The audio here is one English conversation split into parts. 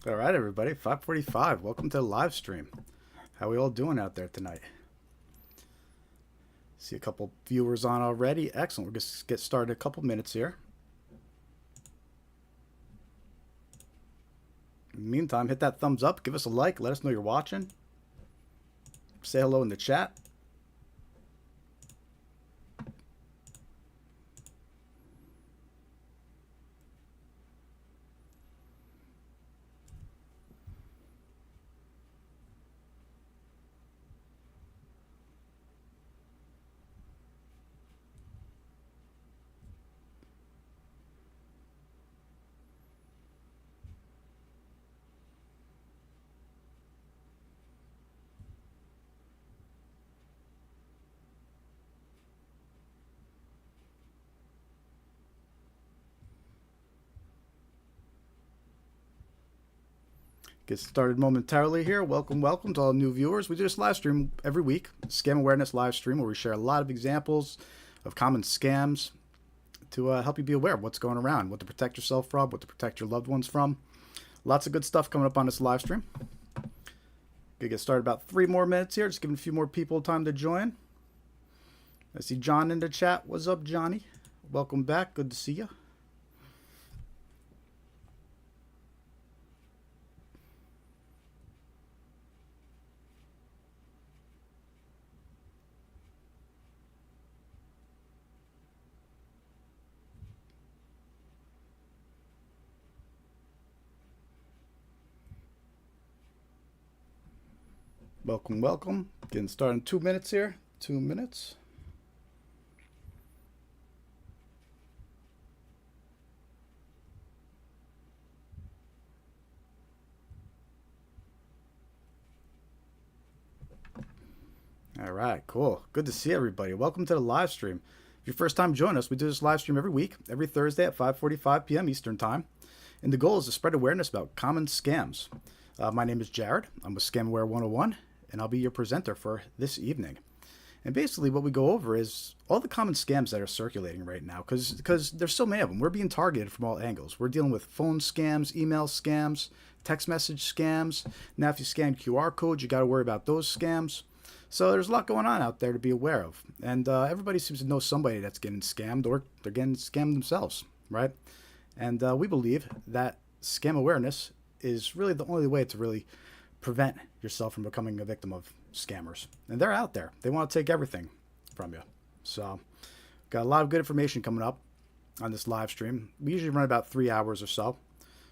All right, everybody, 5:45. Welcome to the live stream. How we all doing out there tonight? See a couple viewers on already. Excellent. We're going to get started in a couple minutes here. In the meantime, hit that thumbs up. Give us a like. Let us know you're watching. Say hello in the chat. Get started momentarily here. Welcome to all new viewers. We do this live stream every week, scam awareness live stream, where we share a lot of examples of common scams to help you be aware of what's going around, what to protect yourself from, what to protect your loved ones from. Lots of good stuff coming up on this live stream. Gonna get started about 3 more minutes here. Just giving a few more people time to join. I see John in the chat. What's up, Johnny? Welcome back. Good to see you. Welcome. Getting started in 2 minutes here. 2 minutes. All right, cool. Good to see everybody. Welcome to the live stream. If you're first time joining us, we do this live stream every week, every Thursday at 5:45 p.m. Eastern Time. And the goal is to spread awareness about common scams. My name is Jared. I'm with Scamware 101, and I'll be your presenter for this evening. And basically what we go over is all the common scams that are circulating right now, because there's so many of them. We're being targeted from all angles. We're dealing with phone scams, email scams, text message scams. Now if you scan QR codes, you got to worry about those scams. So there's a lot going on out there to be aware of. And everybody seems to know somebody that's getting scammed, or they're getting scammed themselves, right? And we believe that scam awareness is really the only way to really prevent yourself from becoming a victim of scammers. And they're out there. They want to take everything from you. So got a lot of good information coming up on this live stream. We usually run about 3 hours or so.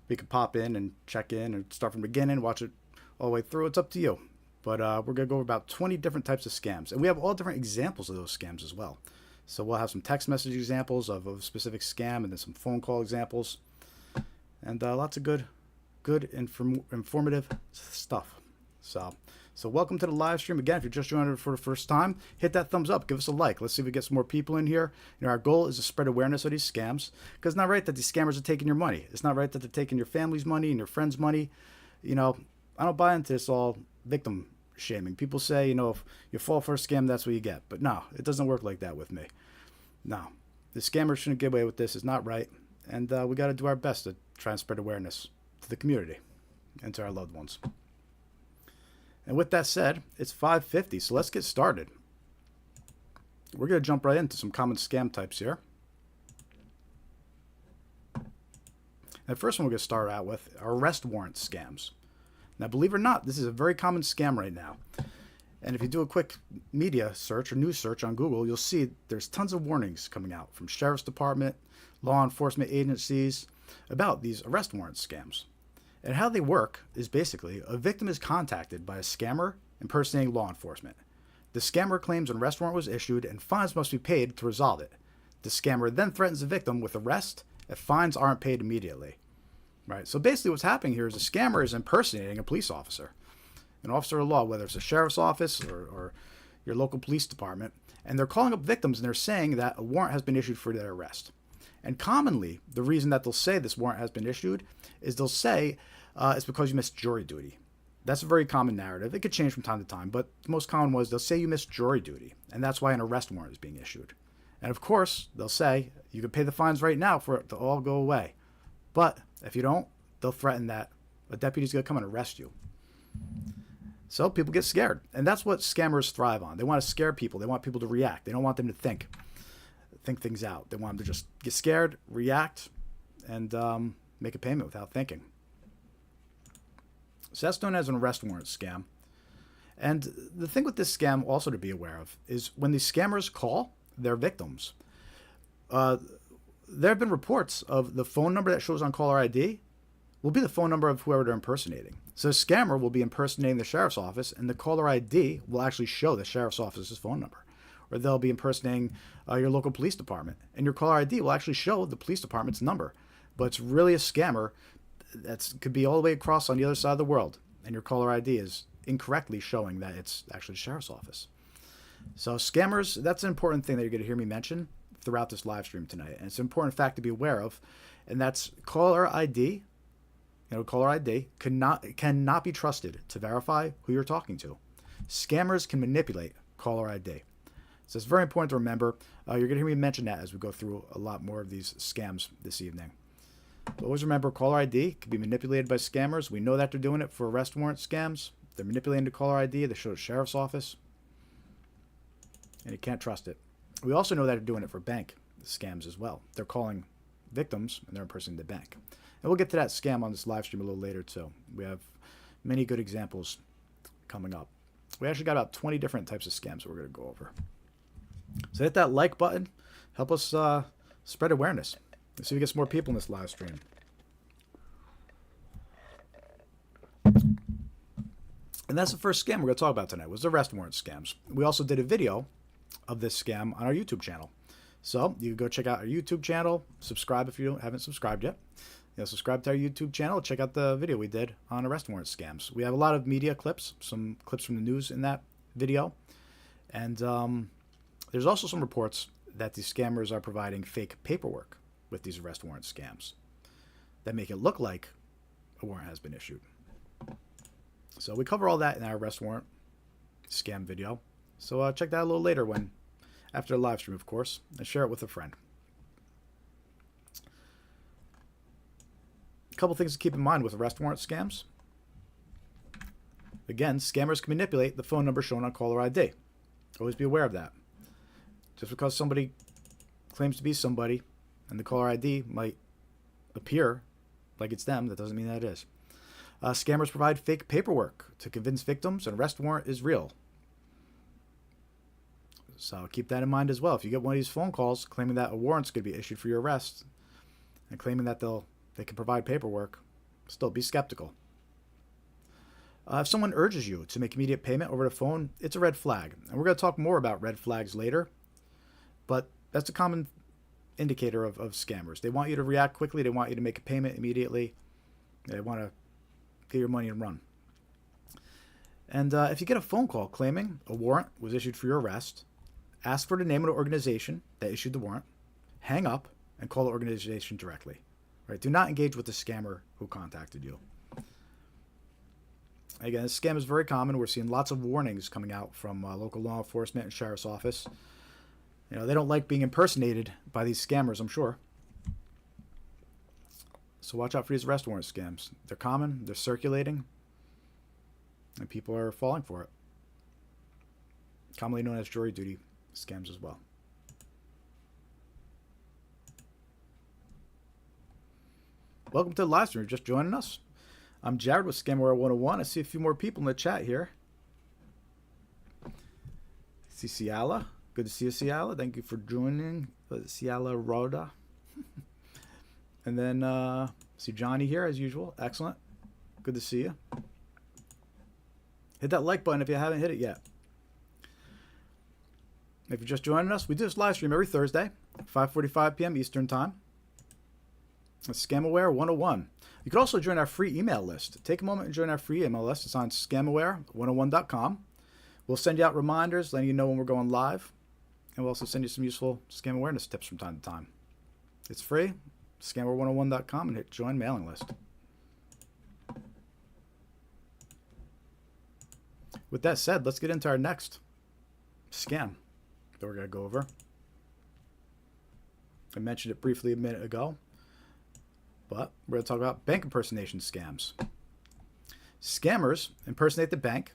You can pop in and check in and start from the beginning, watch it all the way through. It's up to you. But we're going to go over about 20 different types of scams. And we have all different examples of those scams as well. So we'll have some text message examples of a specific scam, and then some phone call examples. And lots of good informative stuff. So welcome to the live stream. Again, if you're just joining for the first time, hit that thumbs up. Give us a like. Let's see if we get some more people in here. Our goal is to spread awareness of these scams. Because it's not right that these scammers are taking your money. It's not right that they're taking your family's money and your friends' money. I don't buy into this all victim shaming. People say, if you fall for a scam, that's what you get. But no, it doesn't work like that with me. No, the scammers shouldn't get away with this. It's not right. And we got to do our best to try and spread awareness to the community and to our loved ones. And with that said, it's 5:50, so let's get started. We're going to jump right into some common scam types here. And the first one we're going to start out with are arrest warrant scams. Now, believe it or not, this is a very common scam right now. And if you do a quick media search or news search on Google, you'll see there's tons of warnings coming out from Sheriff's Department, law enforcement agencies about these arrest warrant scams. And how they work is basically a victim is contacted by a scammer impersonating law enforcement. The scammer claims an arrest warrant was issued and fines must be paid to resolve it. The scammer then threatens the victim with arrest if fines aren't paid immediately. Right. So basically what's happening here is a scammer is impersonating a police officer, an officer of law, whether it's a sheriff's office or your local police department, and they're calling up victims and they're saying that a warrant has been issued for their arrest. And commonly, the reason that they'll say this warrant has been issued is they'll say it's because you missed jury duty. That's a very common narrative. It could change from time to time, but the most common was they'll say you missed jury duty, and that's why an arrest warrant is being issued. And of course, they'll say you can pay the fines right now for it to all go away. But if you don't, they'll threaten that A deputy's going to come and arrest you. So people get scared. And that's what scammers thrive on. They want to scare people. They want people to react. They don't want them to think things out. They want them to just get scared, react, and make a payment without thinking. So that's known as an arrest warrant scam. And the thing with this scam also to be aware of is when these scammers call their victims, there have been reports of the phone number that shows on caller ID will be the phone number of whoever they're impersonating. So the scammer will be impersonating the sheriff's office, and the caller ID will actually show the sheriff's office's phone number. Or they'll be impersonating your local police department, and your caller ID will actually show the police department's number. But it's really a scammer that could be all the way across on the other side of the world, and your caller ID is incorrectly showing that it's actually the sheriff's office. So scammers, that's an important thing that you're going to hear me mention throughout this live stream tonight. And it's an important fact to be aware of, and that's caller ID. Caller ID cannot be trusted to verify who you're talking to. Scammers can manipulate caller ID. So it's very important to remember. You're going to hear me mention that as we go through a lot more of these scams this evening. But always remember, caller ID can be manipulated by scammers. We know that they're doing it for arrest warrant scams. They're manipulating the caller ID. They show the sheriff's office. And you can't trust it. We also know that they're doing it for bank scams as well. They're calling victims and they're impersonating the bank. And we'll get to that scam on this live stream a little later too. We have many good examples coming up. We actually got about 20 different types of scams that we're going to go over. So hit that like button. Help us spread awareness. Let's see if we get some more people in this live stream. And that's the first scam we're going to talk about tonight, was the arrest warrant scams. We also did a video of this scam on our YouTube channel. So you can go check out our YouTube channel. Subscribe if you haven't subscribed yet. Subscribe to our YouTube channel. Check out the video we did on arrest warrant scams. We have a lot of media clips, some clips from the news in that video. And there's also some reports that these scammers are providing fake paperwork with these arrest warrant scams that make it look like a warrant has been issued. So we cover all that in our arrest warrant scam video. So check that a little later after the live stream, of course, and share it with a friend. A couple things to keep in mind with arrest warrant scams. Again, scammers can manipulate the phone number shown on caller ID. Always be aware of that. Just because somebody claims to be somebody and the caller ID might appear like it's them, that doesn't mean that it is. Scammers provide fake paperwork to convince victims an arrest warrant is real. So keep that in mind as well. If you get one of these phone calls claiming that a warrant's going to be issued for your arrest and claiming that they can provide paperwork, still be skeptical. If someone urges you to make immediate payment over the phone, it's a red flag. And we're going to talk more about red flags later, but that's a common indicator of scammers. They want you to react quickly. They want you to make a payment immediately. They want to get your money and run. And if you get a phone call claiming a warrant was issued for your arrest, ask for the name of the organization that issued the warrant, hang up, and call the organization directly. Right? Do not engage with the scammer who contacted you. Again, this scam is very common. We're seeing lots of warnings coming out from local law enforcement and sheriff's office. They don't like being impersonated by these scammers, I'm sure. So watch out for these arrest warrant scams. They're common, they're circulating, and people are falling for it. Commonly known as jury duty scams as well. Welcome to the live stream. If you're just joining us, I'm Jared with Scamware 101. I see a few more people in the chat here. I see Ciala. Good to see you, Ciala. Thank you for joining. Ciala Roda. And then see Johnny here as usual. Excellent. Good to see you. Hit that like button if you haven't hit it yet. If you're just joining us, we do this live stream every Thursday, 5:45 p.m. Eastern Time. It's Scamaware 101. You can also join our free email list. Take a moment and join our free email list. It's on scamaware101.com. We'll send you out reminders, letting you know when we're going live. And we'll also send you some useful scam awareness tips from time to time. It's free. Scamaware101.com and hit join mailing list. With that said, let's get into our next scam that we're going to go over. I mentioned it briefly a minute ago, but we're going to talk about bank impersonation scams. Scammers impersonate the bank,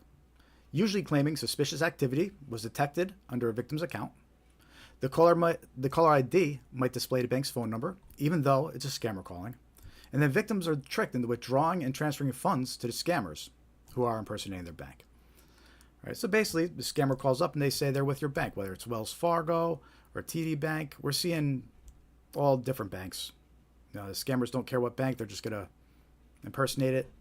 usually claiming suspicious activity was detected under a victim's account. The caller ID might display the bank's phone number, even though it's a scammer calling. And then victims are tricked into withdrawing and transferring funds to the scammers who are impersonating their bank. All right, so basically, the scammer calls up and they say they're with your bank, whether it's Wells Fargo or TD Bank. We're seeing all different banks. The scammers don't care what bank, they're just going to impersonate it.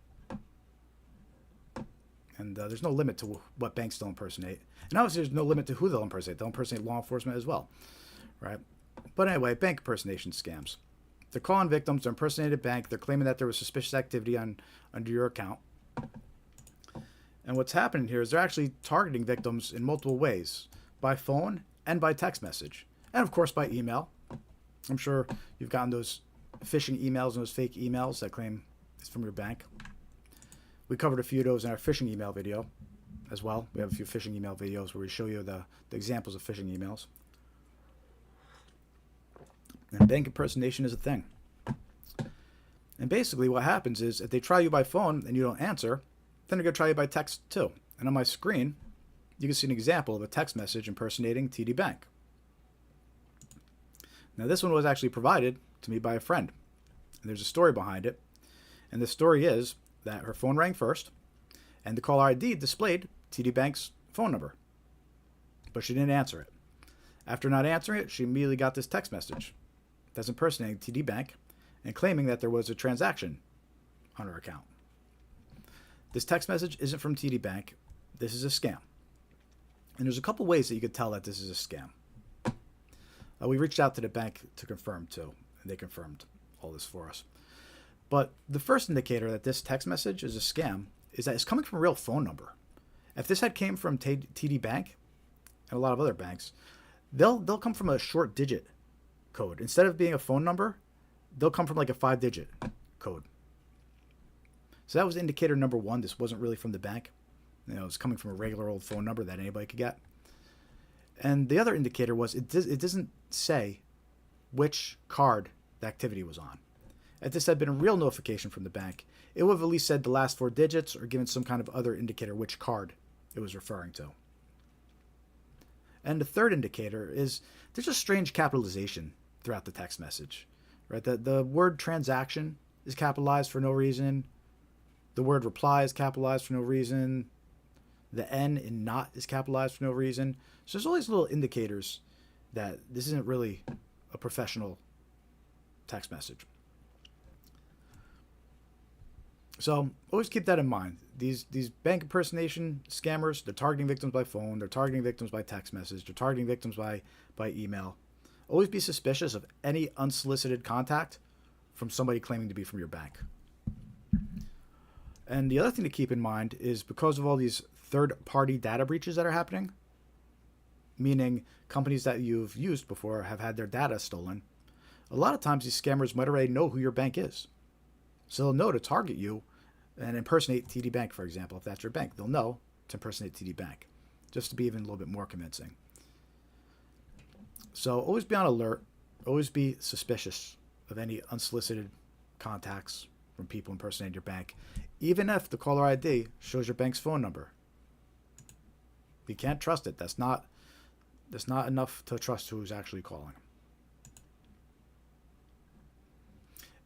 And there's no limit to what banks they'll impersonate. And obviously, there's no limit to who they'll impersonate. They'll impersonate law enforcement as well, right? But anyway, bank impersonation scams. They're calling victims to impersonate a bank. They're claiming that there was suspicious activity under your account. And what's happening here is they're actually targeting victims in multiple ways, by phone and by text message. And of course, by email. I'm sure you've gotten those phishing emails and those fake emails that claim it's from your bank. We covered a few of those in our phishing email video as well. We have a few phishing email videos where we show you the examples of phishing emails. And bank impersonation is a thing. And basically what happens is if they try you by phone and you don't answer, then they're going to try you by text too. And on my screen, you can see an example of a text message impersonating TD Bank. Now this one was actually provided to me by a friend. And there's a story behind it. And the story is that her phone rang first, and the caller ID displayed TD Bank's phone number. But she didn't answer it. After not answering it, she immediately got this text message that's impersonating TD Bank and claiming that there was a transaction on her account. This text message isn't from TD Bank. This is a scam. And there's a couple ways that you could tell that this is a scam. We reached out to the bank to confirm too, and they confirmed all this for us. But the first indicator that this text message is a scam is that it's coming from a real phone number. If this had came from TD Bank and a lot of other banks, they'll come from a short digit code. Instead of being a phone number, they'll come from like a 5-digit code. So that was indicator number one. This wasn't really from the bank. It's coming from a regular old phone number that anybody could get. And the other indicator was it doesn't say which card the activity was on. If this had been a real notification from the bank, it would have at least said the last 4 digits or given some kind of other indicator which card it was referring to. And the third indicator is there's a strange capitalization throughout the text message. Right? The word transaction is capitalized for no reason. The word reply is capitalized for no reason. The N in not is capitalized for no reason. So there's all these little indicators that this isn't really a professional text message. So always keep that in mind. These bank impersonation scammers, they're targeting victims by phone, they're targeting victims by text message, they're targeting victims by email. Always be suspicious of any unsolicited contact from somebody claiming to be from your bank. And the other thing to keep in mind is because of all these third-party data breaches that are happening, meaning companies that you've used before have had their data stolen, a lot of times these scammers might already know who your bank is. So they'll know to target you and impersonate TD Bank, for example. If that's your bank, they'll know to impersonate TD Bank, just to be even a little bit more convincing. So always be on alert. Always be suspicious of any unsolicited contacts from people impersonating your bank, even if the caller ID shows your bank's phone number. You can't trust it. That's not enough to trust who's actually calling.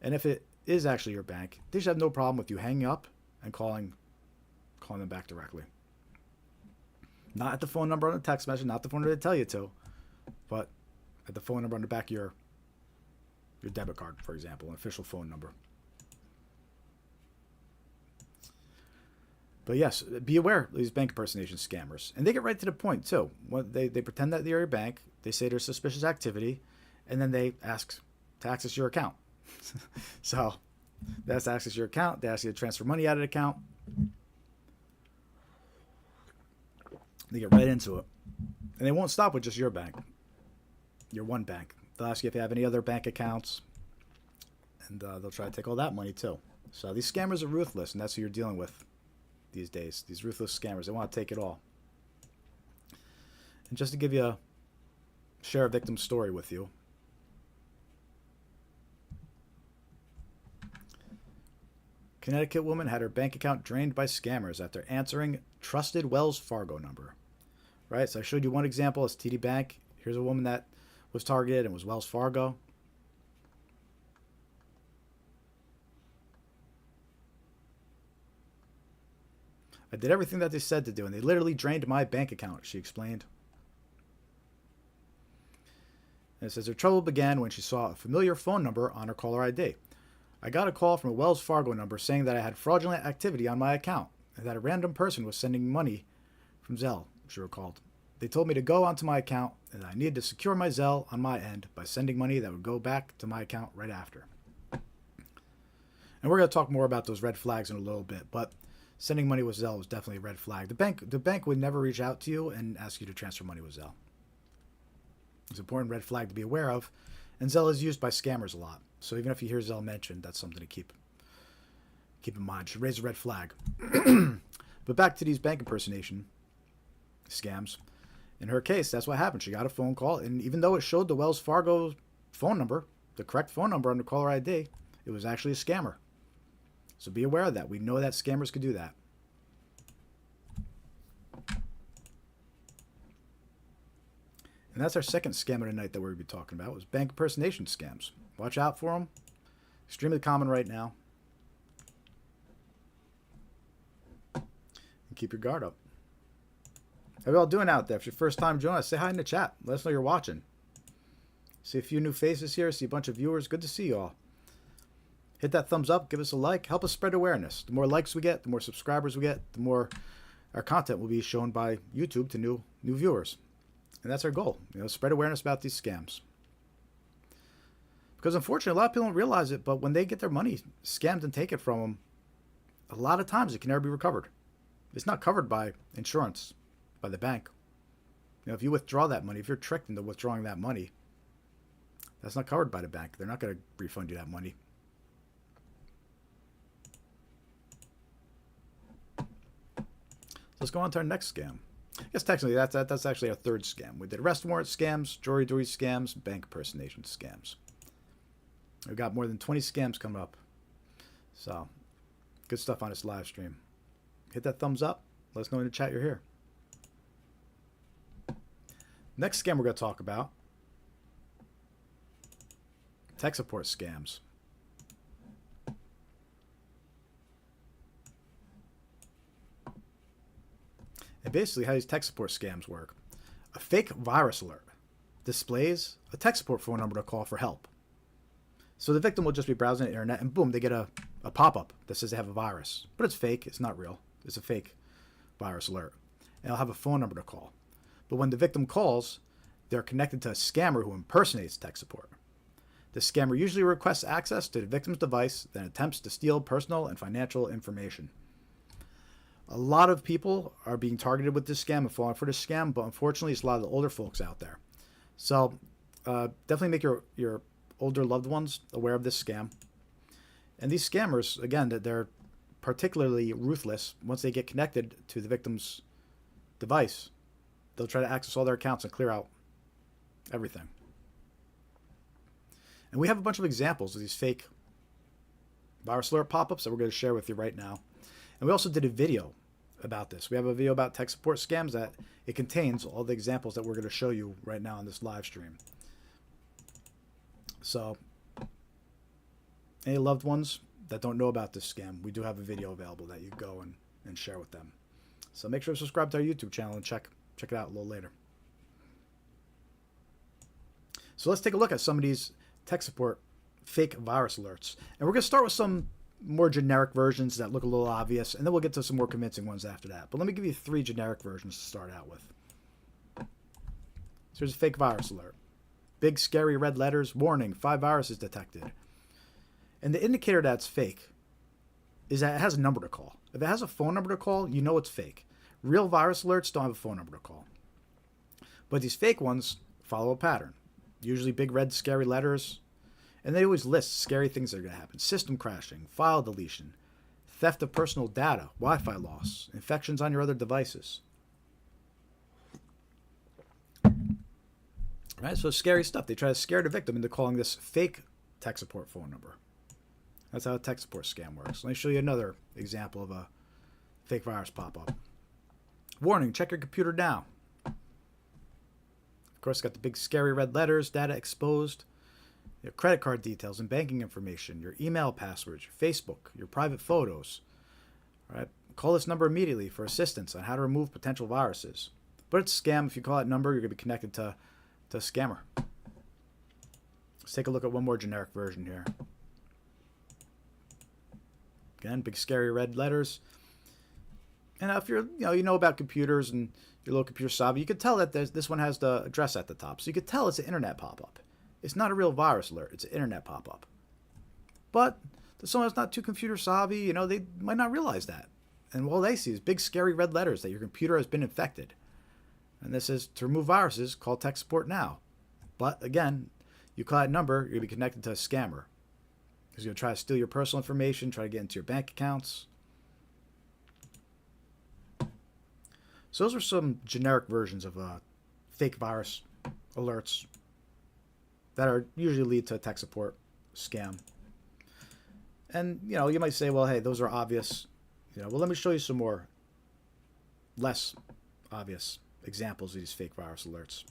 And if it is actually your bank, they should have no problem with you hanging up and calling them back directly. Not at the phone number on the text message, not the phone number they tell you to, but at the phone number on the back of your debit card, for example, an official phone number. But yes, be aware of these bank impersonation scammers. And they get right to the point, too. They pretend that they're your bank, they say there's suspicious activity, and then they ask to access your account. So that's to access your account. They ask you to transfer money out of the account. They get right into it. And they won't stop with just your bank, your one bank. They'll ask you if you have any other bank accounts, and they'll try to take all that money too. So these scammers are ruthless, and that's who you're dealing with these days. These ruthless scammers, they want to take it all. And just to share a victim story with you. Connecticut woman had her bank account drained by scammers after answering trusted Wells Fargo number. Right, so I showed you one example as TD Bank. Here's a woman that was targeted and was Wells Fargo. I did everything that they said to do, and they literally drained my bank account, she explained. And it says her trouble began when she saw a familiar phone number on her caller ID. I got a call from a Wells Fargo number saying that I had fraudulent activity on my account and that a random person was sending money from Zelle, she recalled. They told me to go onto my account and I needed to secure my Zelle on my end by sending money that would go back to my account right after. And we're going to talk more about those red flags in a little bit, but sending money with Zelle was definitely a red flag. The bank would never reach out to you and ask you to transfer money with Zelle. It's an important red flag to be aware of, and Zelle is used by scammers a lot. So even if you hear Zelle mentioned, that's something to keep in mind. Should raise a red flag. But back to these bank impersonation scams. In her case, that's what happened. She got a phone call, and even though it showed the Wells Fargo phone number, the correct phone number on the caller ID, it was actually a scammer. So be aware of that. We know that scammers could do that. And that's our second scam of the night that we're going to be talking about, was bank impersonation scams. Watch out for them. Extremely common right now. And keep your guard up. How are you all doing out there? If it's your first time joining us, say hi in the chat. Let us know you're watching. See a few new faces here. See a bunch of viewers. Good to see you all. Hit that thumbs up. Give us a like. Help us spread awareness. The more likes we get, the more subscribers we get, the more our content will be shown by YouTube to new viewers. And that's our goal. Spread awareness about these scams. Because unfortunately, a lot of people don't realize it, but when they get their money scammed and taken from them, a lot of times it can never be recovered. It's not covered by insurance, by the bank. If you withdraw that money, if you're tricked into withdrawing that money, that's not covered by the bank. They're not going to refund you that money. Let's go on to our next scam. I guess technically that's actually our third scam. We did arrest warrant scams, jury duty scams, bank impersonation scams. We've got more than 20 scams coming up. So, good stuff on this live stream. Hit that thumbs up. Let us know in the chat you're here. Next scam we're going to talk about, tech support scams. And basically how these tech support scams work. A fake virus alert displays a tech support phone number to call for help. So the victim will just be browsing the internet and boom, they get a pop-up that says they have a virus. But it's fake. It's not real. It's a fake virus alert. And it'll have a phone number to call. But when the victim calls, they're connected to a scammer who impersonates tech support. The scammer usually requests access to the victim's device, then attempts to steal personal and financial information. A lot of people are being targeted with this scam and falling for this scam, but unfortunately, it's a lot of the older folks out there. So definitely make your older loved ones aware of this scam. And these scammers, again, they're particularly ruthless. Once they get connected to the victim's device, they'll try to access all their accounts and clear out everything. And we have a bunch of examples of these fake virus alert pop-ups that we're going to share with you right now. And we also did a video about this. We have a video about tech support scams that it contains all the examples that we're going to show you right now on this live stream. So, any loved ones that don't know about this scam, we do have a video available that you go and share with them. So make sure to subscribe to our YouTube channel and check it out a little later. So let's take a look at some of these tech support fake virus alerts. And we're going to start with some more generic versions that look a little obvious, and then we'll get to some more convincing ones after that. But let me give you 3 generic versions to start out with. So here's a fake virus alert. Big scary red letters, warning, 5 viruses detected. And the indicator that's fake is that it has a number to call. If it has a phone number to call, you know it's fake. Real virus alerts don't have a phone number to call. But these fake ones follow a pattern. Usually big red scary letters. And they always list scary things that are going to happen. System crashing, file deletion, theft of personal data, Wi-Fi loss, infections on your other devices. Right? So scary stuff. They try to scare the victim into calling this fake tech support phone number. That's how a tech support scam works. Let me show you another example of a fake virus pop-up. Warning, check your computer now. Of course, got the big scary red letters, data exposed, your credit card details and banking information, your email passwords, your Facebook, your private photos. All right, call this number immediately for assistance on how to remove potential viruses. But it's a scam. If you call that number, you're going to be connected to a scammer. Let's take a look at one more generic version here. Again, big scary red letters. And if you're, you know about computers and your little computer savvy, you could tell that this one has the address at the top. So you could tell it's an internet pop-up. It's not a real virus alert. It's an internet pop-up. But to someone that's not too computer savvy, they might not realize that. And all they see is big scary red letters that your computer has been infected. And this is to remove viruses, call tech support now. But again, you call that number, you're going to be connected to a scammer. He's going to try to steal your personal information, try to get into your bank accounts. So those are some generic versions of fake virus alerts that are usually lead to a tech support scam. And, you might say, well, hey, those are obvious. Well, let me show you some more less obvious examples of these fake virus alerts.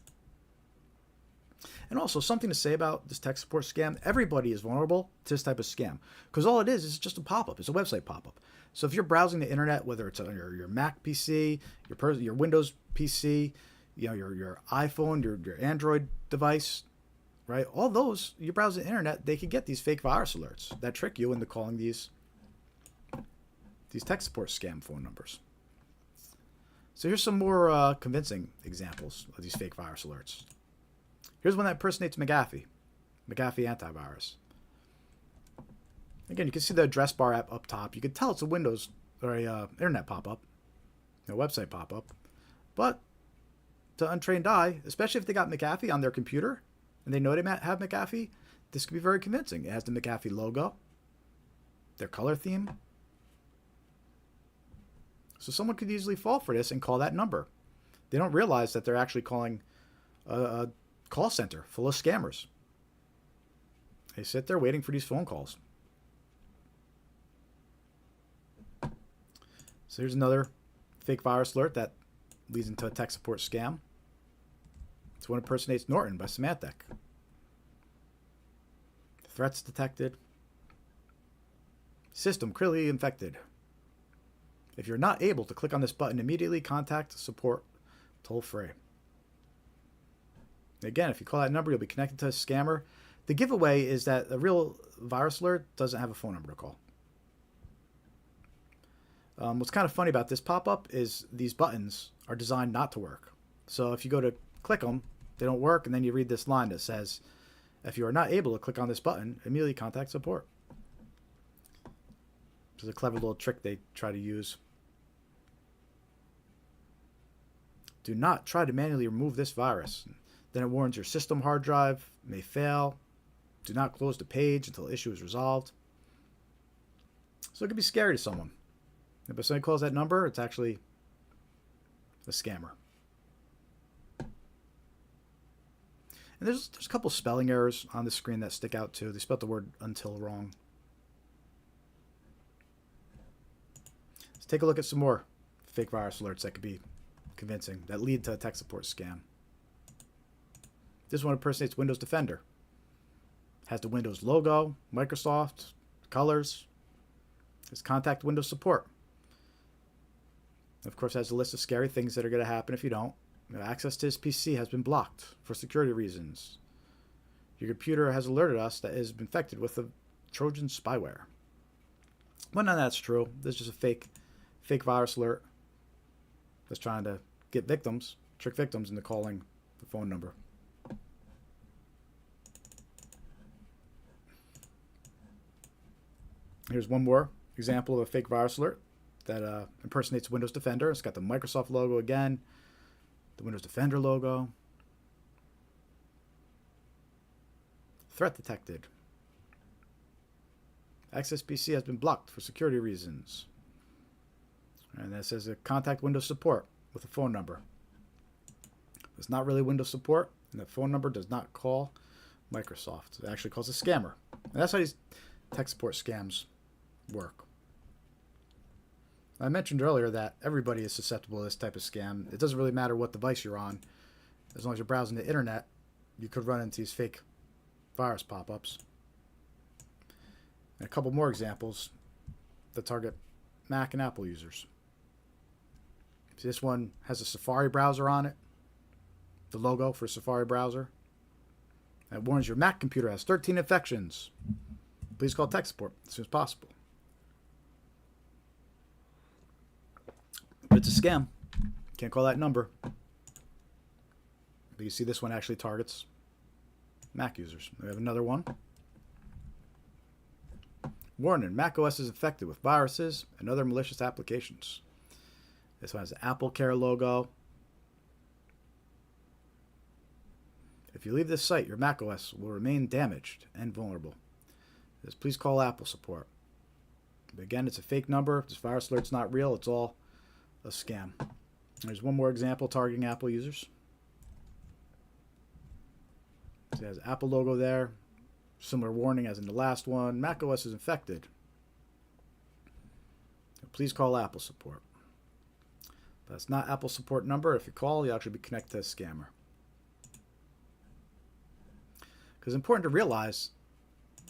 And also, something to say about this tech support scam, everybody is vulnerable to this type of scam. Because all it is just a pop-up. It's a website pop-up. So if you're browsing the internet, whether it's on your Mac PC, your Windows PC, your iPhone, your Android device, right? All those, you browse the internet, they can get these fake virus alerts that trick you into calling these tech support scam phone numbers. So here's some more convincing examples of these fake virus alerts. Here's one that impersonates McAfee antivirus. Again, you can see the address bar up top. You can tell it's a Windows or a internet pop-up, a website pop-up. But to untrained eye, especially if they got McAfee on their computer and they know they have McAfee, this could be very convincing. It has the McAfee logo, their color theme. So someone could easily fall for this and call that number. They don't realize that they're actually calling a call center full of scammers. They sit there waiting for these phone calls. So here's another fake virus alert that leads into a tech support scam. This one impersonates Norton by Symantec. Threats detected. System clearly infected. If you're not able to click on this button immediately, contact support toll free. Again, if you call that number, you'll be connected to a scammer. The giveaway is that a real virus alert doesn't have a phone number to call. What's kind of funny about this pop-up is these buttons are designed not to work. So if you go to click them, they don't work, and then you read this line that says, if you are not able to click on this button, immediately contact support. Which is a clever little trick they try to use. Do not try to manually remove this virus. Then it warns your system hard drive may fail. Do not close the page until the issue is resolved. So it could be scary to someone. If somebody calls that number, it's actually a scammer. And there's a couple spelling errors on the screen that stick out too. They spelled the word until wrong. Let's take a look at some more fake virus alerts that could be convincing, that lead to a tech support scam. This one impersonates Windows Defender. Has the Windows logo, Microsoft, colors. It's contact Windows support. Of course, has a list of scary things that are going to happen if you don't. Access to his PC has been blocked for security reasons. Your computer has alerted us that it is infected with a Trojan spyware. Well, none of that's true. This is just a fake virus alert that's trying to get victims, trick victims into calling the phone number. Here's one more example of a fake virus alert that impersonates Windows Defender. It's got the Microsoft logo again, the Windows Defender logo. Threat detected. Access PC has been blocked for security reasons. And that says contact Windows support with a phone number. It's not really Windows support, and the phone number does not call Microsoft. It actually calls a scammer. And that's how tech support scams work. I mentioned earlier that everybody is susceptible to this type of scam. It doesn't really matter what device you're on. As long as you're browsing the internet, you could run into these fake virus pop-ups. And a couple more examples that target Mac and Apple users. See, this one has a Safari browser on it, the logo for Safari browser. And it warns your Mac computer has 13 infections. Please call tech support as soon as possible. But it's a scam. Can't call that number. But you see this one actually targets Mac users. We have another one. Warning, macOS is infected with viruses and other malicious applications. This one has the Apple Care logo. If you leave this site, your macOS will remain damaged and vulnerable. It says, please call Apple support. But again, it's a fake number. This virus alert's not real. It's all a scam. There's one more example targeting Apple users. It has Apple logo there. Similar warning as in the last one. macOS is infected. Please call Apple support. That's not Apple support number. If you call, you'll actually be connected to a scammer. Because it's important to realize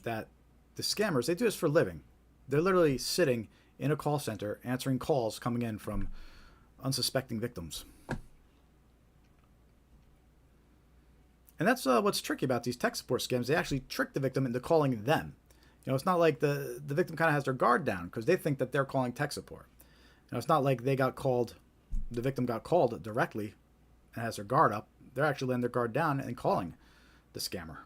that the scammers, they do this for a living. They're literally sitting in a call center answering calls coming in from unsuspecting victims. And that's what's tricky about these tech support scams. They actually trick the victim into calling them. You know, it's not like the victim kind of has their guard down because they think that they're calling tech support. You know, it's not like they got called, the victim got called directly and has their guard up. They're actually letting their guard down and calling the scammer.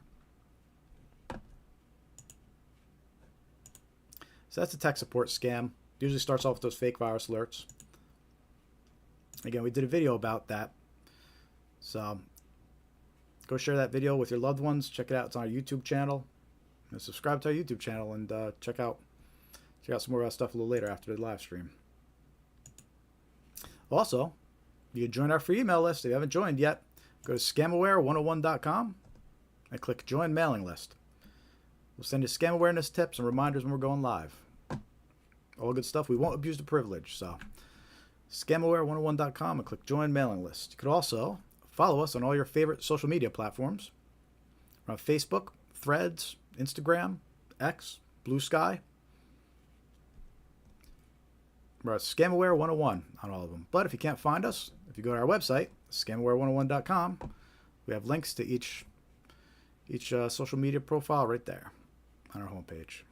So that's a tech support scam. Usually starts off with those fake virus alerts. Again, we did a video about that. So go share that video with your loved ones. Check it out. It's on our YouTube channel. And subscribe to our YouTube channel and check out some more of our stuff a little later after the live stream. Also, you can join our free email list if you haven't joined yet. Go to scamaware101.com and click Join Mailing List. We'll send you scam awareness tips and reminders when we're going live. All good stuff. We won't abuse the privilege. So, scamaware101.com and click Join Mailing List. You could also follow us on all your favorite social media platforms. We're on Facebook, Threads, Instagram, X, Blue Sky. We're at scamaware101 on all of them. But if you can't find us, if you go to our website, scamaware101.com, we have links to each social media profile right there on our homepage.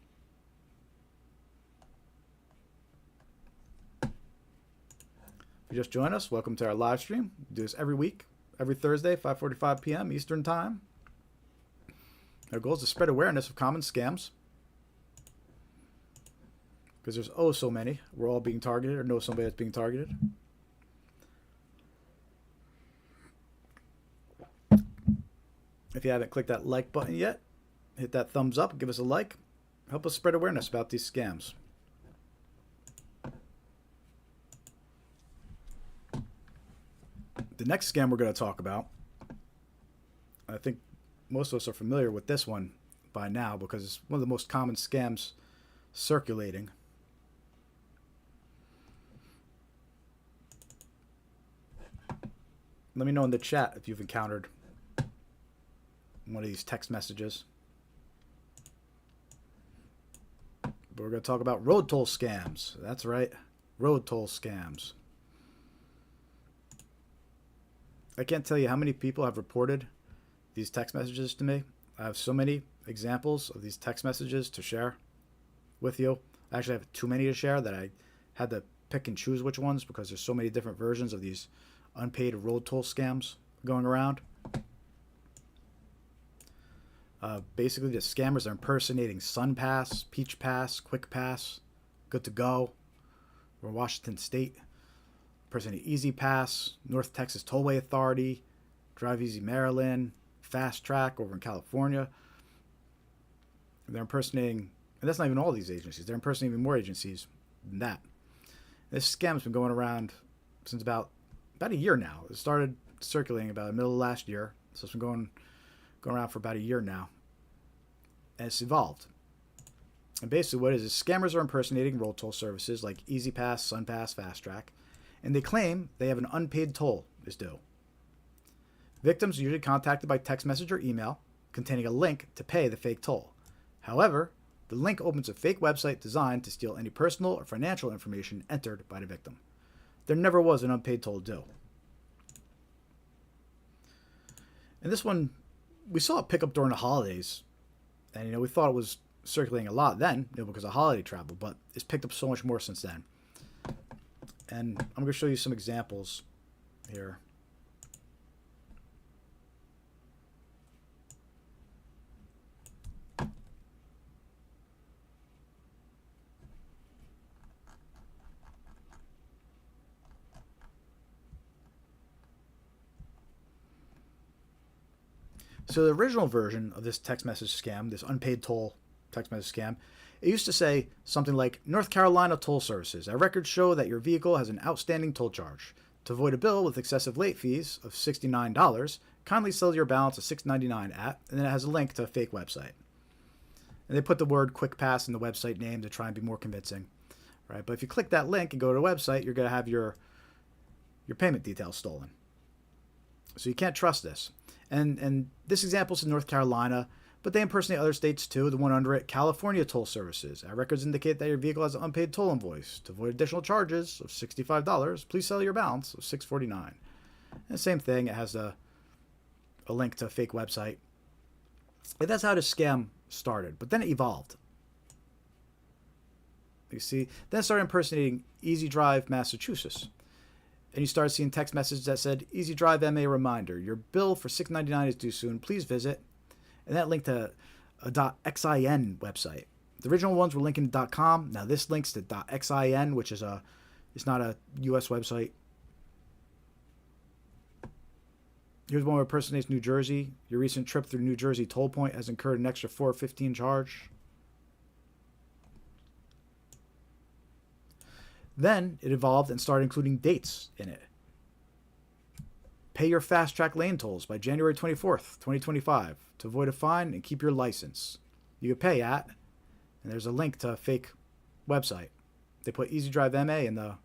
If you just joined us, welcome to our live stream. We do this every week, every Thursday, 5:45 p.m. Eastern Time. Our goal is to spread awareness of common scams, because there's oh so many. We're all being targeted or know somebody that's being targeted. If you haven't clicked that like button yet, hit that thumbs up, give us a like. Help us spread awareness about these scams. The next scam we're going to talk about, I think most of us are familiar with this one by now because it's one of the most common scams circulating. Let me know in the chat if you've encountered one of these text messages. But we're going to talk about road toll scams. That's right, road toll scams. I can't tell you how many people have reported these text messages to me. I have so many examples of these text messages to share with you. I actually have too many to share that I had to pick and choose which ones because there's so many different versions of these unpaid road toll scams going around. Basically, the scammers are impersonating SunPass, Peach Pass, Quick Pass, Good to Go, or Washington State, impersonating Easy Pass, North Texas Tollway Authority, Drive Easy Maryland, Fast Track over in California. And they're impersonating, and that's not even all these agencies. They're impersonating even more agencies than that. This scam's been going around since about a year now. It started circulating about the middle of last year, so it's been going around for about a year now, and it's evolved. And basically what it is scammers are impersonating road toll services like EasyPass, SunPass, FastTrack, and they claim they have an unpaid toll is due. Victims are usually contacted by text message or email containing a link to pay the fake toll. However, the link opens a fake website designed to steal any personal or financial information entered by the victim. There never was an unpaid toll due. And this one, we saw it pick up during the holidays. And, we thought it was circulating a lot then, because of holiday travel, but it's picked up so much more since then. And I'm going to show you some examples here. So the original version of this text message scam, this unpaid toll text message scam, it used to say something like, North Carolina Toll Services. Our records show that your vehicle has an outstanding toll charge. To avoid a bill with excessive late fees of $69, kindly sell your balance of $6.99 at, and then it has a link to a fake website. And they put the word Quick Pass in the website name to try and be more convincing. Right? But if you click that link and go to the website, you're going to have your payment details stolen. So you can't trust this. And this example is in North Carolina, but they impersonate other states too. The one under it, California Toll Services. Our records indicate that your vehicle has an unpaid toll invoice. To avoid additional charges of $65, please sell your balance of $6.49. And same thing, it has a link to a fake website. And that's how this scam started, but then it evolved. You see, then it started impersonating Easy Drive, Massachusetts. And you start seeing text messages that said, Easy Drive MA reminder, your bill for $6.99 is due soon, please visit. And that linked to a .xin website. The original ones were linking to .com. Now this links to .xin, which is it's not a US website. Here's one where impersonates New Jersey. Your recent trip through New Jersey toll point has incurred an extra $4.15 charge. Then it evolved and started including dates in it. Pay your FastTrack lane tolls by January 24th, 2025 to avoid a fine and keep your license. You can pay at, and there's a link to a fake website. They put Easy Drive MA in the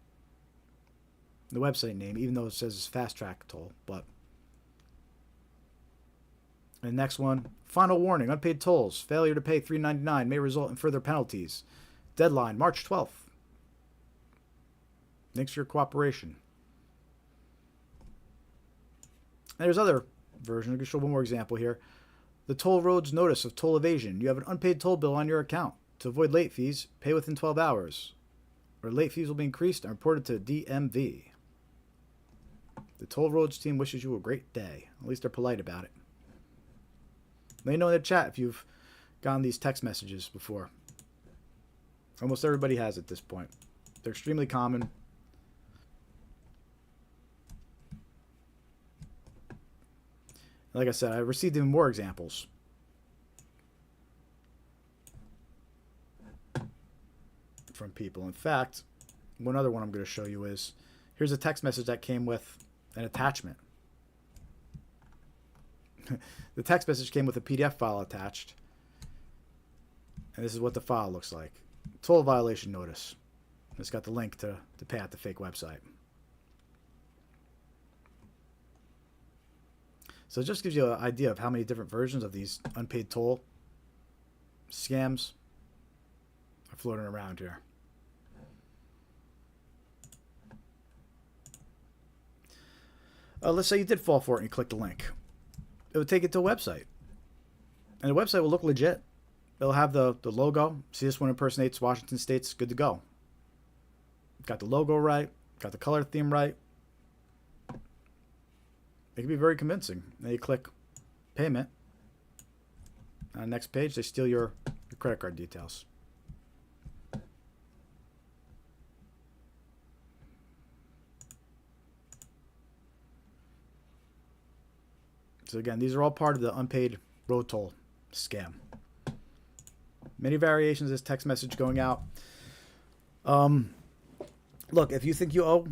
website name, even though it says it's FastTrack toll. But the next one, final warning, unpaid tolls. Failure to pay $3.99 may result in further penalties. Deadline, March 12th. Thanks for your cooperation. And there's other versions. I'm going to show one more example here. The toll roads notice of toll evasion. You have an unpaid toll bill on your account. To avoid late fees, pay within 12 hours. Or late fees will be increased and reported to DMV. The toll roads team wishes you a great day. At least they're polite about it. Let me know in the chat if you've gotten these text messages before. Almost everybody has at this point. They're extremely common. Like I said, I received even more examples. From people. In fact, one other one I'm going to show you is, here's a text message that came with an attachment. The text message came with a PDF file attached. And this is what the file looks like. Toll violation notice. It's got the link to pay at the fake website. So it just gives you an idea of how many different versions of these unpaid toll scams are floating around here. Let's say you did fall for it and you click the link. It would take you to a website. And the website will look legit. It'll have the logo. See, this one impersonates Washington State's good to go. Got the logo right. Got the color theme right. It can be very convincing. Then you click payment. On the next page, they steal your credit card details. So again, these are all part of the unpaid road toll scam. Many variations of this text message going out. Look, if you think you owe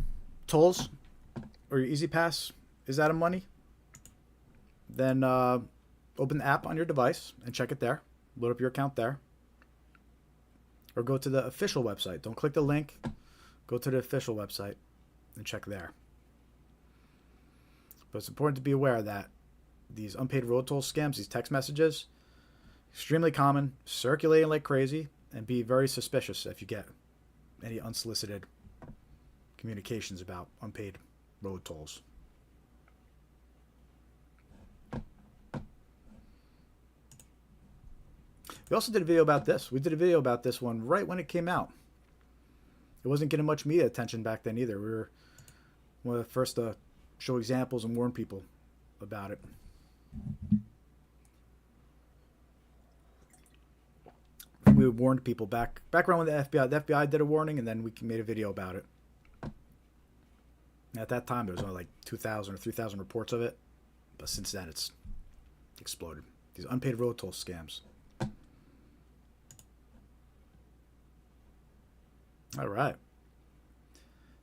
tolls or your Easy Pass is out of money, then open the app on your device and check it there. Load up your account there. or go to the official website. Don't click the link. Go to the official website and check there. But it's important to be aware that these unpaid road toll scams, these text messages, extremely common, circulating like crazy, and be very suspicious if you get any unsolicited communications about unpaid road tolls. We also did a video about this. We did a video about this one right when it came out. It wasn't getting much media attention back then either. We were one of the first to show examples and warn people about it. We warned people back around when the FBI did a warning, and then we made a video about it. At that time, there was only like 2,000 or 3,000 reports of it, but since then it's exploded. These unpaid road toll scams. All right.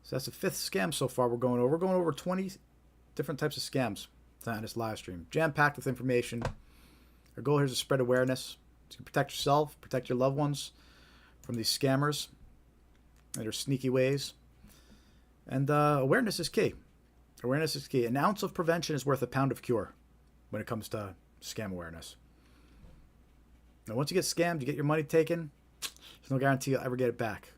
So that's the 5th scam so far we're going over. We're going over 20 different types of scams on this live stream. Jam-packed with information. Our goal here is to spread awareness, to protect yourself, protect your loved ones from these scammers and their sneaky ways. And awareness is key. Awareness is key. An ounce of prevention is worth a pound of cure when it comes to scam awareness. Now, once you get scammed, you get your money taken, there's no guarantee you'll ever get it back.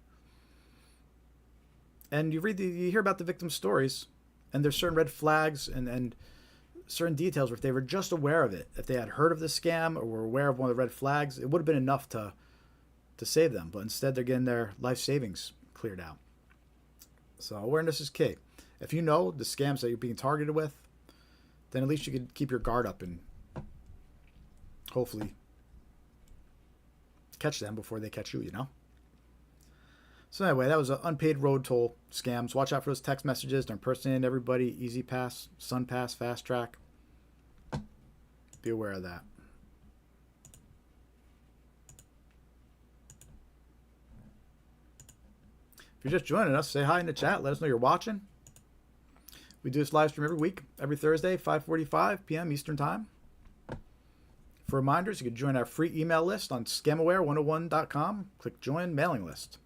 And you hear about the victim stories, and there's certain red flags and certain details where if they were just aware of it, if they had heard of the scam or were aware of one of the red flags, it would have been enough to save them. But instead, they're getting their life savings cleared out. So awareness is key. If you know the scams that you're being targeted with, then at least you can keep your guard up and hopefully catch them before they catch you, you know? So anyway, that was unpaid road toll scams. Watch out for those text messages. They're impersonating everybody. Easy Pass, Sun Pass, Fast Track. Be aware of that. If you're just joining us, say hi in the chat. Let us know you're watching. We do this live stream every week, every Thursday, 5:45 p.m. Eastern Time. For reminders, you can join our free email list on scamaware101.com. Click Join Mailing List.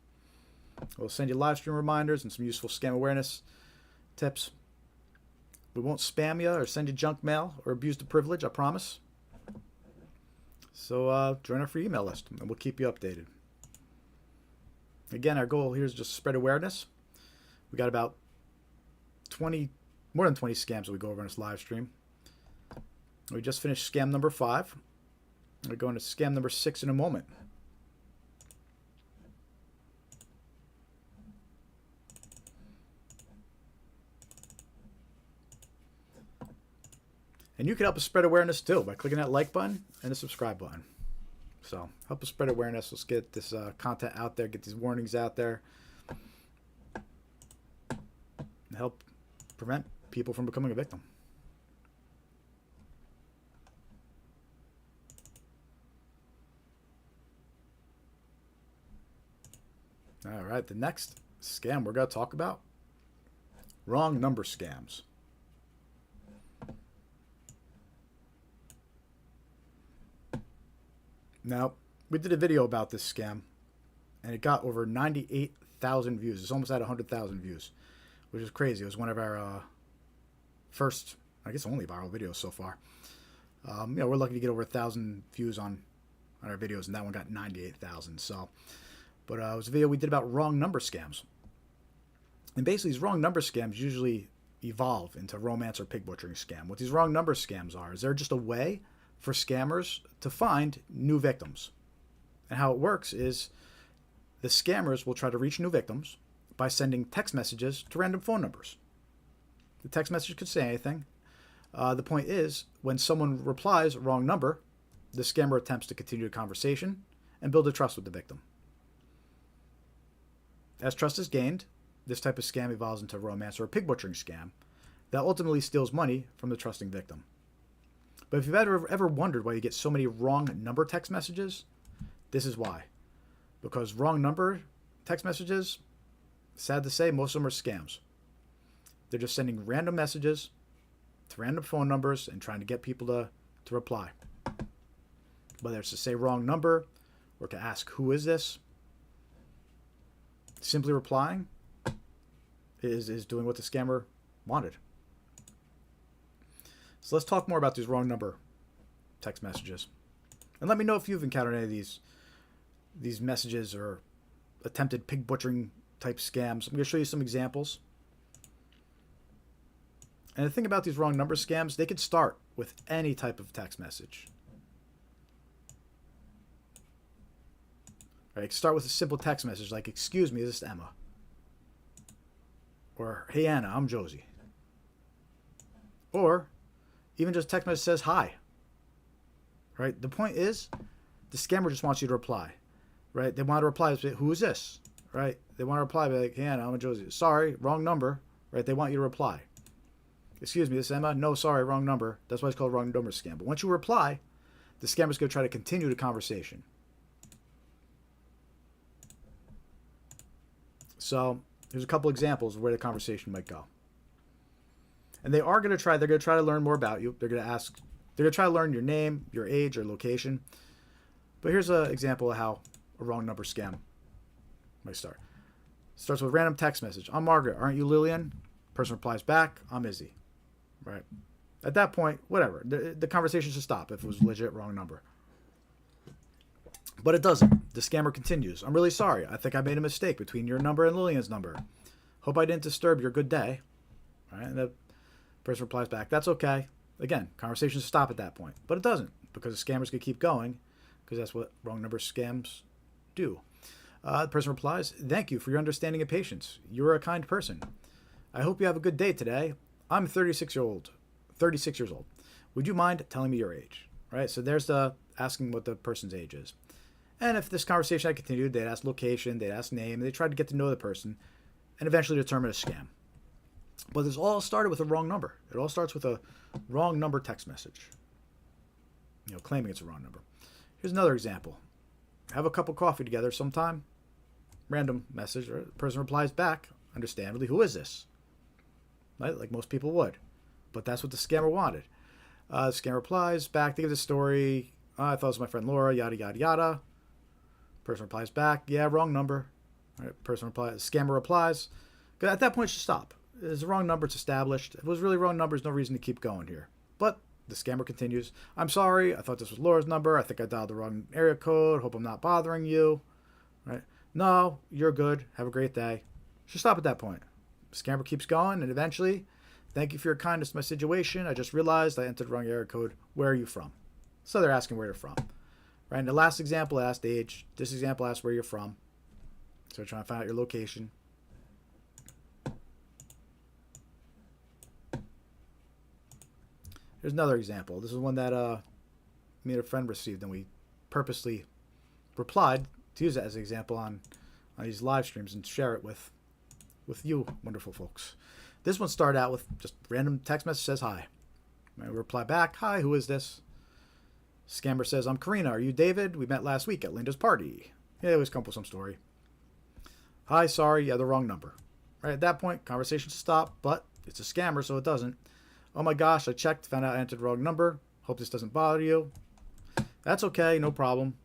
We'll send you live stream reminders and some useful scam awareness tips. We won't spam you or send you junk mail or abuse the privilege, I promise. So join our free email list and we'll keep you updated. Again, our goal here is just spread awareness. We got about more than 20 scams that we go over in this live stream. We just finished scam number 5. We're going to scam number 6 in a moment. And you can help us spread awareness too by clicking that like button and the subscribe button. So help us spread awareness. Let's get this content out there, get these warnings out there, and help prevent people from becoming a victim. All right, the next scam we're going to talk about, wrong number scams. Now, we did a video about this scam, and it got over 98,000 views. It's almost at 100,000 views, which is crazy. It was one of our first, I guess only viral videos so far. We're lucky to get over 1,000 views on our videos, and that one got 98,000. So, but it was a video we did about wrong number scams. And basically, these wrong number scams usually evolve into romance or pig butchering scam. What these wrong number scams are is they're just a way for scammers to find new victims. And how it works is the scammers will try to reach new victims by sending text messages to random phone numbers. The text message could say anything. The point is, when someone replies wrong number, the scammer attempts to continue the conversation and build a trust with the victim. As trust is gained, this type of scam evolves into a romance or a pig butchering scam that ultimately steals money from the trusting victim. But if you've ever wondered why you get so many wrong number text messages, this is why. Because wrong number text messages, sad to say, most of them are scams. They're just sending random messages to random phone numbers and trying to get people to reply. Whether it's to say wrong number or to ask, who is this? Simply replying is doing what the scammer wanted. So let's talk more about these wrong number text messages. And let me know if you've encountered any of these messages or attempted pig butchering type scams. I'm going to show you some examples. And the thing about these wrong number scams, they could start with any type of text message. Right, start with a simple text message like, "Excuse me, this is Emma." Or, "Hey Anna, I'm Josie." Or even just text message says hi. Right? The point is, the scammer just wants you to reply. Right? They want to reply, "Who is this?" Right? They want to reply by like, "Hey Anna, I'm Josie." "Sorry, wrong number." Right? They want you to reply. "Excuse me, this is Emma." "No, sorry, wrong number." That's why it's called a wrong number scam. But once you reply, the scammer's going to try to continue the conversation. So there's a couple examples of where the conversation might go. And they're going to try to learn more about you. They're going to try to learn your name, your age, or location. But here's an example of how a wrong number scam might start. Starts with a random text message. "I'm Margaret. Aren't you Lillian?" Person replies back, "I'm Izzy." Right? At that point, whatever. The conversation should stop if it was legit wrong number. But it doesn't. The scammer continues. "I'm really sorry. I think I made a mistake between your number and Lillian's number. Hope I didn't disturb your good day." Right? And the person replies back, "That's okay." Again, conversations stop at that point. But it doesn't, because the scammers could keep going, because that's what wrong number scams do. The person replies, "Thank you for your understanding and patience. You're a kind person. I hope you have a good day today. I'm 36 years old. Would you mind telling me your age?" Right? So there's the asking what the person's age is. And if this conversation had continued, they'd ask location, they'd ask name, they tried to get to know the person, and eventually determine a scam. But this all started with a wrong number. It all starts with a wrong number text message. Claiming it's a wrong number. Here's another example. "Have a cup of coffee together sometime." Random message. Or the person replies back, understandably, "Who is this?" Right? Like most people would. But that's what the scammer wanted. The scammer replies back, they give the story. "I thought it was my friend Laura, yada, yada, yada." Person replies back, "Yeah, wrong number." Right, scammer replies. At that point, it should stop. It's a wrong number, it's established. If it was really wrong number, there's no reason to keep going here. But the scammer continues. "I'm sorry, I thought this was Laura's number. I think I dialed the wrong area code. Hope I'm not bothering you." Right? "No, you're good. Have a great day." Should stop at that point. The scammer keeps going, and eventually, "Thank you for your kindness to my situation. I just realized I entered the wrong area code. Where are you from?" So they're asking where you're from. Right? And the last example asked age. This example asked where you're from. So they're trying to find out your location. Here's another example. This is one that me and a friend received, and we purposely replied to use it as an example on these live streams and share it with you wonderful folks. This one started out with just random text message says hi. I reply back, "Hi, who is this?" Scammer says, "I'm Karina. Are you David? We met last week at Linda's party." Yeah, they always come up with some story. "Hi, sorry, yeah, the wrong number." Right at that point, conversation stop, but it's a scammer, so it doesn't. "Oh my gosh, I checked, found out I entered the wrong number. Hope this doesn't bother you." "That's okay, no problem."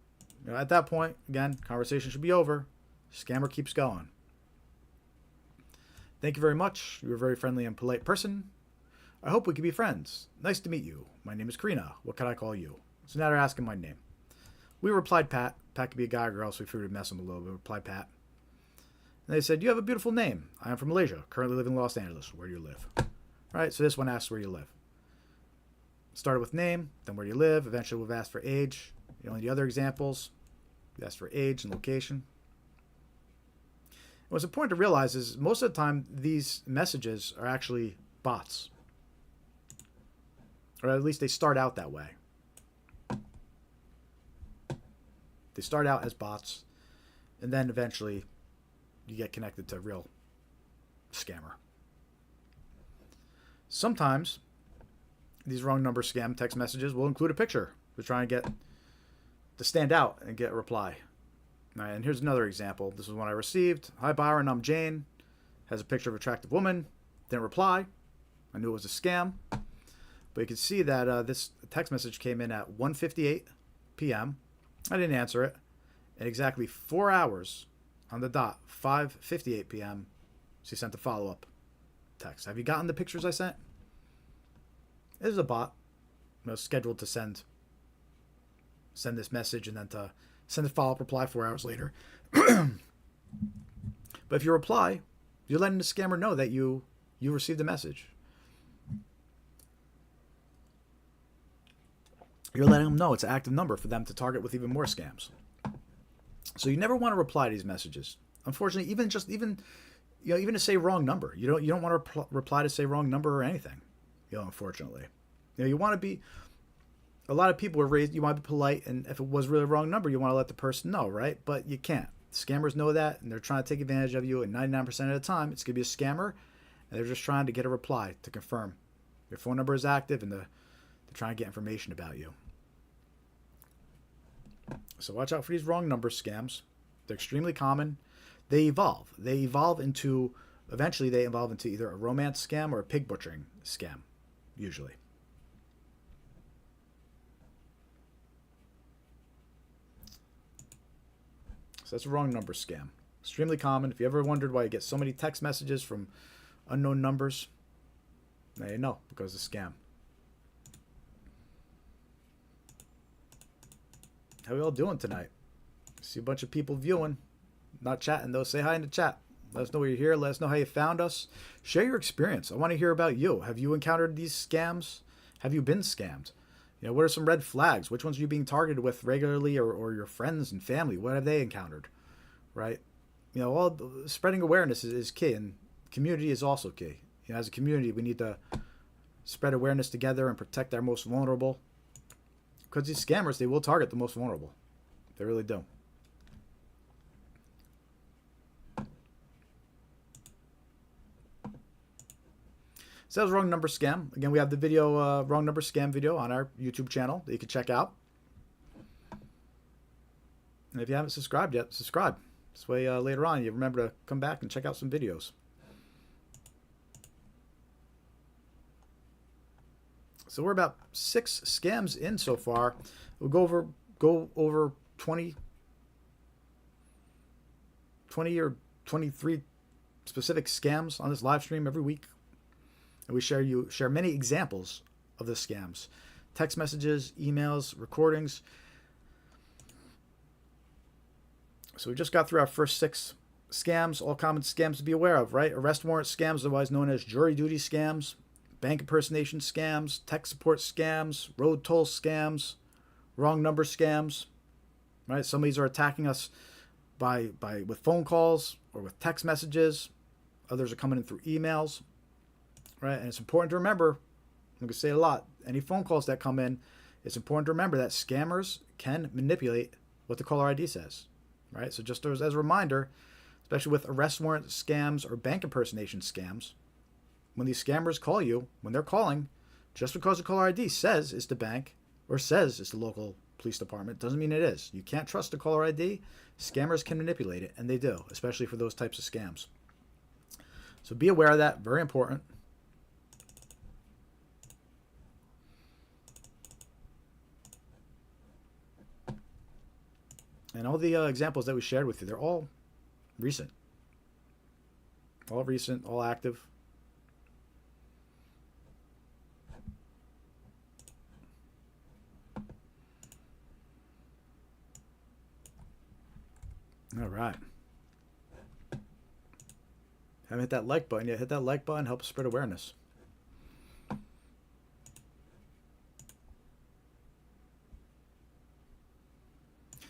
At that point, again, conversation should be over. Scammer keeps going. "Thank you very much. You're a very friendly and polite person. I hope we can be friends. Nice to meet you. My name is Karina. What can I call you?" So now they're asking my name. We replied Pat. Pat could be a guy or girl, so we figured we'd mess them a little bit. We replied Pat. And they said, "You have a beautiful name. I am from Malaysia. Currently living in Los Angeles. Where do you live?" Right? So this one asks where you live. Started with name, then where do you live. Eventually we've asked for age. The other examples, we asked for age and location. What's important to realize is most of the time these messages are actually bots. Or at least they start out that way. They start out as bots, and then eventually you get connected to a real scammer. Sometimes these wrong number scam text messages will include a picture to try and get to stand out and get a reply. All right, and here's another example. This is one I received. "Hi Byron, I'm Jane." Has a picture of an attractive woman. Didn't reply. I knew it was a scam. But you can see that this text message came in at 1:58 p.m. I didn't answer it. In exactly 4 hours, on the dot, 5:58 p.m., she sent a follow-up text. Have you gotten the pictures I sent? It is a bot, scheduled to send this message and then to send a follow-up reply 4 hours later. But if you reply, you're letting the scammer know that you received the message. You're letting them know it's an active number for them to target with even more scams. So you never want to reply to these messages. Unfortunately, even to say wrong number, you don't want to reply to say wrong number or anything. Unfortunately, you want to be. A lot of people are raised. You want to be polite, and if it was really a wrong number, you want to let the person know, right? But you can't. Scammers know that, and they're trying to take advantage of you. And 99% of the time, it's going to be a scammer, and they're just trying to get a reply to confirm your phone number is active, and they're trying to get information about you. So watch out for these wrong number scams. They're extremely common. They evolve. Eventually they evolve into either a romance scam or a pig butchering scam, usually. So that's a wrong number scam. Extremely common. If you ever wondered why you get so many text messages from unknown numbers, now you know, because it's a scam. How we all doing tonight? See a bunch of people viewing, not chatting though. Say hi in the chat. Let us know you're here. Let us know how you found us. Share your experience. I want to hear about you. Have you encountered these scams? Have you been scammed? What are some red flags? Which ones are you being targeted with regularly, or your friends and family? What have they encountered? Right? All spreading awareness is key, and community is also key. As a community, we need to spread awareness together and protect our most vulnerable. Because these scammers, they will target the most vulnerable. They really do. So that was wrong number scam. Again, we have the video, wrong number scam video on our YouTube channel that you can check out. And if you haven't subscribed yet, subscribe. This way later on, you remember to come back and check out some videos. So we're about 6 scams in so far. We'll go over 20 or 23 specific scams on this live stream every week. And we share many examples of the scams. Text messages, emails, recordings. So we just got through our first 6 scams, all common scams to be aware of, right? Arrest warrant scams, otherwise known as jury duty scams. Bank impersonation scams, tech support scams, road toll scams, wrong number scams, right? Some of these are attacking us with phone calls or with text messages. Others are coming in through emails, right? And it's important to remember, I'm going to say it a lot, any phone calls that come in, it's important to remember that scammers can manipulate what the caller ID says, right? So just as a reminder, especially with arrest warrant scams or bank impersonation scams, when these scammers call you, when they're calling, just because the caller ID says it's the bank or says it's the local police department, doesn't mean it is. You can't trust the caller ID. Scammers can manipulate it, and they do, especially for those types of scams. So be aware of that. Very important. And all the examples that we shared with you, they're all recent. All recent, all active. All right. Haven't hit that like button yet. Hit that like button. Help spread awareness.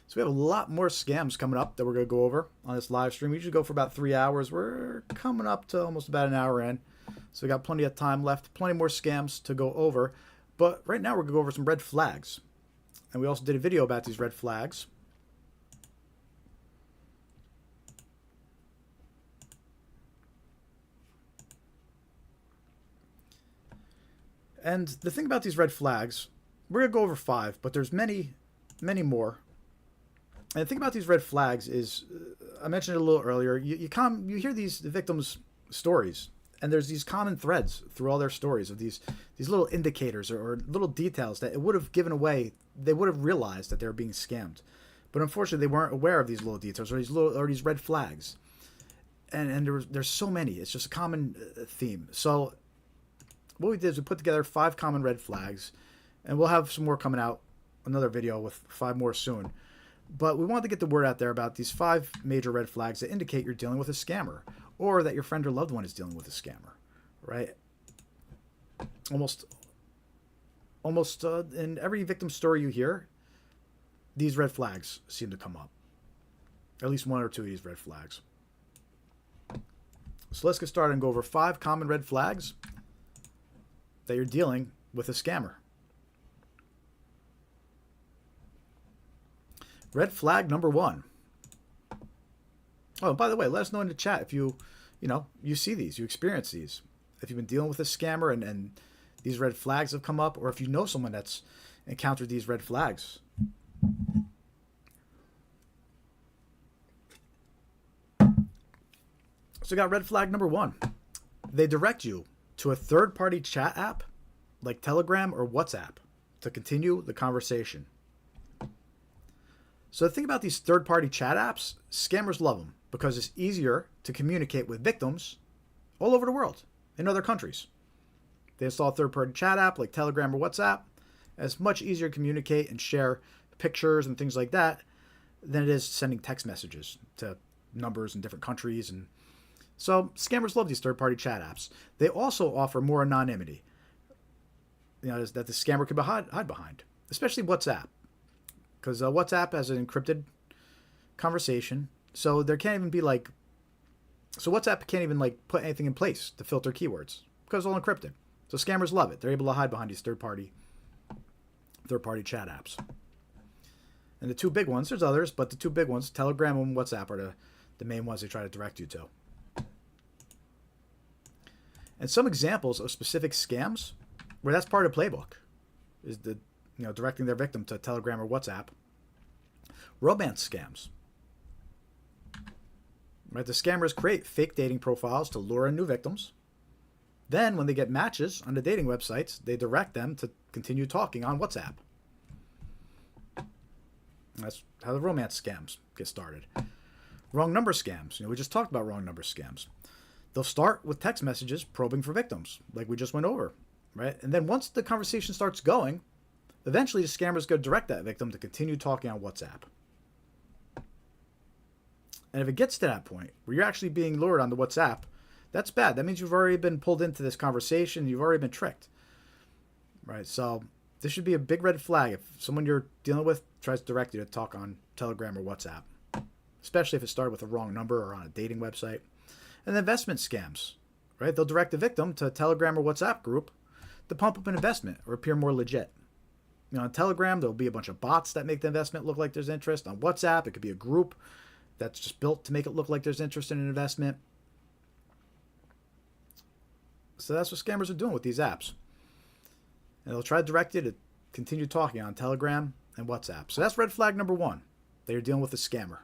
So we have a lot more scams coming up that we're going to go over on this live stream. We usually go for about 3 hours. We're coming up to almost about an hour in. So we got plenty of time left. Plenty more scams to go over. But right now we're going to go over some red flags. And we also did a video about these red flags. And the thing about these red flags, we're going to go over 5, but there's many, many more. And the thing about these red flags is, I mentioned it a little earlier, you hear these victims' stories, and there's these common threads through all their stories of these little indicators or little details that it would have given away, they would have realized that they were being scammed. But unfortunately, they weren't aware of these little details or these red flags. And there's so many. It's just a common theme. So what we did is we put together 5 common red flags, and we'll have some more coming out, another video with 5 more soon. But we wanted to get the word out there about these 5 major red flags that indicate you're dealing with a scammer, or that your friend or loved one is dealing with a scammer, right? Almost in every victim story you hear, these red flags seem to come up. At least 1 or 2 of these red flags. So let's get started and go over 5 common red flags that you're dealing with a scammer. Red flag number 1. Oh, by the way, let us know in the chat if you see these, you experience these. If you've been dealing with a scammer and these red flags have come up, or if you know someone that's encountered these red flags. So we got red flag number 1. They direct you to a third-party chat app like Telegram or WhatsApp to continue the conversation. So the thing about these third-party chat apps, scammers love them because it's easier to communicate with victims all over the world, in other countries. They install a third-party chat app like Telegram or WhatsApp, and it's much easier to communicate and share pictures and things like that than it is sending text messages to numbers in different countries. And so scammers love these third-party chat apps. They also offer more anonymity, that the scammer could hide behind, especially WhatsApp. Because WhatsApp has an encrypted conversation, so there can't even be WhatsApp can't even put anything in place to filter keywords because it's all encrypted. So scammers love it. They're able to hide behind these third-party chat apps. And the 2 big ones, there's others, but the 2 big ones, Telegram and WhatsApp, are the main ones they try to direct you to. And some examples of specific scams where that's part of the playbook is directing their victim to Telegram or WhatsApp. Romance scams. Right, the scammers create fake dating profiles to lure in new victims. Then, when they get matches on the dating websites, they direct them to continue talking on WhatsApp. That's how the romance scams get started. Wrong number scams. We just talked about wrong number scams. They'll start with text messages probing for victims, like we just went over, right? And then once the conversation starts going, eventually the scammers go direct that victim to continue talking on WhatsApp. And if it gets to that point where you're actually being lured on the WhatsApp, that's bad. That means you've already been pulled into this conversation. You've already been tricked, right? So this should be a big red flag if someone you're dealing with tries to direct you to talk on Telegram or WhatsApp, especially if it started with a wrong number or on a dating website. And investment scams, right? They'll direct the victim to a Telegram or WhatsApp group to pump up an investment or appear more legit. On Telegram, there'll be a bunch of bots that make the investment look like there's interest. On WhatsApp, it could be a group that's just built to make it look like there's interest in an investment. So that's what scammers are doing with these apps. And they'll try to direct you to continue talking on Telegram and WhatsApp. So that's red flag number 1. That you're dealing with a scammer.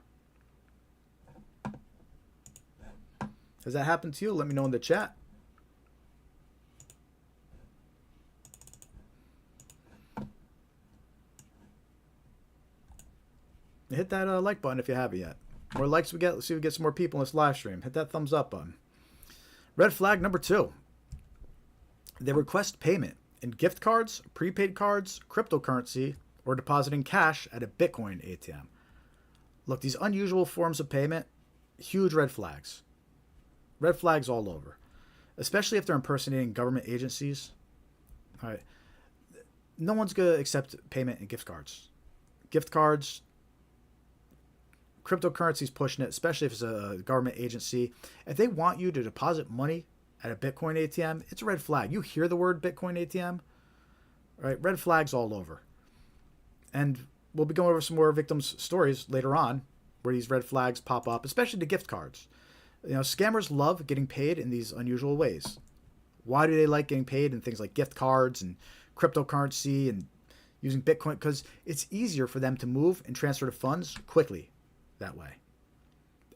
Has that happened to you? Let me know in the chat. Hit that like button if you haven't yet. More likes we get, let's see if we get some more people in this live stream. Hit that thumbs up button. Red flag number 2. They request payment in gift cards, prepaid cards, cryptocurrency, or depositing cash at a Bitcoin ATM. Look, these unusual forms of payment, huge red flags. Red flags all over. Especially if they're impersonating government agencies. All right. No one's going to accept payment in gift cards. Gift cards, cryptocurrency's pushing it, especially if it's a government agency. If they want you to deposit money at a Bitcoin ATM, it's a red flag. You hear the word Bitcoin ATM, right? Red flags all over. And we'll be going over some more victims' stories later on where these red flags pop up, especially the gift cards. Scammers love getting paid in these unusual ways. Why do they like getting paid in things like gift cards and cryptocurrency and using Bitcoin? Because it's easier for them to move and transfer the funds quickly that way.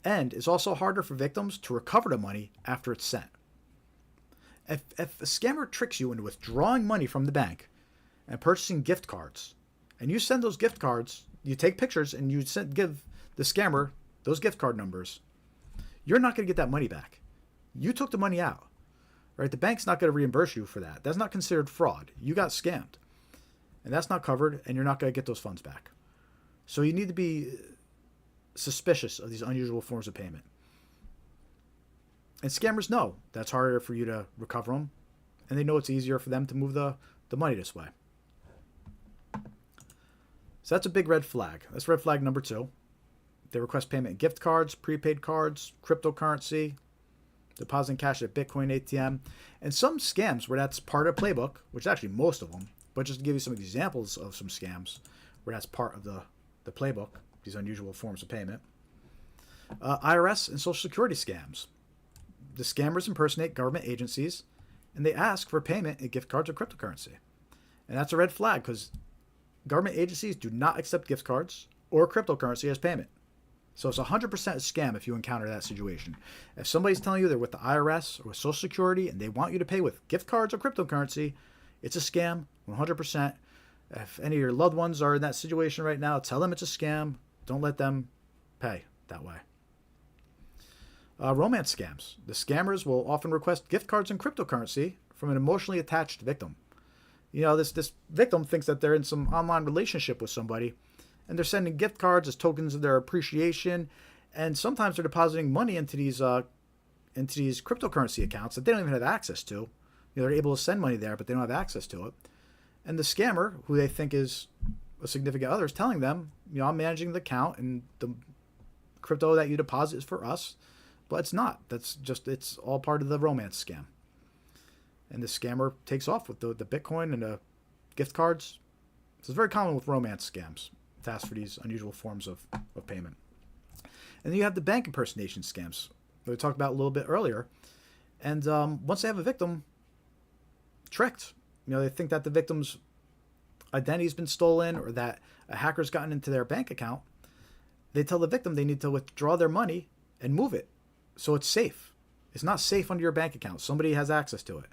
And it's also harder for victims to recover the money after it's sent. If a scammer tricks you into withdrawing money from the bank and purchasing gift cards, and you send those gift cards you take pictures and you give the scammer those gift card numbers, you're not going to get that money back. You took the money out, right? The bank's not going to reimburse you for that. That's not considered fraud. You got scammed, and that's not covered, and you're not going to get those funds back. So you need to be suspicious of these unusual forms of payment. And scammers know that's harder for you to recover them, and they know it's easier for them to move the money this way. So that's a big red flag. That's red flag number 2. They request payment in gift cards, prepaid cards, cryptocurrency, depositing cash at Bitcoin ATM, and some scams where that's part of the playbook, which is actually most of them, but just to give you some examples of some scams where that's part of the playbook, these unusual forms of payment. IRS and Social Security scams. The scammers impersonate government agencies, and they ask for payment in gift cards or cryptocurrency. And that's a red flag because government agencies do not accept gift cards or cryptocurrency as payment. So it's 100% a scam if you encounter that situation. If somebody's telling you they're with the IRS or with Social Security and they want you to pay with gift cards or cryptocurrency, it's a scam, 100%. If any of your loved ones are in that situation right now, tell them it's a scam. Don't let them pay that way. Romance scams. The scammers will often request gift cards and cryptocurrency from an emotionally attached victim. You know, this victim thinks that they're in some online relationship with somebody, and they're sending gift cards as tokens of their appreciation, and sometimes they're depositing money into these cryptocurrency accounts that they don't even have access to. You know, they're able to send money there, but they don't have access to it. And the scammer, who they think is a significant other, is telling them, you know, I'm managing the account, and the crypto that you deposit is for us. But it's not. It's all part of the romance scam. And the scammer takes off with the Bitcoin and the gift cards. So it's very common with romance scams to ask for these unusual forms of payment. And then you have the bank impersonation scams that we talked about a little bit earlier. And once they have a victim tricked, you know, they think that the victim's identity has been stolen or that a hacker's gotten into their bank account, they tell the victim they need to withdraw their money and move it. So it's safe. It's not safe under your bank account. Somebody has access to it.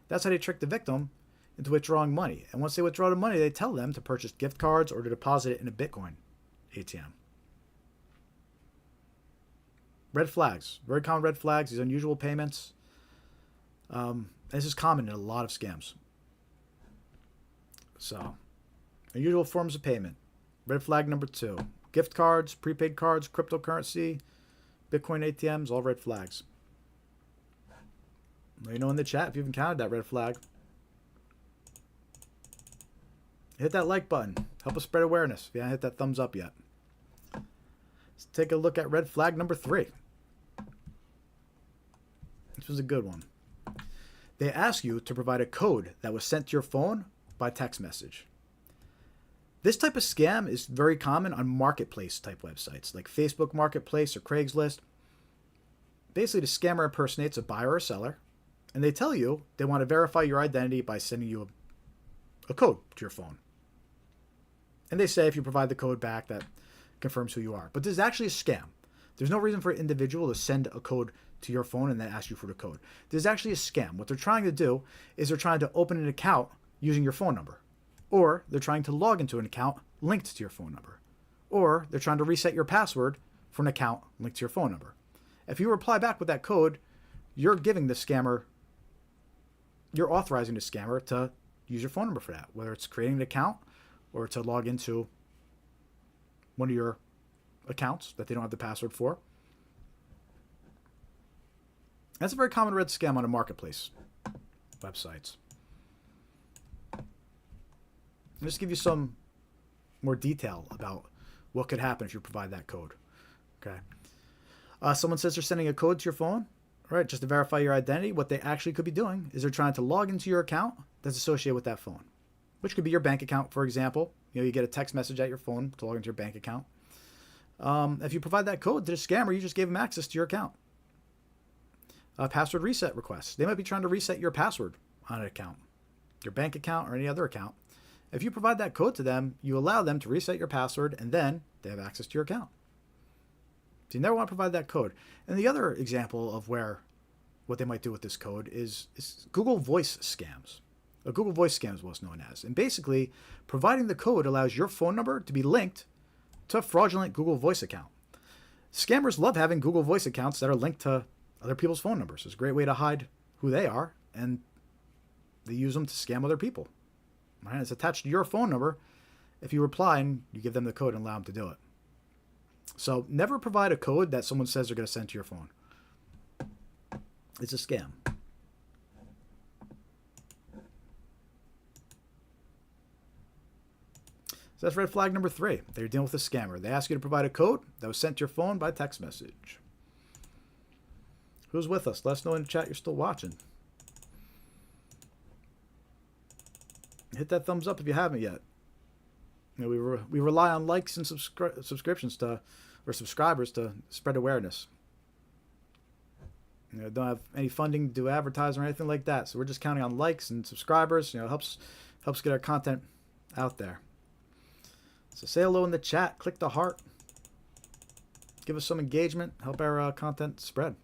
That's how they trick the victim into withdrawing money. And once they withdraw the money, they tell them to purchase gift cards or to deposit it in a Bitcoin ATM. Red flags. Very common red flags. These unusual payments. This is common in a lot of scams. So, unusual forms of payment. Red flag number 2. Gift cards, prepaid cards, cryptocurrency, Bitcoin ATMs, all red flags. Let me know in the chat if you've encountered that red flag. Hit that like button. Help us spread awareness if you haven't hit that thumbs up yet. Let's take a look at red flag number 3. This was a good one. They ask you to provide a code that was sent to your phone by text message. This type of scam is very common on marketplace type websites like Facebook Marketplace or Craigslist. Basically, the scammer impersonates a buyer or seller, and they tell you they want to verify your identity by sending you a code to your phone. And they say if you provide the code back, that confirms who you are. But this is actually a scam. There's no reason for an individual to send a code to your phone and then ask you for the code. This is actually a scam. What they're trying to do is they're trying to open an account using your phone number. Or they're trying to log into an account linked to your phone number. Or they're trying to reset your password for an account linked to your phone number. If you reply back with that code, you're giving the scammer, you're authorizing the scammer to use your phone number for that, whether it's creating an account or to log into one of your accounts that they don't have the password for. That's a very common red scam on the marketplace websites. I'll just give you some more detail about what could happen if you provide that code. Okay. Someone says they're sending a code to your phone, right, just to verify your identity. What they actually could be doing is they're trying to log into your account that's associated with that phone, which could be your bank account, for example. You know, you get a text message at your phone to log into your bank account. If you provide that code to the scammer, you just gave them access to your account. Password reset requests. They might be trying to reset your password on an account, your bank account or any other account. If you provide that code to them, you allow them to reset your password, and then they have access to your account. So you never want to provide that code. And the other example of what they might do with this code is Google Voice scams. A Google Voice scam is what's known as. And basically, providing the code allows your phone number to be linked to a fraudulent Google Voice account. Scammers love having Google Voice accounts that are linked to other people's phone numbers. It's a great way to hide who they are, and they use them to scam other people. Right? It's attached to your phone number. If you reply and you give them the code and allow them to do it. So never provide a code that someone says they're going to send to your phone. It's a scam. So that's red flag number 3. They're dealing with a scammer. They ask you to provide a code that was sent to your phone by text message. Who's with us? Let us know in the chat you're still watching. Hit that thumbs up if you haven't yet. You know, we rely on likes and subscriptions to, or subscribers to spread awareness. You know, don't have any funding to do advertising or anything like that. So we're just counting on likes and subscribers. You know, helps get our content out there. So say hello in the chat. Click the heart. Give us some engagement. Help our content spread.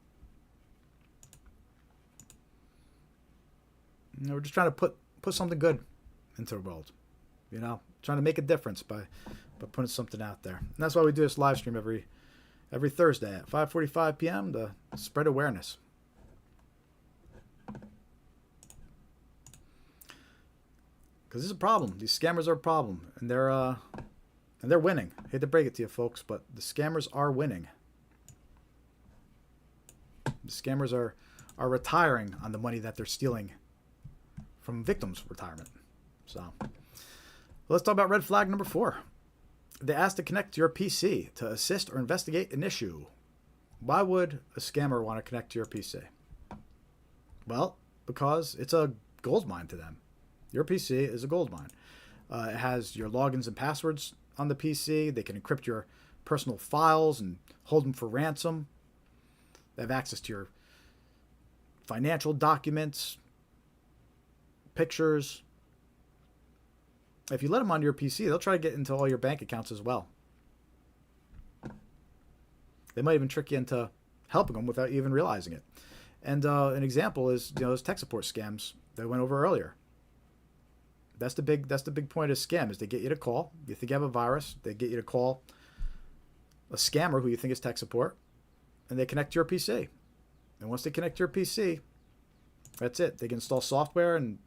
You know, we're just trying to put something good into the world. You know, trying to make a difference by putting something out there. And that's why we do this live stream every Thursday at 5:45 p.m. to spread awareness. Because this is a problem. These scammers are a problem, and they're winning. I hate to break it to you, folks, but the scammers are winning. The scammers are retiring on the money that they're stealing from victims' retirement. So let's talk about red flag number 4. They ask to connect to your PC to assist or investigate an issue. Why would a scammer want to connect to your PC? Well, because it's a gold mine to them. Your PC is a gold mine. It has your logins and passwords on the PC. They can encrypt your personal files and hold them for ransom. They have access to your financial documents, pictures. If you let them onto your PC, they'll try to get into all your bank accounts as well. They might even trick you into helping them without you even realizing it. And an example is, you know, those tech support scams that I went over earlier. That's the big point of scam, is they get you to call. You think you have a virus, they get you to call a scammer who you think is tech support, and they connect to your PC. And once they connect to your PC, that's it. They can install software and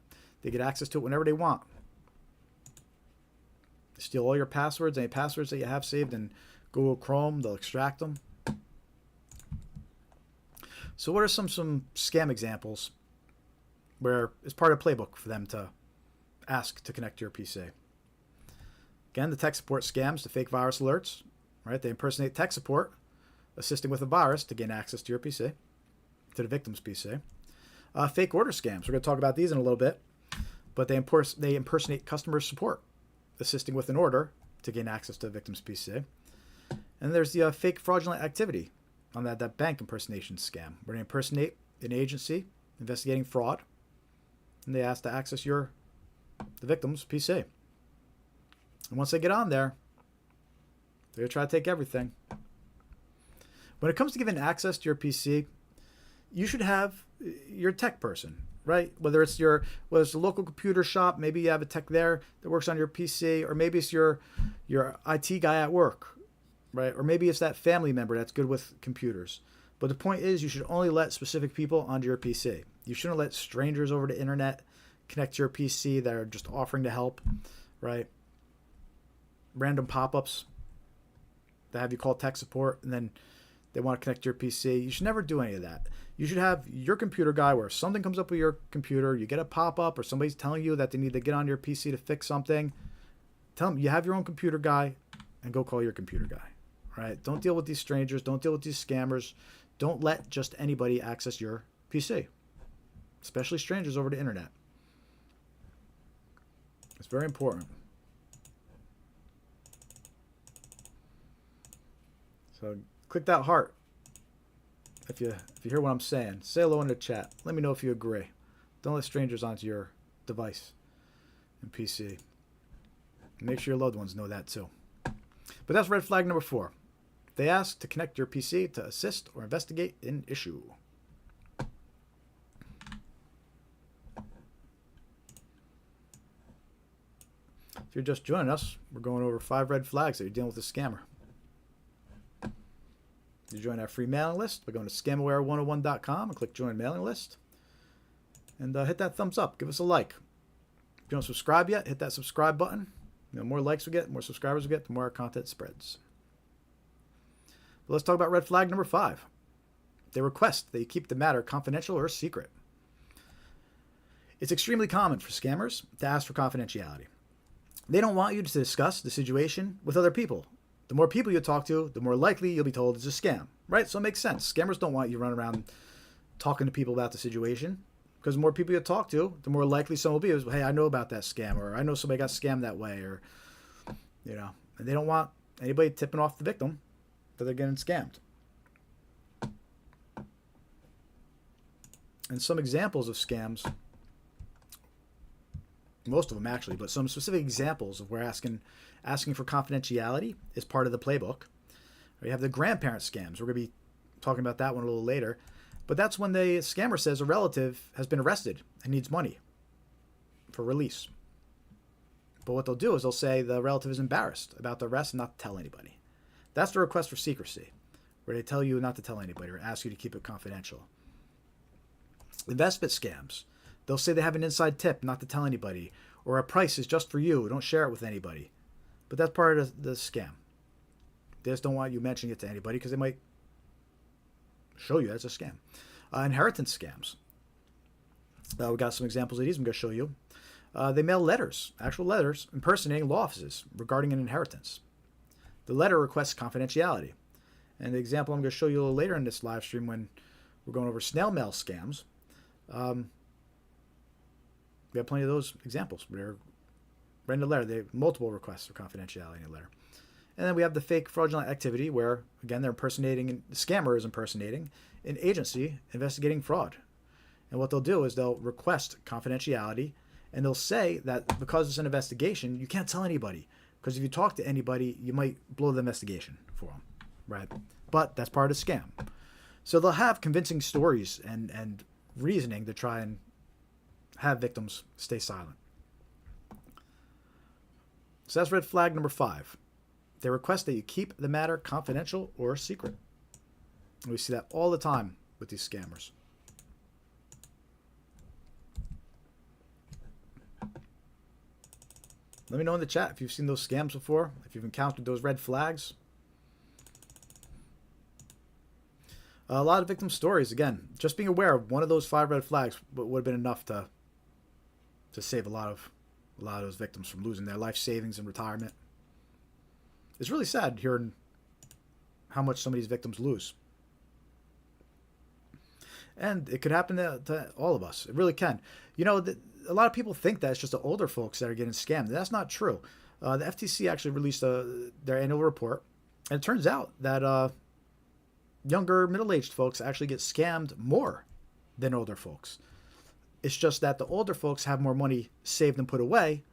they get access to it whenever they want. They steal all your passwords, any passwords that you have saved in Google Chrome, they'll extract them. So what are some scam examples where it's part of the playbook for them to ask to connect to your PC? Again, the tech support scams, the fake virus alerts, right? They impersonate tech support, assisting with a virus to gain access to your PC, to the victim's PC. Fake order scams. We're going to talk about these in a little bit, but they impersonate customer support, assisting with an order to gain access to the victim's PC. And there's the fake fraudulent activity on that bank impersonation scam, where they impersonate an agency investigating fraud, and they ask to access the victim's PC. And once they get on there, they're going to try to take everything. When it comes to giving access to your PC, you should have your tech person, right? Whether it's a local computer shop, maybe you have a tech there that works on your PC, or maybe it's your IT guy at work, right? Or maybe it's that family member that's good with computers. But the point is, you should only let specific people onto your PC. You shouldn't let strangers over the internet connect to your PC that are just offering to help, right? Random pop-ups that have you call tech support, and then they want to connect to your PC. You should never do any of that. You should have your computer guy where if something comes up with your computer, you get a pop-up or somebody's telling you that they need to get on your PC to fix something, tell them you have your own computer guy and go call your computer guy, right? Don't deal with these strangers. Don't deal with these scammers. Don't let just anybody access your PC, especially strangers over the internet. It's very important. So click that heart if you hear what I'm saying. Say hello in the chat. Let me know if you agree. Don't let strangers onto your device and PC. Make sure your loved ones know that too. But that's red flag number 4. They ask to connect your PC to assist or investigate an issue. If you're just joining us, we're going over 5 red flags that you're dealing with a scammer. You join our free mailing list by going to scamaware101.com and click join mailing list. And hit that thumbs up. Give us a like. If you don't subscribe yet, hit that subscribe button. The more likes we get, the more subscribers we get, the more our content spreads. But let's talk about red flag number 5. They request that you keep the matter confidential or secret. It's extremely common for scammers to ask for confidentiality. They don't want you to discuss the situation with other people. The more people you talk to, the more likely you'll be told it's a scam, right? So it makes sense. Scammers don't want you running around talking to people about the situation, because the more people you talk to, the more likely someone will be, hey, I know about that scam, or I know somebody got scammed that way, or, and they don't want anybody tipping off the victim that they're getting scammed. And some examples of scams, most of them actually, but some specific examples of where asking for confidentiality is part of the playbook. We have the grandparent scams. We're going to be talking about that one a little later. But that's when the scammer says a relative has been arrested and needs money for release. But what they'll do is they'll say the relative is embarrassed about the arrest and not to tell anybody. That's the request for secrecy, where they tell you not to tell anybody or ask you to keep it confidential. Investment scams. They'll say they have an inside tip not to tell anybody, or a price is just for you, don't share it with anybody. But that's part of the scam. They just don't want you mentioning it to anybody because they might show you that's a scam. Inheritance scams. We got some examples of these I'm going to show you. They mail letters, actual letters, impersonating law offices regarding an inheritance. The letter requests confidentiality. And the example I'm going to show you a little later in this live stream when we're going over snail mail scams. We have plenty of those examples. They're writing a letter. They have multiple requests for confidentiality in a letter. And then we have the fake fraudulent activity where, again, the scammer is impersonating an agency investigating fraud. And what they'll do is they'll request confidentiality, and they'll say that because it's an investigation, you can't tell anybody. Because if you talk to anybody, you might blow the investigation for them, right? But that's part of the scam. So they'll have convincing stories and reasoning to try and have victims stay silent. So that's red flag number 5. They request that you keep the matter confidential or secret. And we see that all the time with these scammers. Let me know in the chat if you've seen those scams before, if you've encountered those red flags. A lot of victim stories, again, just being aware of one of those 5 red flags would have been enough to save a lot of those victims from losing their life savings and retirement. It's really sad hearing how much some of these victims lose. And it could happen to all of us. It really can. A lot of people think that it's just the older folks that are getting scammed. That's not true. The FTC actually released their annual report, and it turns out that younger, middle-aged folks actually get scammed more than older folks. It's just that the older folks have more money saved and put away,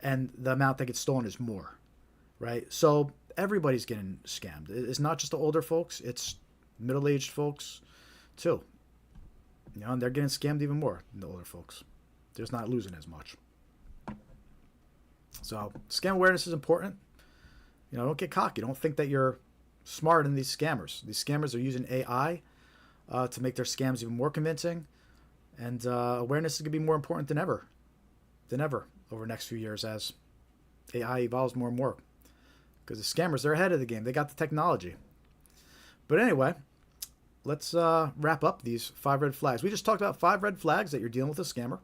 and the amount that gets stolen is more, right? So everybody's getting scammed. It's not just the older folks. It's middle-aged folks, too. And they're getting scammed even more than the older folks. They're just not losing as much. So scam awareness is important. Don't get cocky. Don't think that you're smarter than these scammers. These scammers are using AI to make their scams even more convincing. And awareness is going to be more important than ever over the next few years as AI evolves more and more. Because the scammers, they're ahead of the game. They got the technology. But anyway, let's wrap up these 5 red flags. We just talked about 5 red flags that you're dealing with a scammer.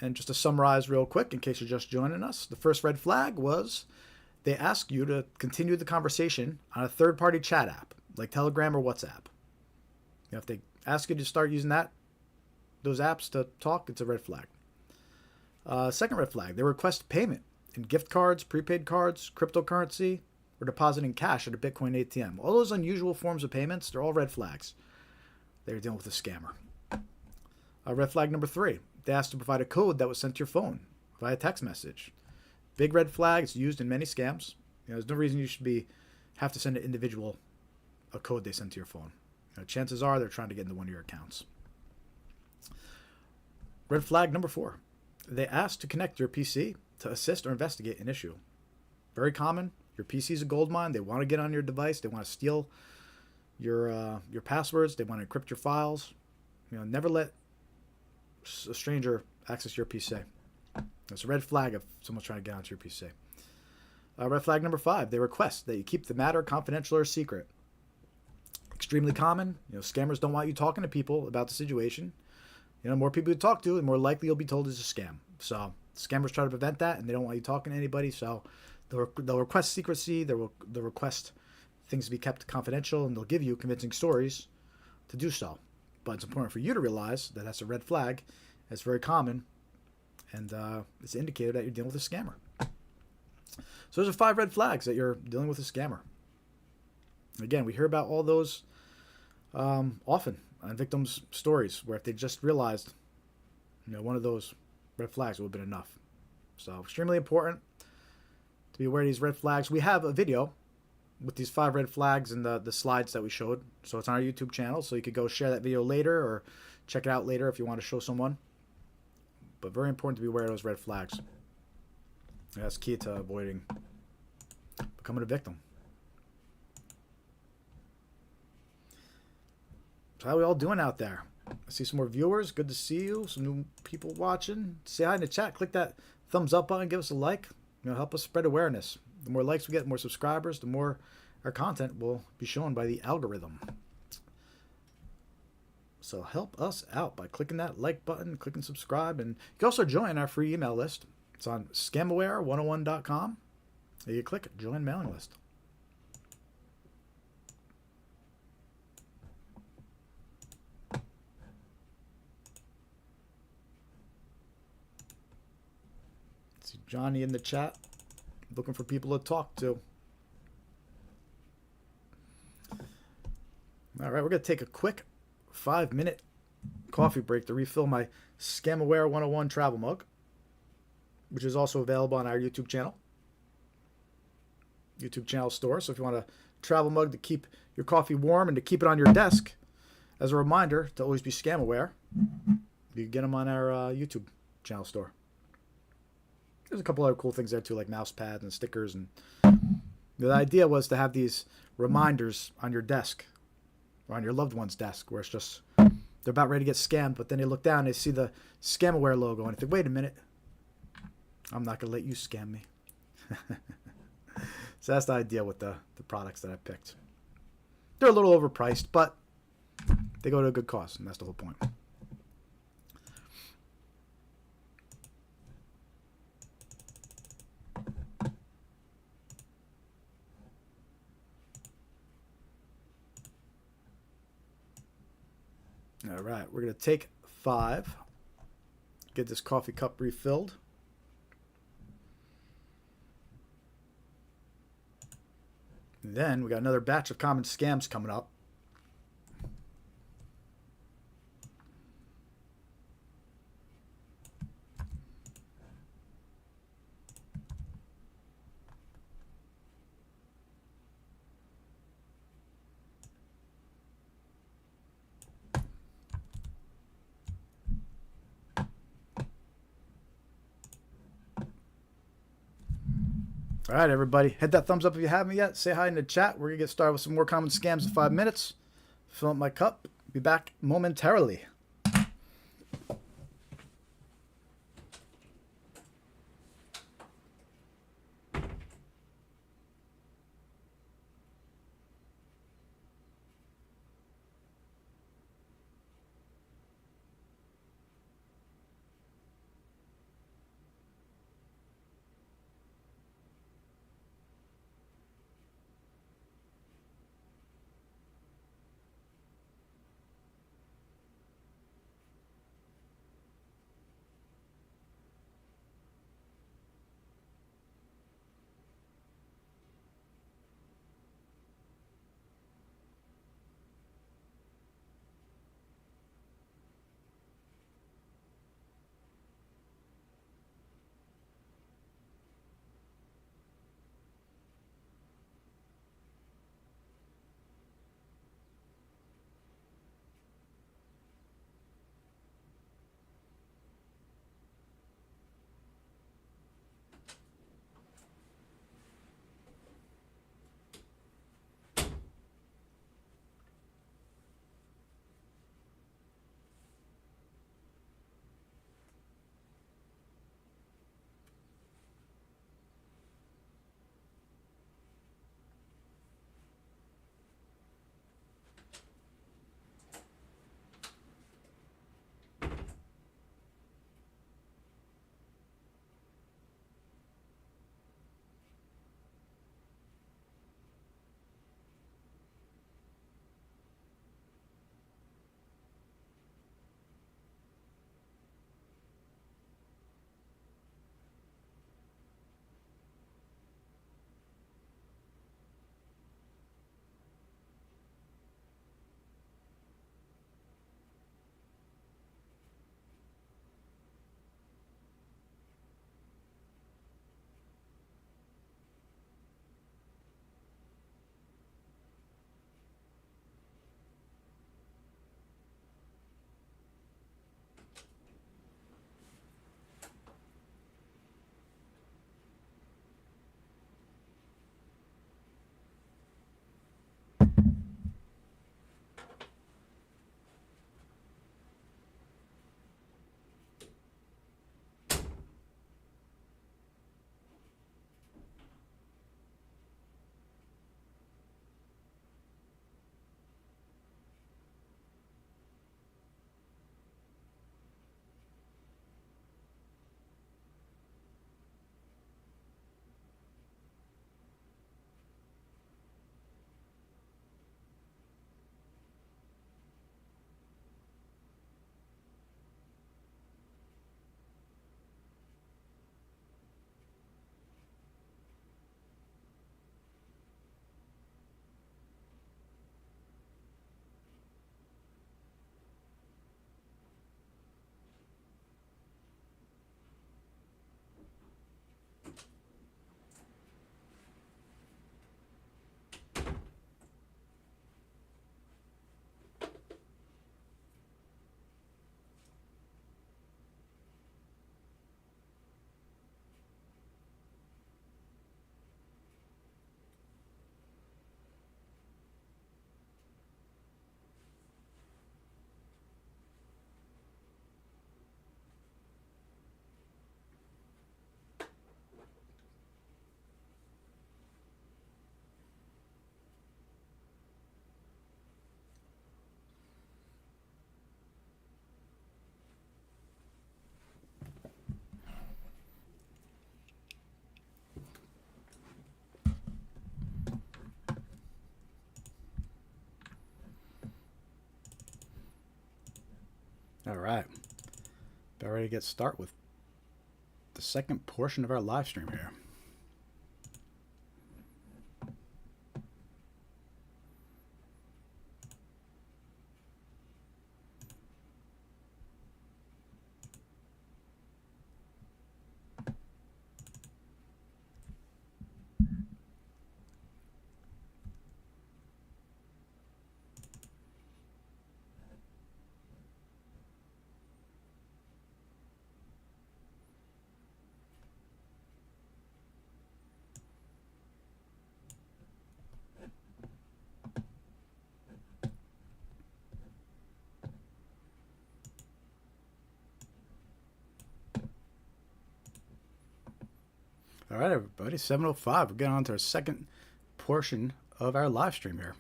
And just to summarize real quick, in case you're just joining us, the first red flag was they ask you to continue the conversation on a third-party chat app, like Telegram or WhatsApp. If they ask you to start using those apps to talk, it's a red flag. Second red flag, they request payment in gift cards, prepaid cards, cryptocurrency, or depositing cash at a Bitcoin ATM. All those unusual forms of payments, they're all red flags. They're dealing with a scammer. Red flag number 3, they asked to provide a code that was sent to your phone via text message. Big red flag. It's used in many scams. There's no reason you should have to send an individual a code they send to your phone. Chances are they're trying to get into one of your accounts. Red flag number 4. They ask to connect your PC to assist or investigate an issue. Very common. Your PC is a gold mine. They want to get on your device. They want to steal your passwords. They want to encrypt your files. Never let a stranger access your PC. It's a red flag if someone's trying to get onto your PC. Red flag number 5, they request that you keep the matter confidential or secret. Extremely common. Scammers don't want you talking to people about the situation. More people you talk to, the more likely you'll be told it's a scam. So scammers try to prevent that, and they don't want you talking to anybody. So they'll request secrecy. They'll request things to be kept confidential, and they'll give you convincing stories to do so. But it's important for you to realize that that's a red flag. It's very common, and it's an indicator that you're dealing with a scammer. So those are 5 red flags that you're dealing with a scammer. Again, we hear about all those often on victims' stories, where if they just realized, one of those red flags would have been enough. So extremely important to be aware of these red flags. We have a video with these 5 red flags and the slides that we showed. So it's on our YouTube channel, so you could go share that video later or check it out later if you want to show someone. But very important to be aware of those red flags. That's key to avoiding becoming a victim. So how are we all doing out there? I see some more viewers. Good to see you. Some new people watching. Say hi in the chat. Click that thumbs up button. Give us a like. Help us spread awareness. The more likes we get, the more subscribers, the more our content will be shown by the algorithm. So help us out by clicking that like button, clicking subscribe, and you can also join our free email list. It's on scamaware101.com. You click join mailing list. See Johnny in the chat, looking for people to talk to. All right, we're going to take a quick 5-minute coffee break to refill my Scamaware 101 travel mug, which is also available on our YouTube channel store. So if you want a travel mug to keep your coffee warm and to keep it on your desk, as a reminder to always be scam aware, you can get them on our YouTube channel store. There's a couple other cool things there too, like mouse pads and stickers. And the idea was to have these reminders on your desk or on your loved one's desk, where it's just they're about ready to get scammed, but then they look down and they see the Scamaware logo and they think, wait a minute, I'm not going to let you scam me. So that's the idea with the products that I picked. They're a little overpriced, but they go to a good cause, and that's the whole point. All right, we're going to take 5, get this coffee cup refilled. And then we got another batch of common scams coming up. All right, everybody. Hit that thumbs up if you haven't yet. Say hi in the chat. We're going to get started with some more common scams in 5 minutes. Fill up my cup. Be back momentarily. All right. About ready to get started with the second portion of our live stream here. All right, everybody, 7:05. We're getting on to our second portion of our live stream here.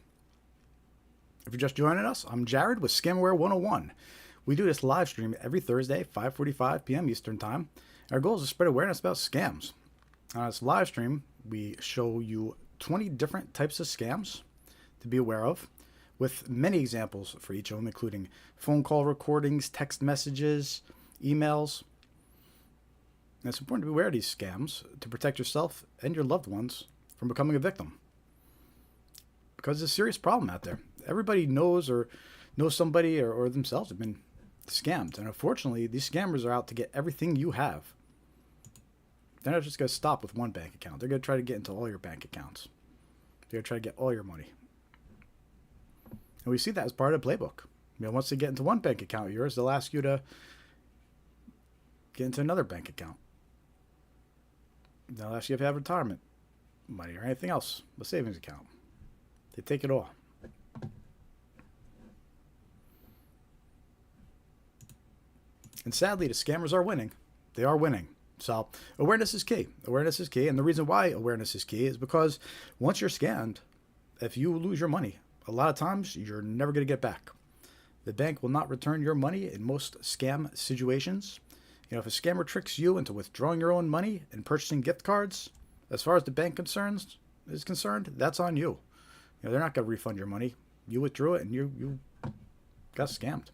If you're just joining us, I'm Jared with Scamware 101. We do this live stream every Thursday, 5:45 p.m. Eastern Time. Our goal is to spread awareness about scams. On this live stream, we show you 20 different types of scams to be aware of, with many examples for each of them, including phone call recordings, text messages, emails. And it's important to be aware of these scams to protect yourself and your loved ones from becoming a victim. Because it's a serious problem out there. Everybody knows or knows somebody or themselves have been scammed. And unfortunately, these scammers are out to get everything you have. They're not just going to stop with one bank account. They're going to try to get into all your bank accounts. They're going to try to get all your money. And we see that as part of the playbook. Once they get into one bank account of yours, they'll ask you to get into another bank account. They'll ask you if you have retirement money or anything else, a savings account. They take it all. And sadly, the scammers are winning. They are winning. So awareness is key. Awareness is key. And the reason why awareness is key is because once you're scammed, if you lose your money, a lot of times you're never going to get back. The bank will not return your money in most scam situations. If a scammer tricks you into withdrawing your own money and purchasing gift cards, as far as the bank is concerned, that's on you. They're not going to refund your money. You withdrew it and you got scammed.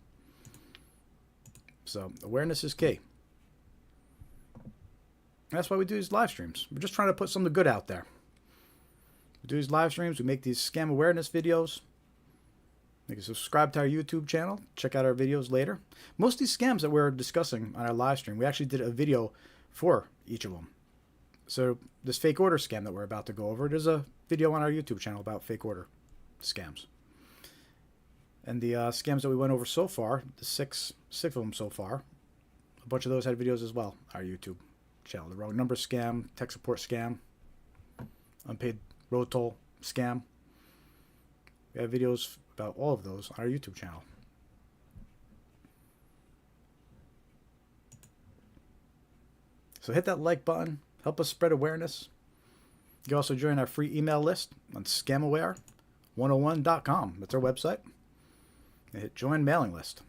So awareness is key. That's why we do these live streams. We're just trying to put some of the good out there. We do these live streams. We make these scam awareness videos. You can subscribe to our YouTube channel. Check out our videos later. Most of these scams that we're discussing on our live stream, we actually did a video for each of them. So this fake order scam that we're about to go over, there's a video on our YouTube channel about fake order scams. And the scams that we went over so far, the six of them so far, a bunch of those had videos as well on our YouTube channel. The wrong number scam, tech support scam, unpaid road toll scam. We have videos about all of those on our YouTube channel. So hit that like button. Help us spread awareness. You can also join our free email list on scamaware101.com. That's our website. And hit join mailing list.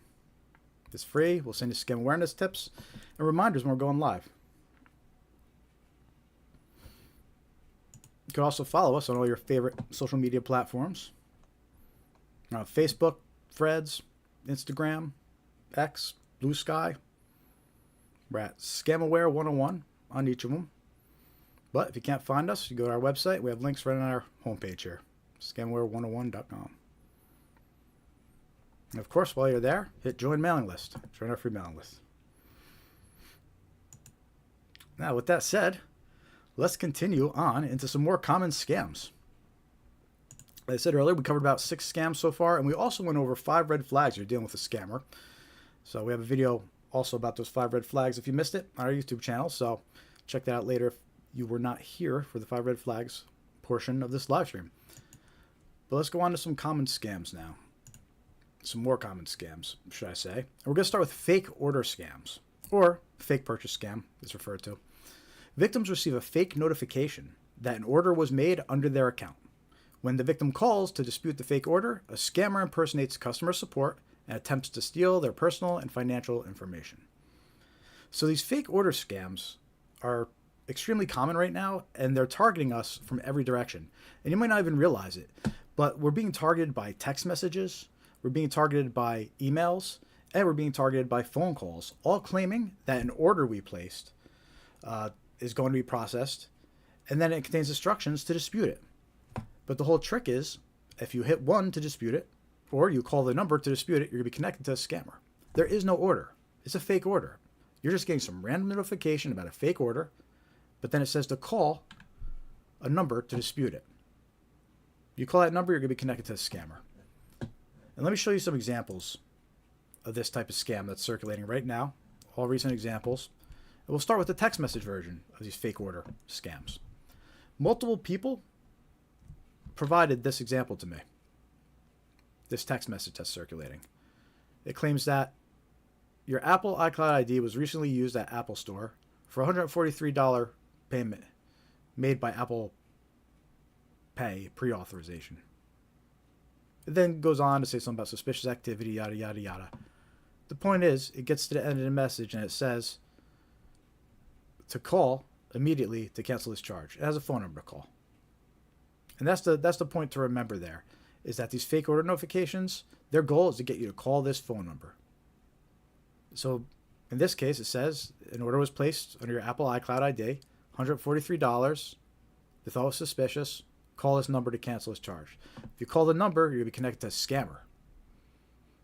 It's free. We'll send you scam awareness tips and reminders when we're going live. You can also follow us on all your favorite social media platforms. Facebook, Threads, Instagram, X, Blue Sky. We're at Scamaware101 on each of them. But if you can't find us, you go to our website. We have links right on our homepage here, scamaware101.com. And of course, while you're there, hit join mailing list. Join our free mailing list. Now, with that said, let's continue on into some more common scams. As I said earlier, we covered about 6 scams so far, and we also went over 5 red flags you're dealing with a scammer. So we have a video also about those 5 red flags if you missed it on our YouTube channel. So check that out later if you were not here for the 5 red flags portion of this live stream. But let's go on to some common scams now. Some more common scams, should I say. And we're going to start with fake order scams, or fake purchase scam, it's referred to. Victims receive a fake notification that an order was made under their account. When the victim calls to dispute the fake order, a scammer impersonates customer support and attempts to steal their personal and financial information. So these fake order scams are extremely common right now, and they're targeting us from every direction. And you might not even realize it, but we're being targeted by text messages, we're being targeted by emails, and we're being targeted by phone calls, all claiming that an order we placed is going to be processed, and then it contains instructions to dispute it. But the whole trick is, if you hit 1 to dispute it, or you call the number to dispute it, you're going to be connected to a scammer. There is no order. It's a fake order. You're just getting some random notification about a fake order, but then it says to call a number to dispute it. You call that number, you're going to be connected to a scammer. And let me show you some examples of this type of scam that's circulating right now, all recent examples. And we'll start with the text message version of these fake order scams. Multiple people provided this example to me. This text message that's circulating. It claims that your Apple iCloud ID was recently used at Apple Store for a $143 payment made by Apple Pay pre-authorization. It then goes on to say something about suspicious activity, yada, yada, yada. The point is, it gets to the end of the message and it says to call immediately to cancel this charge. It has a phone number to call. And that's the point to remember there, is that these fake order notifications, their goal is to get you to call this phone number. So in this case, it says an order was placed under your Apple iCloud ID, $143. They thought it was suspicious. Call this number to cancel this charge. If you call the number, you're going to be connected to a scammer.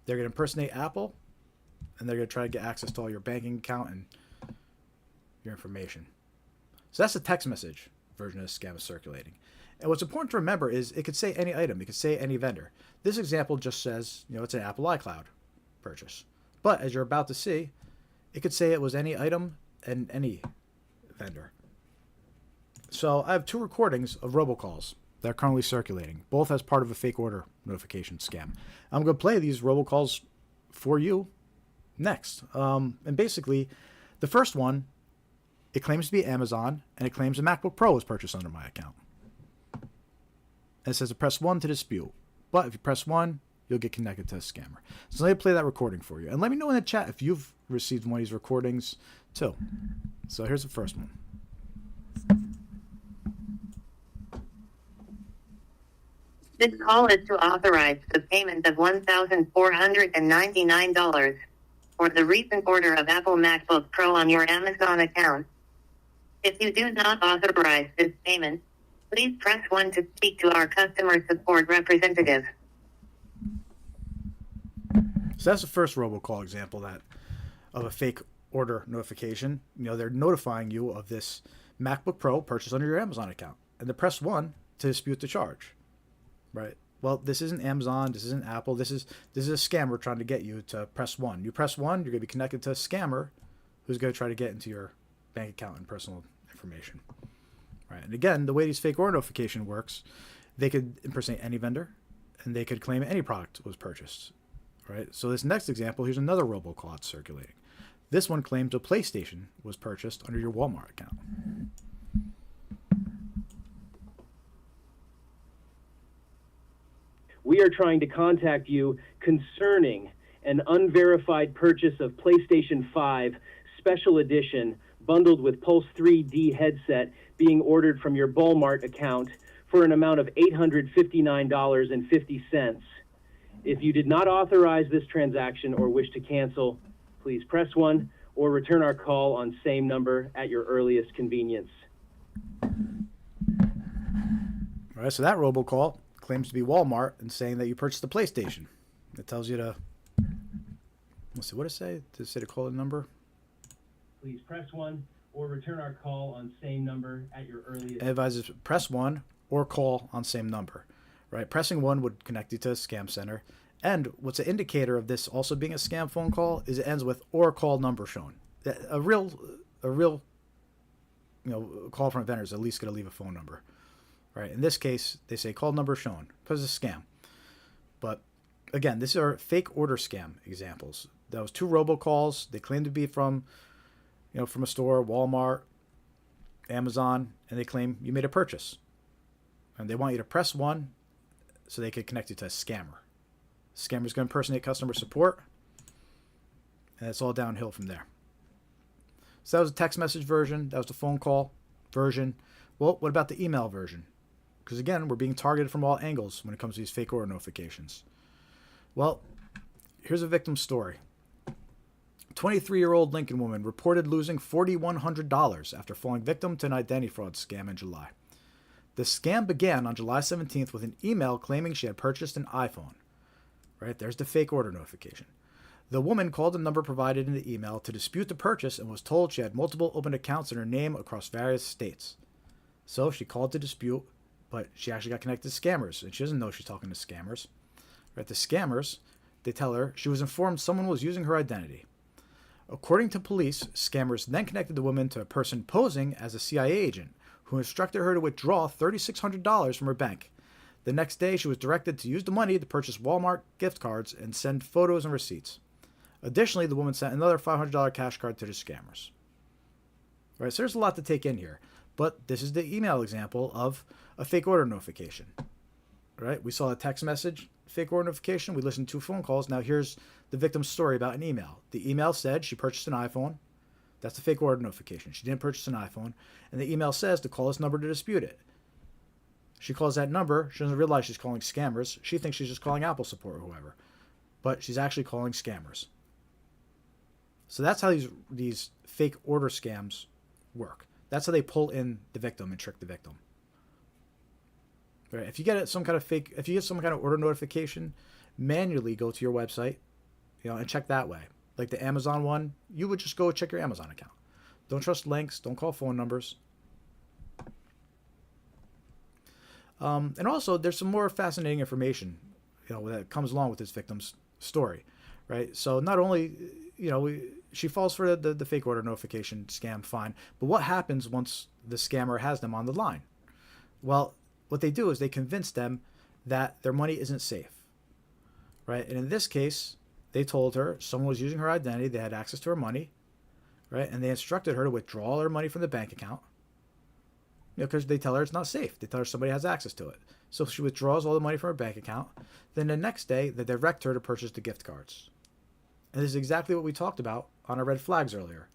They're going to impersonate Apple, and they're going to try to get access to all your banking account and your information. So that's the text message version of the scam circulating. And what's important to remember is it could say any item. It could say any vendor. This example just says, it's an Apple iCloud purchase. But as you're about to see, it could say it was any item and any vendor. So I have 2 recordings of robocalls that are currently circulating, both as part of a fake order notification scam. I'm going to play these robocalls for you next. And basically, the first one, it claims to be Amazon, and it claims a MacBook Pro was purchased under my account. And it says to press 1 to dispute. But if you press 1, you'll get connected to a scammer. So let me play that recording for you. And let me know in the chat if you've received one of these recordings too. So here's the first one. This call is to authorize the payment of $1,499 for the recent order of Apple MacBook Pro on your Amazon account. If you do not authorize this payment, please press 1 to speak to our customer support representative. So that's the first robocall example of a fake order notification. They're notifying you of this MacBook Pro purchased under your Amazon account. And they press 1 to dispute the charge. Right. Well, this isn't Amazon. This isn't Apple. This is a scammer trying to get you to press 1. You press 1, you're going to be connected to a scammer who's going to try to get into your bank account and personal information. Right. And again, the way these fake order notification works, they could impersonate any vendor, and they could claim any product was purchased. Right. So this next example, here's another robocall that's circulating. This one claims a PlayStation was purchased under your Walmart account. We are trying to contact you concerning an unverified purchase of PlayStation 5 Special Edition bundled with Pulse 3D headset being ordered from your Walmart account for an amount of $859.50. If you did not authorize this transaction or wish to cancel, please press 1 or return our call on same number at your earliest convenience. All right, so that robocall claims to be Walmart and saying that you purchased a PlayStation. It tells you to, let's see, what did it say? Did it say to call the number? Please press 1 or return our call on same number at your earliest. It advises press 1 or call on same number. Right? Pressing 1 would connect you to a scam center. And what's an indicator of this also being a scam phone call is it ends with or call number shown. A real call from a vendor is at least going to leave a phone number. Right. In this case, they say call number shown because it's a scam. But again, these are fake order scam examples. That was 2 robocalls. They claim to be from a store, Walmart, Amazon, and they claim you made a purchase. And they want you to press 1 so they can connect you to a scammer. Scammer's going to impersonate customer support, and it's all downhill from there. So that was the text message version. That was the phone call version. Well, what about the email version? Because again, we're being targeted from all angles when it comes to these fake order notifications. Well, here's a victim story. 23-year-old Lincoln woman reported losing $4,100 after falling victim to an identity fraud scam in July. The scam began on July 17th with an email claiming she had purchased an iPhone. Right, there's the fake order notification. The woman called the number provided in the email to dispute the purchase and was told she had multiple open accounts in her name across various states. So she called to dispute, but she actually got connected to scammers, and she doesn't know she's talking to scammers. Right, the scammers, they tell her she was informed someone was using her identity. According to police, scammers then connected the woman to a person posing as a CIA agent who instructed her to withdraw $3,600 from her bank. The next day, she was directed to use the money to purchase Walmart gift cards and send photos and receipts. Additionally, the woman sent another $500 cash card to the scammers. All right, so there's a lot to take in here, but this is the email example of a fake order notification. All right, we saw a text message, fake order notification. We listened to phone calls. Now here's the victim's story about an email. The email said she purchased an iPhone. That's the fake order notification. She didn't purchase an iPhone. And the email says to call this number to dispute it. She calls that number. She doesn't realize she's calling scammers. She thinks she's just calling Apple support or whoever. But she's actually calling scammers. So that's how these fake order scams work. That's how they pull in the victim and trick the victim. Right? If you get some kind of order notification, manually go to your website, and check that way. Like the Amazon one, you would just go check your Amazon account. Don't trust links. Don't call phone numbers. And also, there's some more fascinating information, that comes along with this victim's story, right? So not only, she falls for the fake order notification scam, fine. But what happens once the scammer has them on the line? Well, what they do is they convince them that their money isn't safe, right? And in this case, they told her someone was using her identity. They had access to her money, right? And they instructed her to withdraw all her money from the bank account, because they tell her it's not safe. They tell her somebody has access to it. So she withdraws all the money from her bank account. Then the next day, they direct her to purchase the gift cards. And this is exactly what we talked about on our red flags earlier,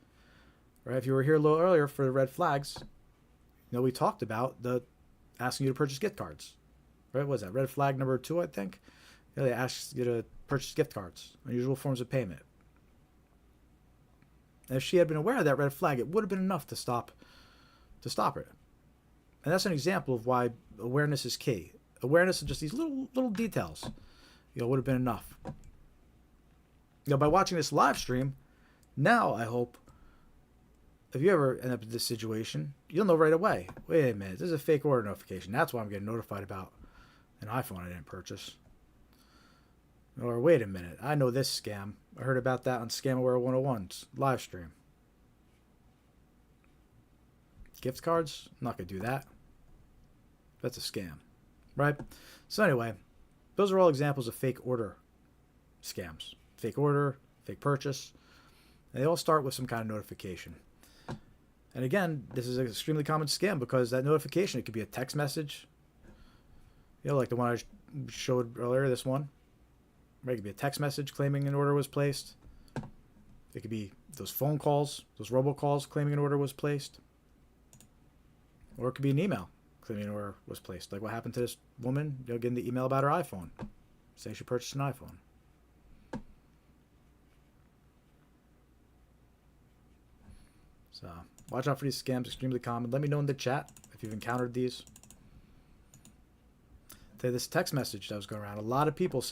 right? If you were here a little earlier for the red flags, we talked about the asking you to purchase gift cards, right? What was that? Red flag number 2, I think. They asked you to purchase gift cards, unusual forms of payment. And if she had been aware of that red flag, it would have been enough to stop her. And that's an example of why awareness is key. Awareness of just these little details, would have been enough. By watching this live stream, now I hope, if you ever end up in this situation, you'll know right away. Wait a minute, this is a fake order notification. That's why I'm getting notified about an iPhone I didn't purchase. Or wait a minute, I know this scam. I heard about that on Scamaware 101's live stream. Gift cards? I'm not going to do that. That's a scam, right? So anyway, those are all examples of fake order scams. Fake order, fake purchase. And they all start with some kind of notification. And again, this is an extremely common scam because that notification, it could be a text message, like the one I showed earlier, this one. Right? It could be a text message claiming an order was placed. It could be those phone calls, those robocalls claiming an order was placed. Or it could be an email claiming an order was placed. Like what happened to this woman, getting the email about her iPhone, saying she purchased an iPhone. So watch out for these scams, extremely common. Let me know in the chat if you've encountered these. This text message that was going around, a lot of people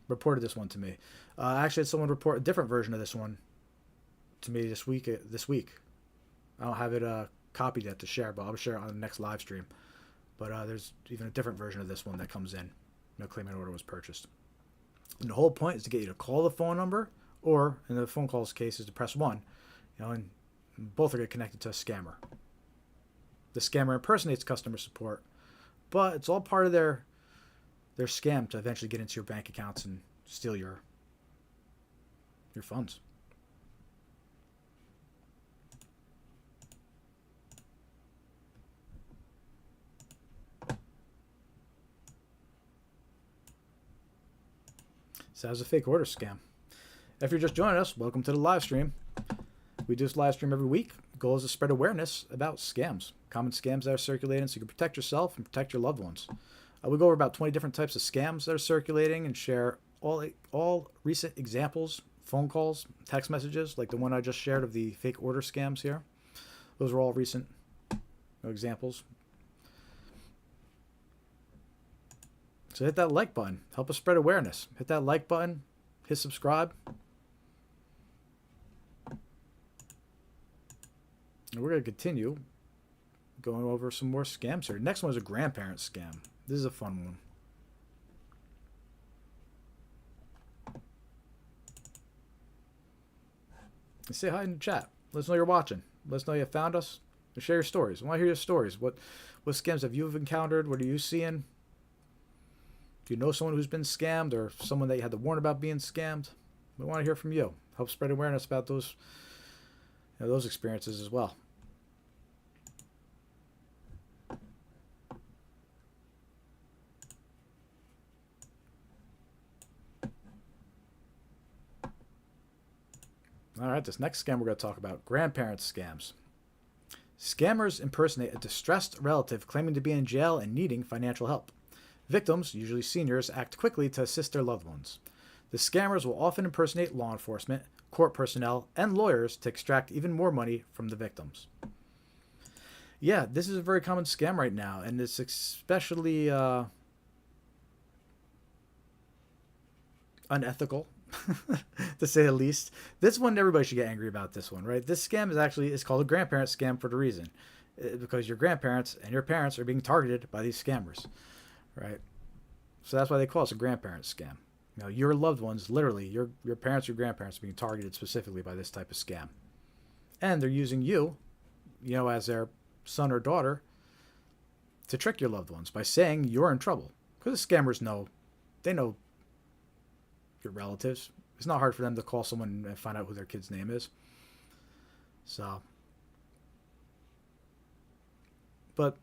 reported this one to me. Actually, had someone report a different version of this one to me this week. I don't have it copied yet to share, but I'll share it on the next live stream. But there's even a different version of this one that comes in, claiming an order was purchased. And the whole point is to get you to call the phone number, or in the phone call's case, is to press 1. And both are going to get connected to a scammer. The scammer impersonates customer support, but it's all part of their scam to eventually get into your bank accounts and steal your funds. So that's a fake order scam. If you're just joining us, welcome to the live stream. We do this live stream every week. The goal is to spread awareness about scams, common scams that are circulating, so you can protect yourself and protect your loved ones. We go over about 20 different types of scams that are circulating and share all recent examples phone calls, text messages, like the one I just shared of the fake order scams here. Those are all recent examples. So hit that like button. Help us spread awareness. Hit that like button. Hit subscribe. And we're going to continue going over some more scams here. Next one is a grandparent scam. This is a fun one. Say hi in the chat. Let us know you're watching. Let us know you found us. Share your stories. I want to hear your stories. What scams have you encountered? What are you seeing? If you know someone who's been scammed or someone that you had to warn about being scammed, we want to hear from you. Help spread awareness about those, those experiences as well. All right, this next scam we're going to talk about, grandparent scams. Scammers impersonate a distressed relative claiming to be in jail and needing financial help. Victims, usually seniors, act quickly to assist their loved ones. The scammers will often impersonate law enforcement, court personnel, and lawyers to extract even more money from the victims. Yeah, this is a very common scam right now, and it's especially unethical, to say the least. This one, everybody should get angry about this one, right? This scam is called a grandparent scam for the reason. Because your grandparents and your parents are being targeted by these scammers, right? So that's why they call it a grandparent scam. Your loved ones, literally, your parents or grandparents are being targeted specifically by this type of scam. And they're using you, as their son or daughter to trick your loved ones by saying you're in trouble. Because the scammers know your relatives. It's not hard for them to call someone and find out who their kid's name is. So, but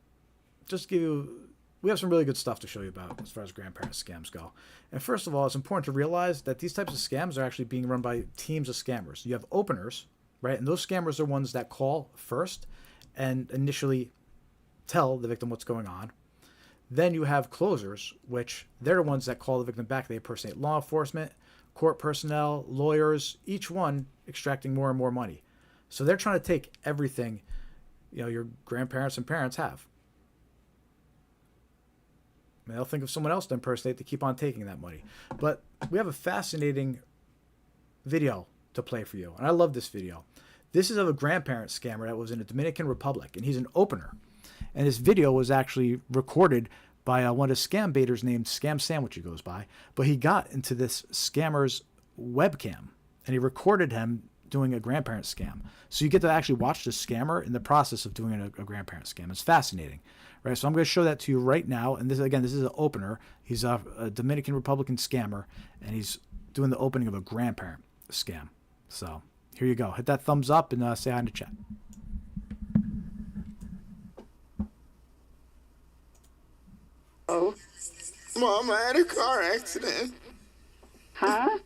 just to give you, we have some really good stuff to show you about as far as grandparent scams go. And first of all, it's important to realize that these types of scams are actually being run by teams of scammers. You have openers, right? And those scammers are ones that call first and initially tell the victim what's going on. Then you have closers, which they're the ones that call the victim back. They impersonate law enforcement, court personnel, lawyers, each one extracting more and more money. So they're trying to take everything, your grandparents and parents have. And they'll think of someone else to impersonate to keep on taking that money. But we have a fascinating video to play for you. And I love this video. This is of a grandparent scammer that was in the Dominican Republic, and he's an opener. And this video was actually recorded by one of the scam baiters named Scam Sandwich, he goes by. But he got into this scammer's webcam, and he recorded him doing a grandparent scam. So you get to actually watch the scammer in the process of doing a grandparent scam. It's fascinating, right? So I'm going to show that to you right now. And this is an opener. He's a Dominican Republican scammer, and he's doing the opening of a grandparent scam. So here you go. Hit that thumbs up and say hi in the chat. Oh, Mom, I had a car accident. Huh?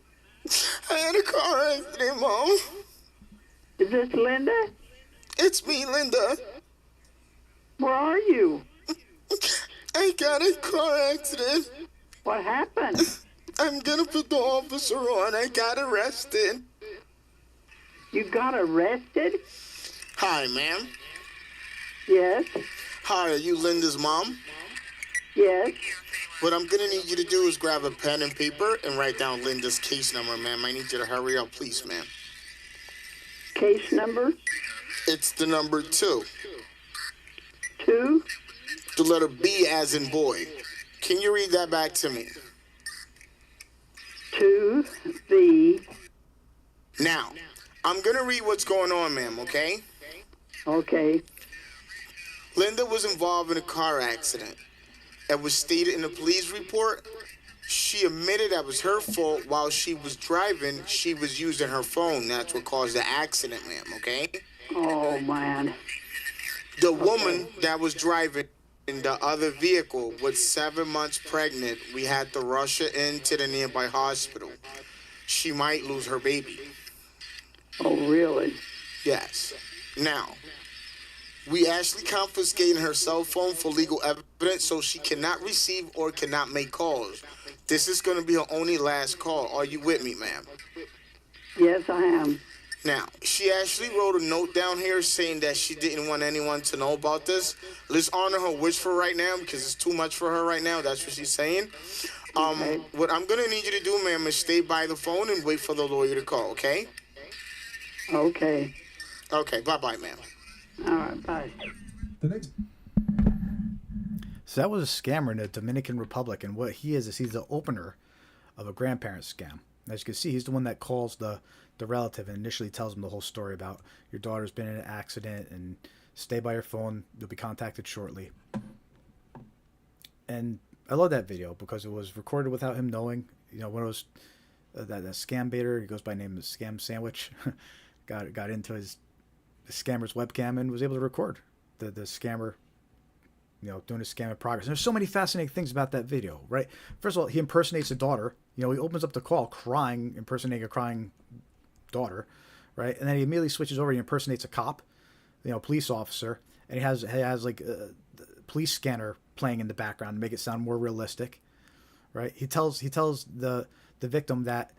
I had a car accident, Mom. Is this Linda? It's me, Linda. Where are you? I got a car accident. What happened? I'm gonna put the officer on. I got arrested. You got arrested? Hi, ma'am. Yes. Hi, are you Linda's mom? Yes. What I'm gonna need you to do is grab a pen and paper and write down Linda's case number, ma'am. I need you to hurry up, please, ma'am. Case number? It's the number 2. 2? The letter B as in boy. Can you read that back to me? 2, the... Now, I'm gonna read what's going on, ma'am, okay? Okay. Linda was involved in a car accident. It was stated in the police report. She admitted that was her fault. While she was driving, she was using her phone. That's what caused the accident, ma'am, okay? Oh, man. The woman that was driving in the other vehicle was 7 months pregnant. We had to rush her into the nearby hospital. She might lose her baby. Oh, really? Yes. Now, we actually confiscated her cell phone for legal evidence, so she cannot receive or cannot make calls. This is going to be her only last call. Are you with me, ma'am? Yes, I am. Now, she actually wrote a note down here saying that she didn't want anyone to know about this. Let's honor her wish for right now because it's too much for her right now. That's what she's saying. Okay. What I'm going to need you to do, ma'am, is stay by the phone and wait for the lawyer to call, okay? Okay. Okay, bye-bye, ma'am. All right. Bye. The next So that was a scammer in the Dominican Republic, and what he is he's the opener of a grandparent scam. As you can see, he's the one that calls the relative and initially tells him the whole story about your daughter's been in an accident and stay by your phone, you'll be contacted shortly. And I love that video because it was recorded without him knowing. You know, one of those that scam baiter, he goes by the name of Scam Sandwich, got into the scammer's webcam and was able to record the scammer, you know, doing his scam in progress. And there's so many fascinating things about that video, right? First of all, he impersonates a daughter. You know, he opens up the call crying, impersonating a crying daughter, right? And then he immediately switches over. He impersonates a cop, you know, police officer, and he has like a police scanner playing in the background to make it sound more realistic, right? He tells the victim that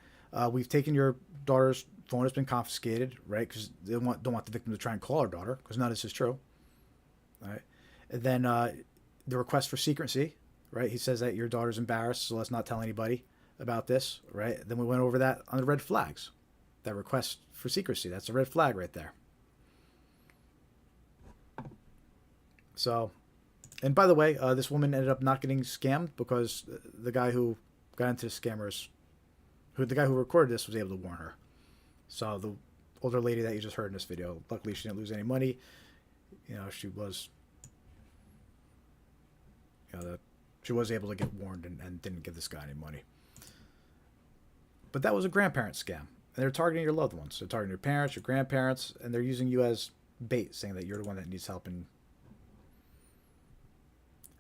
we've taken your daughter's phone, has been confiscated, right? Because they don't want the victim to try and call her daughter because none of this is true, right? And then the request for secrecy, right? He says that your daughter's embarrassed, so let's not tell anybody about this, right? Then we went over that on the red flags. That request for secrecy, that's a red flag right there. So, and by the way, this woman ended up not getting scammed because the guy who got into the scammers, the guy who recorded this was able to warn her. So the older lady that you just heard in this video, luckily she didn't lose any money. You know, she was, you know, she was able to get warned and didn't give this guy any money. But that was a grandparent scam. And they're targeting your loved ones. They're targeting your parents, your grandparents, and they're using you as bait, saying that you're the one that needs help. And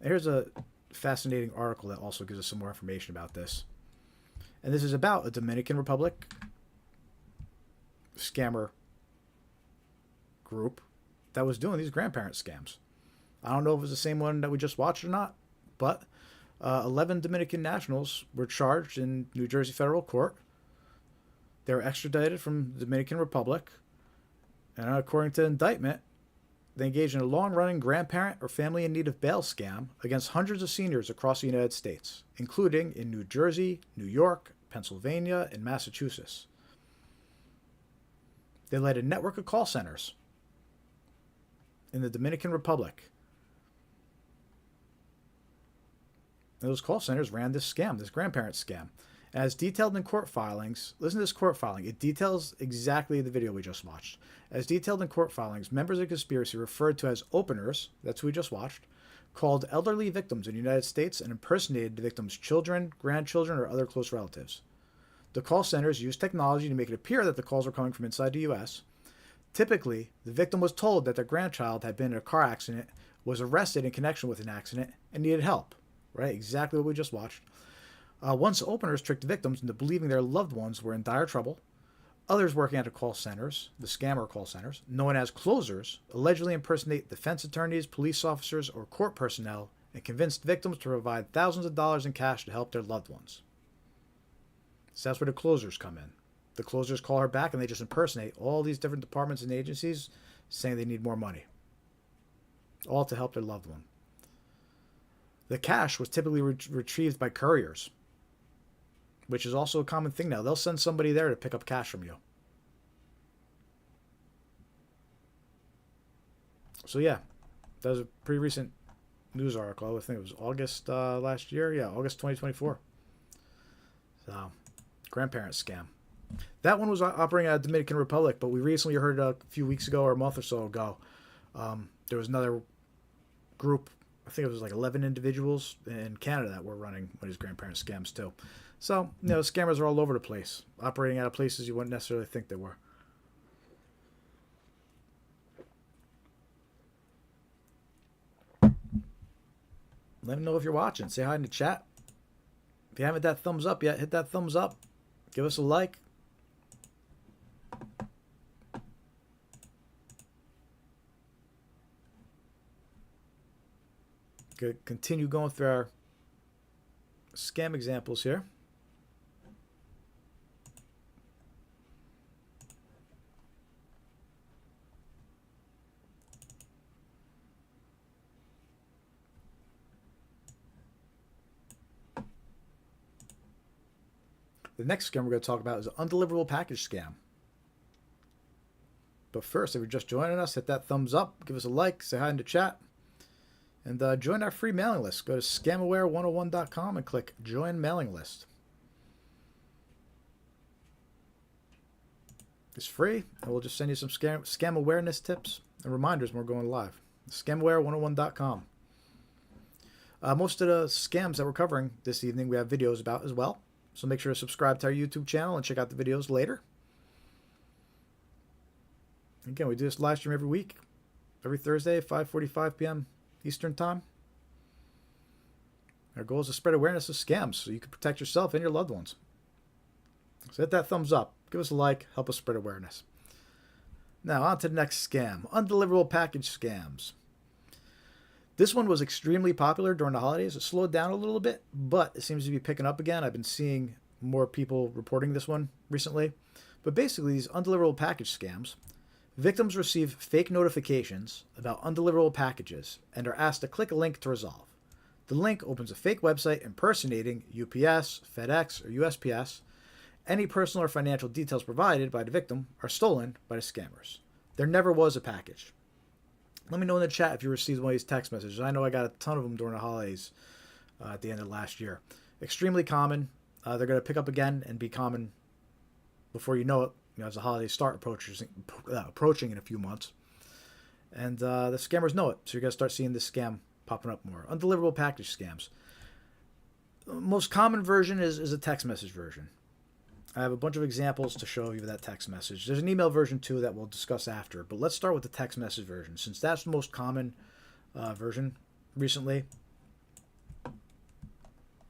here's a fascinating article that also gives us some more information about this. And this is about a Dominican Republic scammer group that was doing these grandparent scams. I don't know if it was the same one that we just watched or not, but 11 Dominican nationals were charged in New Jersey federal court. They were extradited from the Dominican Republic, and according to the indictment, they engaged in a long-running grandparent or family in need of bail scam against hundreds of seniors across the United States, including in New Jersey, New York, Pennsylvania, and Massachusetts. They led a network of call centers in the Dominican Republic. And those call centers ran this scam, this grandparent scam. As detailed in court filings, listen to this court filing. It details exactly the video we just watched. As detailed in court filings, members of the conspiracy referred to as openers, that's who we just watched, called elderly victims in the United States and impersonated the victims' children, grandchildren, or other close relatives. The call centers used technology to make it appear that the calls were coming from inside the U.S. Typically, the victim was told that their grandchild had been in a car accident, was arrested in connection with an accident, and needed help. Right? Exactly what we just watched. Once openers tricked victims into believing their loved ones were in dire trouble, others working at the call centers, the scammer call centers, known as closers, allegedly impersonate defense attorneys, police officers, or court personnel and convinced victims to provide thousands of dollars in cash to help their loved ones. So that's where the closers come in. The closers call her back and they just impersonate all these different departments and agencies saying they need more money, all to help their loved one. The cash was typically retrieved by couriers, which is also a common thing now. They'll send somebody there to pick up cash from you. So yeah, that was a pretty recent news article. I think it was August last year. Yeah, August 2024. So, grandparent scam. That one was operating out of Dominican Republic, but we recently heard a few weeks ago or a month or so ago, there was another group, I think it was like 11 individuals in Canada that were running one of these grandparent scams too. So, you know, scammers are all over the place, operating out of places you wouldn't necessarily think they were. Let me know if you're watching. Say hi in the chat. If you haven't hit that thumbs up yet, hit that thumbs up. Give us a like. Good. Continue going through our scam examples here. The next scam we're going to talk about is an undeliverable package scam. But first, if you're just joining us, hit that thumbs up, give us a like, say hi in the chat, and join our free mailing list. Go to scamaware101.com and click Join Mailing List. It's free, and we'll just send you some scam awareness tips and reminders when we're going live. Scamaware101.com. Most of the scams that we're covering this evening we have videos about as well. So make sure to subscribe to our YouTube channel and check out the videos later. Again, we do this live stream every week, every Thursday, 5:45 p.m. Eastern Time. Our goal is to spread awareness of scams so you can protect yourself and your loved ones. So hit that thumbs up, give us a like, help us spread awareness. Now on to the next scam, undeliverable package scams. This one was extremely popular during the holidays. It slowed down a little bit, but it seems to be picking up again. I've been seeing more people reporting this one recently. But basically, these undeliverable package scams, victims receive fake notifications about undeliverable packages and are asked to click a link to resolve. The link opens a fake website impersonating UPS, FedEx, or USPS. Any personal or financial details provided by the victim are stolen by the scammers. There never was a package. Let me know in the chat if you received one of these text messages. I know I got a ton of them during the holidays at the end of last year. Extremely common. They're going to pick up again and be common before you know it, as the holidays start approaching in a few months. And the scammers know it, so you're going to start seeing this scam popping up more. Undeliverable package scams. The most common version is a text message version. I have a bunch of examples to show you that text message. There's an email version too that we'll discuss after, but let's start with the text message version since that's the most common version recently. All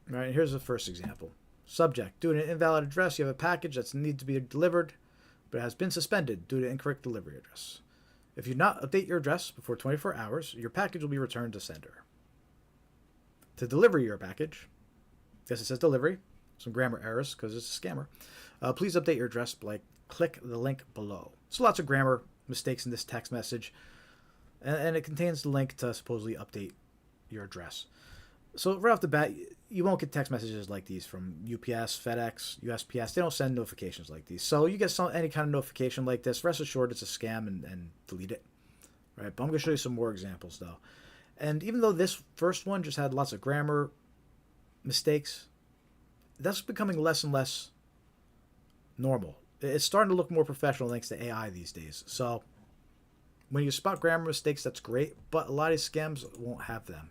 right, here's the first example. Subject: due to an invalid address, you have a package that needs to be delivered, but it has been suspended due to incorrect delivery address. If you not update your address before 24 hours, your package will be returned to sender. To deliver your package, yes, it says delivery. Some grammar errors because it's a scammer. Please update your address by click the link below. So lots of grammar mistakes in this text message, and it contains the link to supposedly update your address. So right off the bat, you won't get text messages like these from UPS, FedEx, USPS. They don't send notifications like these. So you get any kind of notification like this, rest assured it's a scam and delete it. Right? But I'm going to show you some more examples though. And even though this first one just had lots of grammar mistakes, that's becoming less and less normal. It's starting to look more professional thanks to AI these days. So when you spot grammar mistakes, that's great, but a lot of scams won't have them.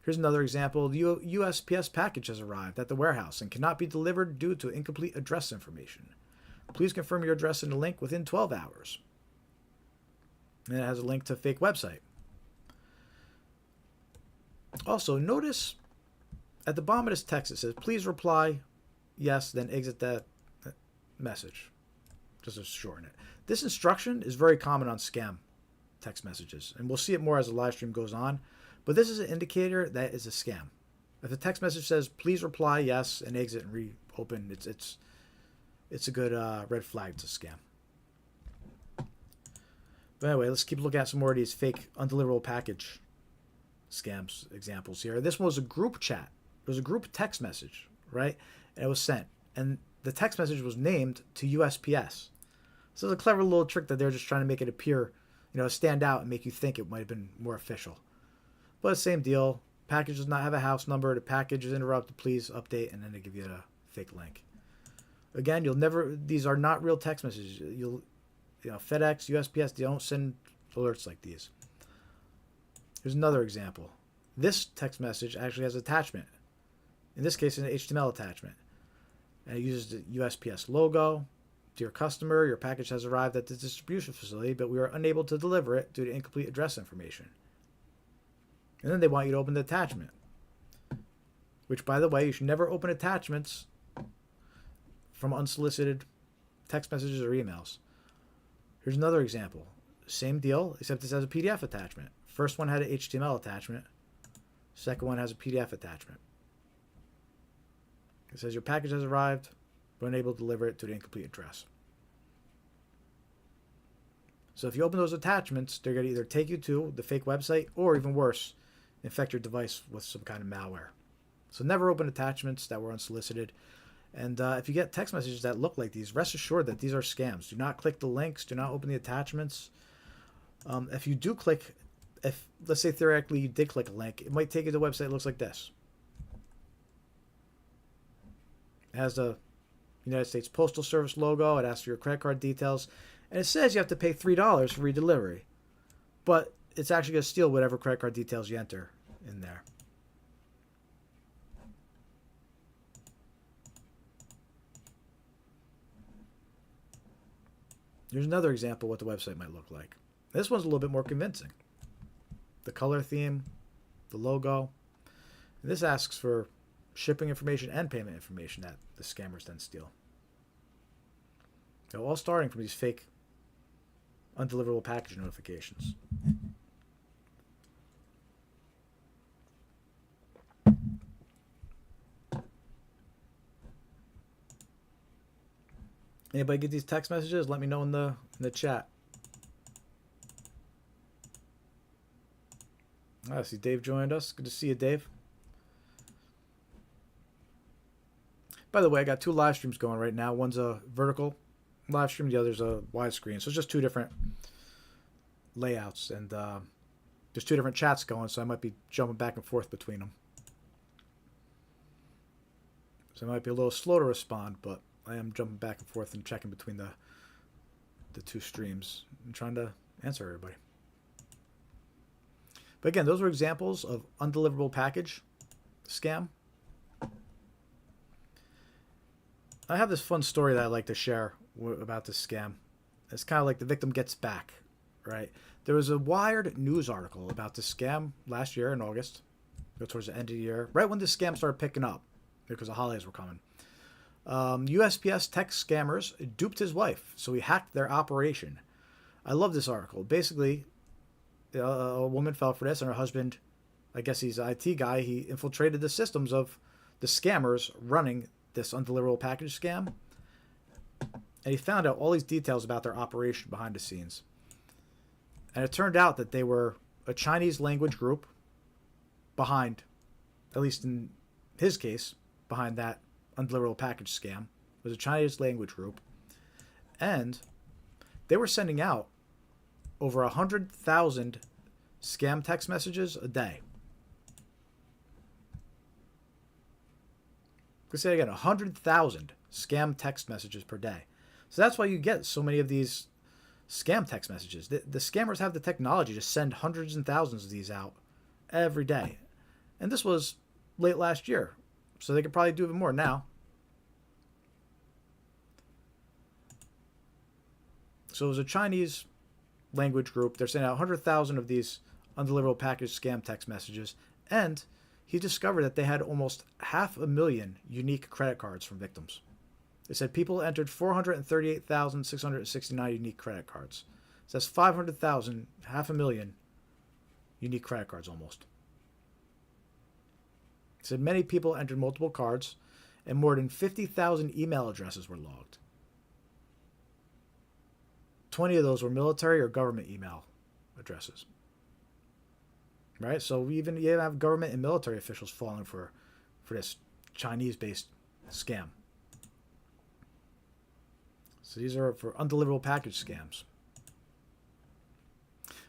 Here's another example. The USPS package has arrived at the warehouse and cannot be delivered due to incomplete address information. Please confirm your address in the link within 12 hours. And it has a link to a fake website. Also, notice at the bottom of this text, it says, please reply yes, then exit that message. Just to shorten it. This instruction is very common on scam text messages, and we'll see it more as the live stream goes on. But this is an indicator that it's a scam. If the text message says, please reply yes, and exit and reopen, it's a good red flag. It's a scam. But anyway, let's keep looking at some more of these fake undeliverable package scams examples here. This one was a group chat. It was a group text message, right? And it was sent. And the text message was named to USPS. So it's a clever little trick that they're just trying to make it appear, stand out and make you think it might have been more official. But same deal. Package does not have a house number. The package is interrupted. Please update. And then they give you a fake link. Again, these are not real text messages. FedEx, USPS, they don't send alerts like these. Here's another example. This text message actually has an attachment. In this case, an HTML attachment. And it uses the USPS logo. Dear customer, your package has arrived at the distribution facility, but we are unable to deliver it due to incomplete address information. And then they want you to open the attachment. Which, by the way, you should never open attachments from unsolicited text messages or emails. Here's another example. Same deal, except this has a PDF attachment. First one had an HTML attachment. Second one has a PDF attachment. It says your package has arrived, but unable to deliver it to the incomplete address. So if you open those attachments, they're going to either take you to the fake website or, even worse, infect your device with some kind of malware. So never open attachments that were unsolicited. And if you get text messages that look like these, rest assured that these are scams. Do not click the links. Do not open the attachments. If you do click, if let's say theoretically you did click a link, it might take you to a website that looks like this. It has the United States Postal Service logo. It asks for your credit card details. And it says you have to pay $3 for redelivery. But it's actually going to steal whatever credit card details you enter in there. Here's another example of what the website might look like. This one's a little bit more convincing. The color theme, the logo. And this asks for shipping information and payment information that the scammers then steal. They're all starting from these fake undeliverable package notifications. Anybody get these text messages? Let me know in the chat. I see Dave joined us. Good to see you, Dave. By the way, I got 2 live streams going right now. One's a vertical live stream, the other's a widescreen. So it's just 2 different layouts, and there's 2 different chats going, so I might be jumping back and forth between them. So it might be a little slow to respond, but I am jumping back and forth and checking between the 2 streams and trying to answer everybody. But again, those were examples of undeliverable package scam. I have this fun story that I like to share about this scam. It's kind of like the victim gets back, right? There was a Wired news article about this scam last year in August, towards the end of the year, right when this scam started picking up because the holidays were coming. USPS tech scammers duped his wife, so he hacked their operation. I love this article. Basically, a woman fell for this, and her husband, I guess he's an IT guy, he infiltrated the systems of the scammers running this undeliverable package scam, and he found out all these details about their operation behind the scenes. And it turned out that they were a Chinese language group behind, at least in his case, behind that undeliverable package scam. It was a Chinese language group, and they were sending out over 100,000 scam text messages a day. Let's say again, 100,000 scam text messages per day. So that's why you get so many of these scam text messages. The scammers have the technology to send hundreds and thousands of these out every day. And this was late last year, so they could probably do even more now. So it was a Chinese language group. They're sending out 100,000 of these undeliverable package scam text messages, and he discovered that they had almost 500,000 unique credit cards from victims. They said people entered 438,669 unique credit cards. So that's 500,000, 500,000 unique credit cards almost. They said many people entered multiple cards, and more than 50,000 email addresses were logged. 20 of those were military or government email addresses. Right? So you even have government and military officials falling for this Chinese-based scam. So these are for undeliverable package scams.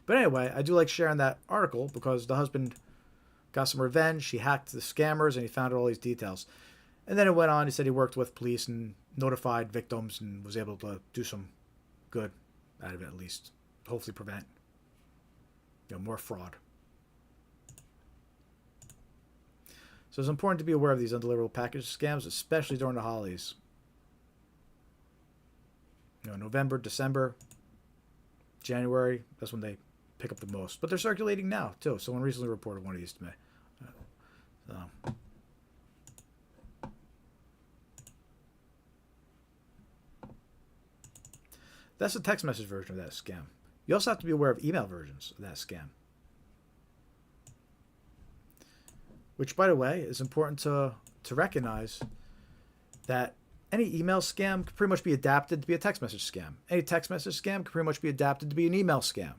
But anyway, I do like sharing that article because the husband got some revenge. He hacked the scammers and he found out all these details. And then it went on. He said he worked with police and notified victims and was able to do some good out of it, at least. Hopefully prevent more fraud. So it's important to be aware of these undeliverable package scams, especially during the holidays. November, December, January, that's when they pick up the most. But they're circulating now, too. Someone recently reported one of these to me. That's the text message version of that scam. You also have to be aware of email versions of that scam. Which, by the way, is important to recognize that any email scam could pretty much be adapted to be a text message scam. Any text message scam could pretty much be adapted to be an email scam.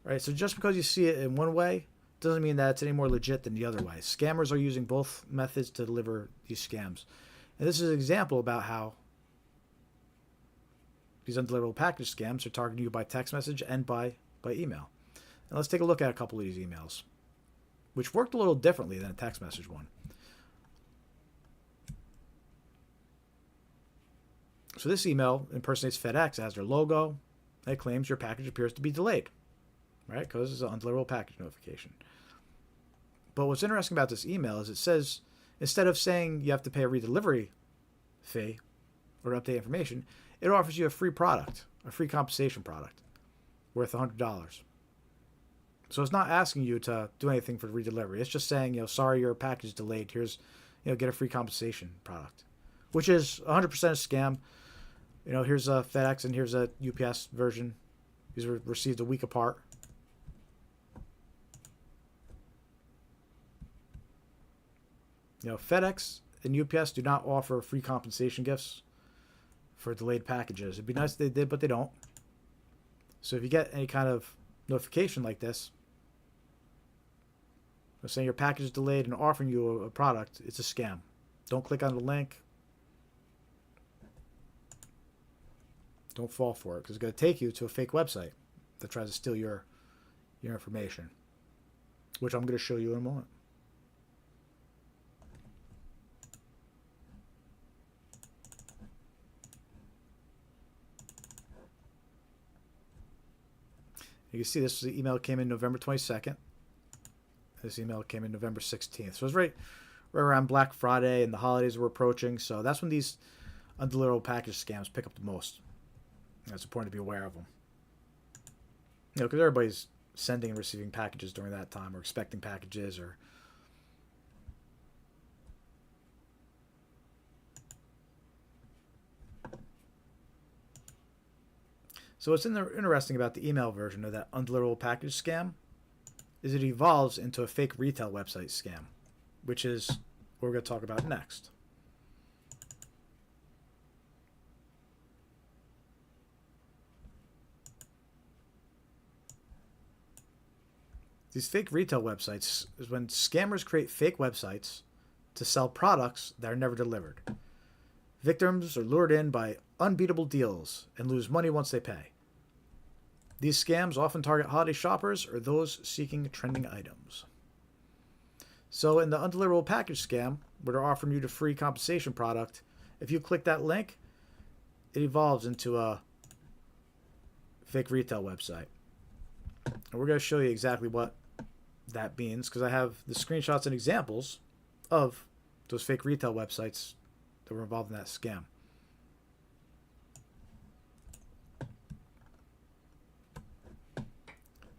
Right? So just because you see it in one way doesn't mean that it's any more legit than the other way. Scammers are using both methods to deliver these scams. And this is an example about how these undeliverable package scams are targeting you by text message and by email. And let's take a look at a couple of these emails, which worked a little differently than a text message one. So this email impersonates FedEx, as their logo. It claims your package appears to be delayed, right? Because it's an undeliverable package notification. But what's interesting about this email is it says, instead of saying you have to pay a redelivery fee or to update information, it offers you a free product, a free compensation product worth $100. So it's not asking you to do anything for redelivery. It's just saying, sorry, your package is delayed. Here's, get a free compensation product, which is 100% a scam. Here's a FedEx and here's a UPS version. These were received a week apart. FedEx and UPS do not offer free compensation gifts for delayed packages. It'd be nice if they did, but they don't. So if you get any kind of notification like this, saying your package is delayed and offering you a product, it's a scam. Don't click on the link. Don't fall for it, because it's going to take you to a fake website that tries to steal your information, which I'm going to show you in a moment. You can see this email came in November 22nd. This email came in November 16th. So it was right around Black Friday and the holidays were approaching. So that's when these undeliverable package scams pick up the most. It's important to be aware of them. Because everybody's sending and receiving packages during that time, or expecting packages, or so what's interesting about the email version of that undeliverable package scam is it evolves into a fake retail website scam, which is what we're going to talk about next. These fake retail websites is when scammers create fake websites to sell products that are never delivered. Victims are lured in by unbeatable deals and lose money once they pay. These scams often target holiday shoppers or those seeking trending items. So in the undeliverable package scam, where they're offering you the free compensation product, if you click that link, it evolves into a fake retail website. And we're going to show you exactly what that means, because I have the screenshots and examples of those fake retail websites that were involved in that scam.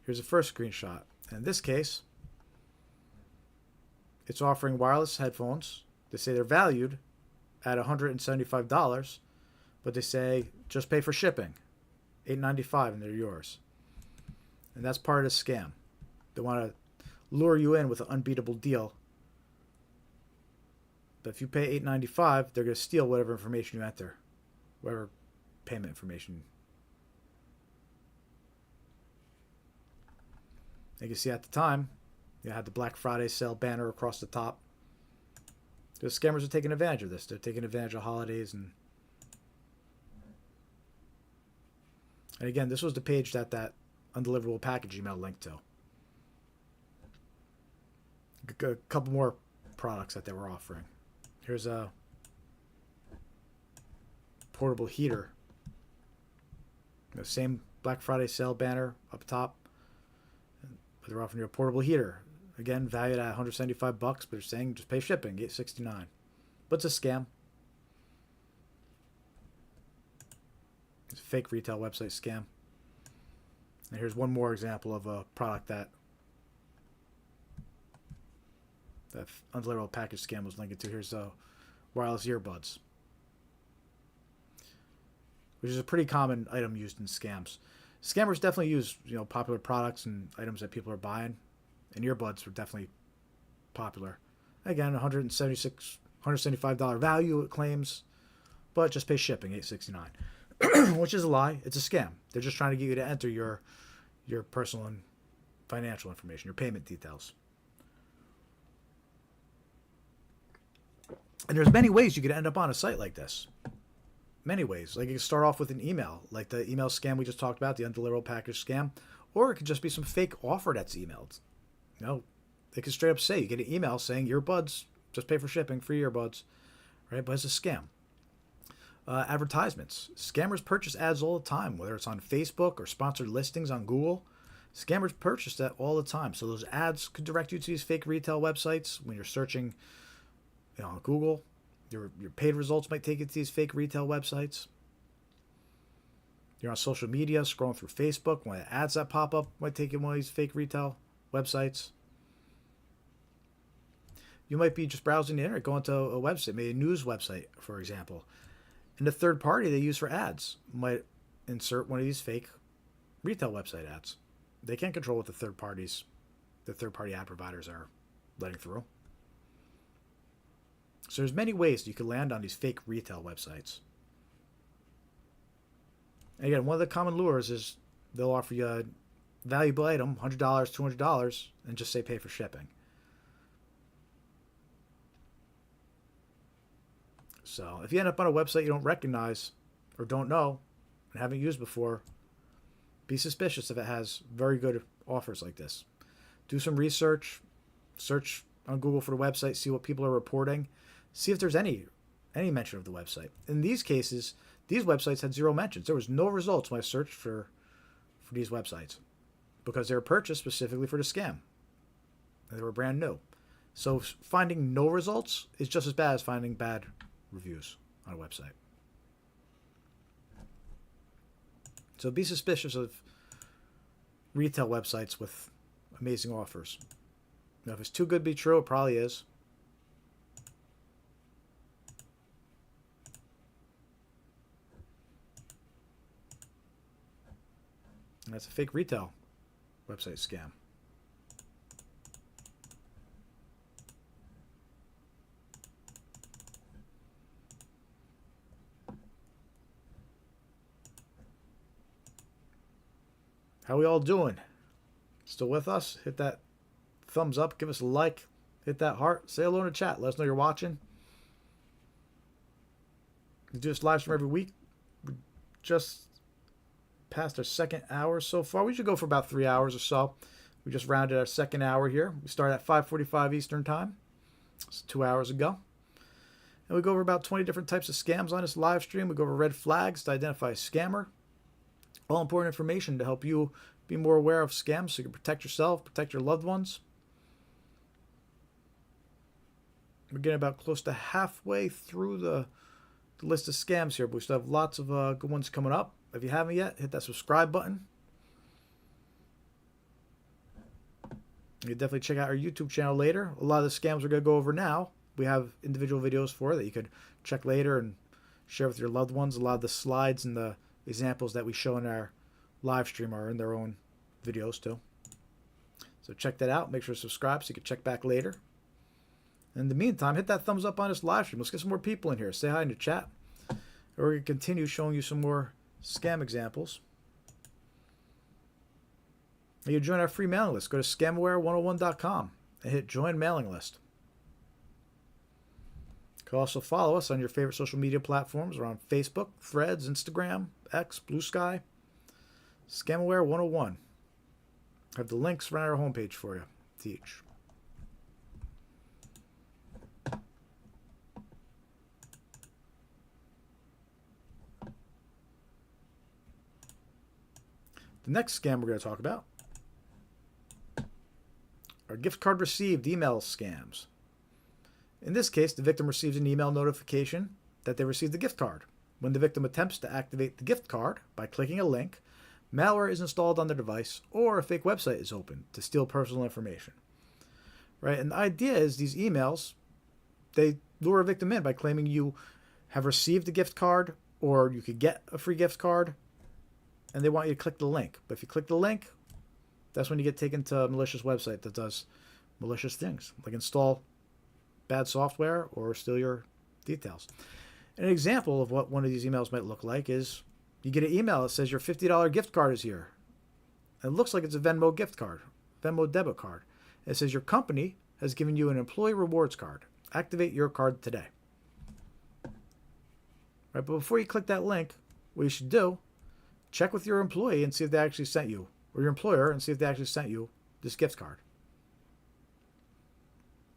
Here's the first screenshot. In this case, it's offering wireless headphones. They say they're valued at $175, but they say just pay for shipping, $8.95, and they're yours. And that's part of the scam. They want to lure you in with an unbeatable deal. But if you pay $8.95, they're going to steal whatever information you enter, whatever payment information. You can see at the time, you had the Black Friday sale banner across the top. The scammers are taking advantage of this. They're taking advantage of holidays. And again, this was the page that undeliverable package email linked to. A couple more products that they were offering. Here's a portable heater. The same Black Friday sale banner up top. But they're offering you a portable heater. Again, valued at $175, but they're saying just pay shipping, $8.69. But it's a scam. It's a fake retail website scam. And here's one more example of a product that undeliverable package scam was linked to. Here's wireless earbuds, which is a pretty common item used in scams. Scammers definitely use popular products and items that people are buying, and earbuds were definitely popular. Again, $175 value it claims, but just pay shipping, $8.69, which is a lie. It's a scam. They're just trying to get you to enter your personal and financial information, your payment details. And there's many ways you could end up on a site like this. Many ways. Like you can start off with an email, like the email scam we just talked about, the undeliverable package scam, or it could just be some fake offer that's emailed. You know, they could straight up say, you get an email saying earbuds, just pay for shipping, free earbuds, right? But it's a scam. Advertisements. Scammers purchase ads all the time, whether it's on Facebook or sponsored listings on Google. Scammers purchase that all the time. So those ads could direct you to these fake retail websites when you're searching, on Google. Your paid results might take you to these fake retail websites. You're on social media, scrolling through Facebook. One of the ads that pop up might take you to one of these fake retail websites. You might be just browsing the internet, going to a website, maybe a news website, for example. And the third party they use for ads might insert one of these fake retail website ads. They can't control what the third party ad providers are letting through. So there's many ways you could land on these fake retail websites. And again, one of the common lures is they'll offer you a valuable item, $100, $200, and just say pay for shipping. So if you end up on a website you don't recognize or don't know and haven't used before, be suspicious if it has very good offers like this. Do some research, search on Google for the website, see what people are reporting, see if there's any mention of the website. In these cases, these websites had 0 mentions. There was no results when I searched for these websites because they were purchased specifically for the scam. And they were brand new. So finding no results is just as bad as finding bad reviews on a website. So be suspicious of retail websites with amazing offers. Now, if it's too good to be true, it probably is. And that's a fake retail website scam. How we all doing? Still with us? Hit that thumbs up, give us a like, hit that heart, say hello in the chat, let us know you're watching. We do this live stream every week. We just passed our second hour so far. We should go for about 3 hours or so. We just rounded our second hour here. We started at 5:45 Eastern time. It's 2 hours ago. And we go over about 20 different types of scams on this live stream. We go over red flags to identify a scammer. All important information to help you be more aware of scams so you can protect yourself, protect your loved ones. We're getting about close to halfway through the list of scams here, but we still have lots of good ones coming up. If you haven't yet, hit that subscribe button. You can definitely check out our YouTube channel later. A lot of the scams we're going to go over now, we have individual videos for that you could check later and share with your loved ones. A lot of the slides and the examples that we show in our live stream are in their own videos too. So check that out. Make sure to subscribe so you can check back later. In the meantime, hit that thumbs up on this live stream. Let's get some more people in here. Say hi in the chat. Or we can continue showing you some more scam examples. And you join our free mailing list. Go to scamaware101.com and hit join mailing list. You can also follow us on your favorite social media platforms. We're on Facebook, Threads, Instagram, X, Blue Sky. Scamaware 101. I have the links right on our homepage for you to each. The next scam we're going to talk about are gift card received email scams. In this case, the victim receives an email notification that they received a gift card. When the victim attempts to activate the gift card by clicking a link, malware is installed on the device or a fake website is opened to steal personal information. Right? And the idea is these emails, they lure a victim in by claiming you have received a gift card or you could get a free gift card, and they want you to click the link. But if you click the link, that's when you get taken to a malicious website that does malicious things, like install bad software or steal your details. An example of what one of these emails might look like is you get an email that says your $50 gift card is here. It looks like it's a Venmo gift card, Venmo debit card. It says your company has given you an employee rewards card. Activate your card today. Right, but before you click that link, what you should do, check with your employee and see if they actually sent you, or your employer, and see if they actually sent you this gift card.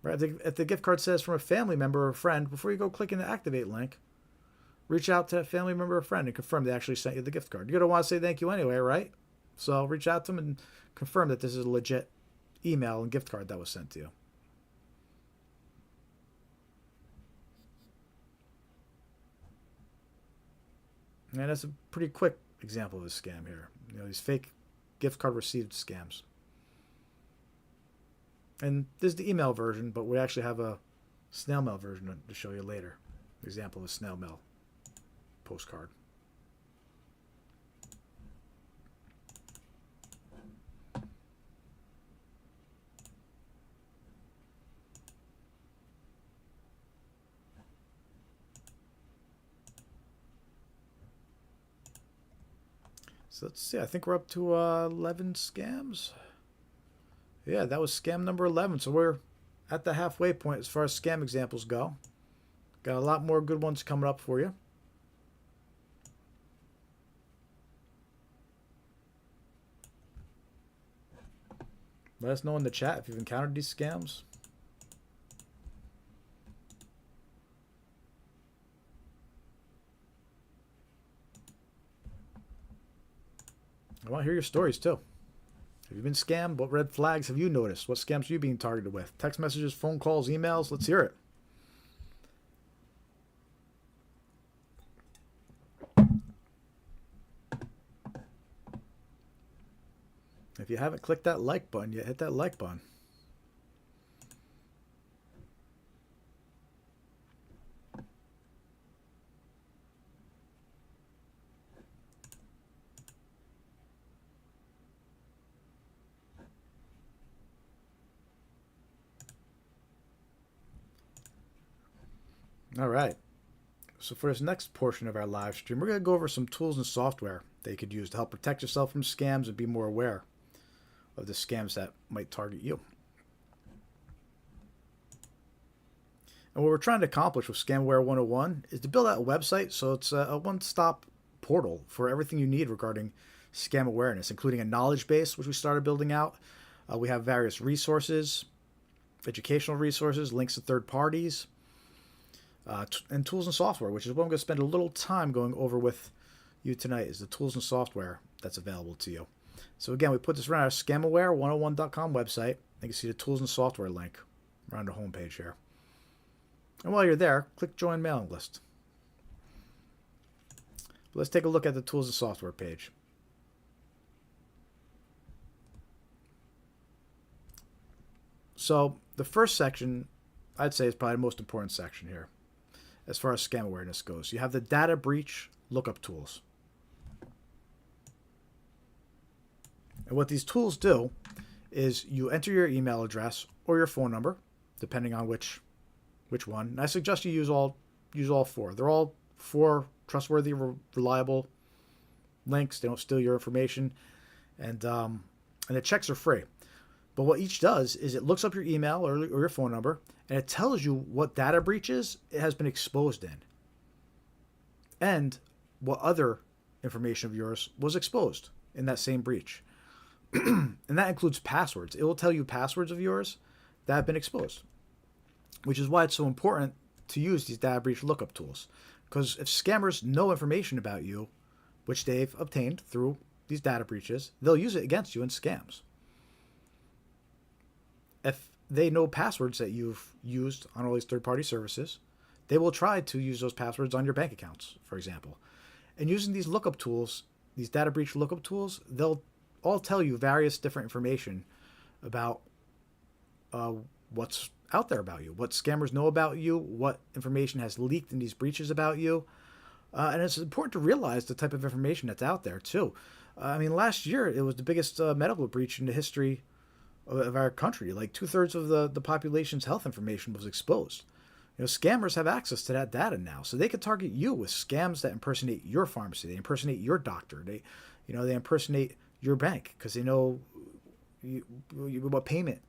Right, if the gift card says from a family member or a friend, before you go clicking the activate link, reach out to a family member or friend and confirm they actually sent you the gift card. You're going to want to say thank you anyway, right? So reach out to them and confirm that this is a legit email and gift card that was sent to you. And that's a pretty quick example of a scam here. You know, these fake gift card received scams. And this is the email version, but we actually have a snail mail version to show you later. Example of a snail mail postcard. So let's see, I think we're up to 11 scams. Yeah, that was scam number 11. So we're at the halfway point as far as scam examples go. Got a lot more good ones coming up for you. Let us know in the chat if you've encountered these scams. I want to hear your stories too. Have you been scammed? What red flags have you noticed? What scams are you being targeted with? Text messages, phone calls, emails? Let's hear it. If you haven't clicked that like button yet, hit that like button. All right. So for this next portion of our live stream, we're going to go over some tools and software that you could use to help protect yourself from scams and be more aware of the scams that might target you. And what we're trying to accomplish with Scamware 101 is to build out a website so it's a one-stop portal for everything you need regarding scam awareness, including a knowledge base, which we started building out. We have various resources, educational resources, links to third parties, and tools and software, which is what I'm going to spend a little time going over with you tonight, is the tools and software that's available to you. So again, we put this around our scamaware101.com website. You can see the tools and software link around the homepage here. And while you're there, click join mailing list. Let's take a look at the tools and software page. So the first section, I'd say, is probably the most important section here as far as scam awareness goes. You have the data breach lookup tools. And what these tools do is you enter your email address or your phone number, depending on which one. And I suggest you use all four. They're all four trustworthy, reliable links. They don't steal your information, and the checks are free. But what each does is it looks up your email or your phone number, and it tells you what data breaches it has been exposed in, and what other information of yours was exposed in that same breach. And that includes passwords. It will tell you passwords of yours that have been exposed, which is why it's so important to use these data breach lookup tools. Because if scammers know information about you, which they've obtained through these data breaches, they'll use it against you in scams. If they know passwords that you've used on all these third-party services, they will try to use those passwords on your bank accounts, for example. And using these lookup tools, these data breach lookup tools, they'll all tell you various different information about what's out there about you, what scammers know about you, what information has leaked in these breaches about you. And it's important to realize the type of information that's out there, too. I mean, last year, it was the biggest medical breach in the history of our country. Like 2/3 of the population's health information was exposed. You know, scammers have access to that data now, so they could target you with scams that impersonate your pharmacy, they impersonate your doctor, they impersonate your bank because they know what payment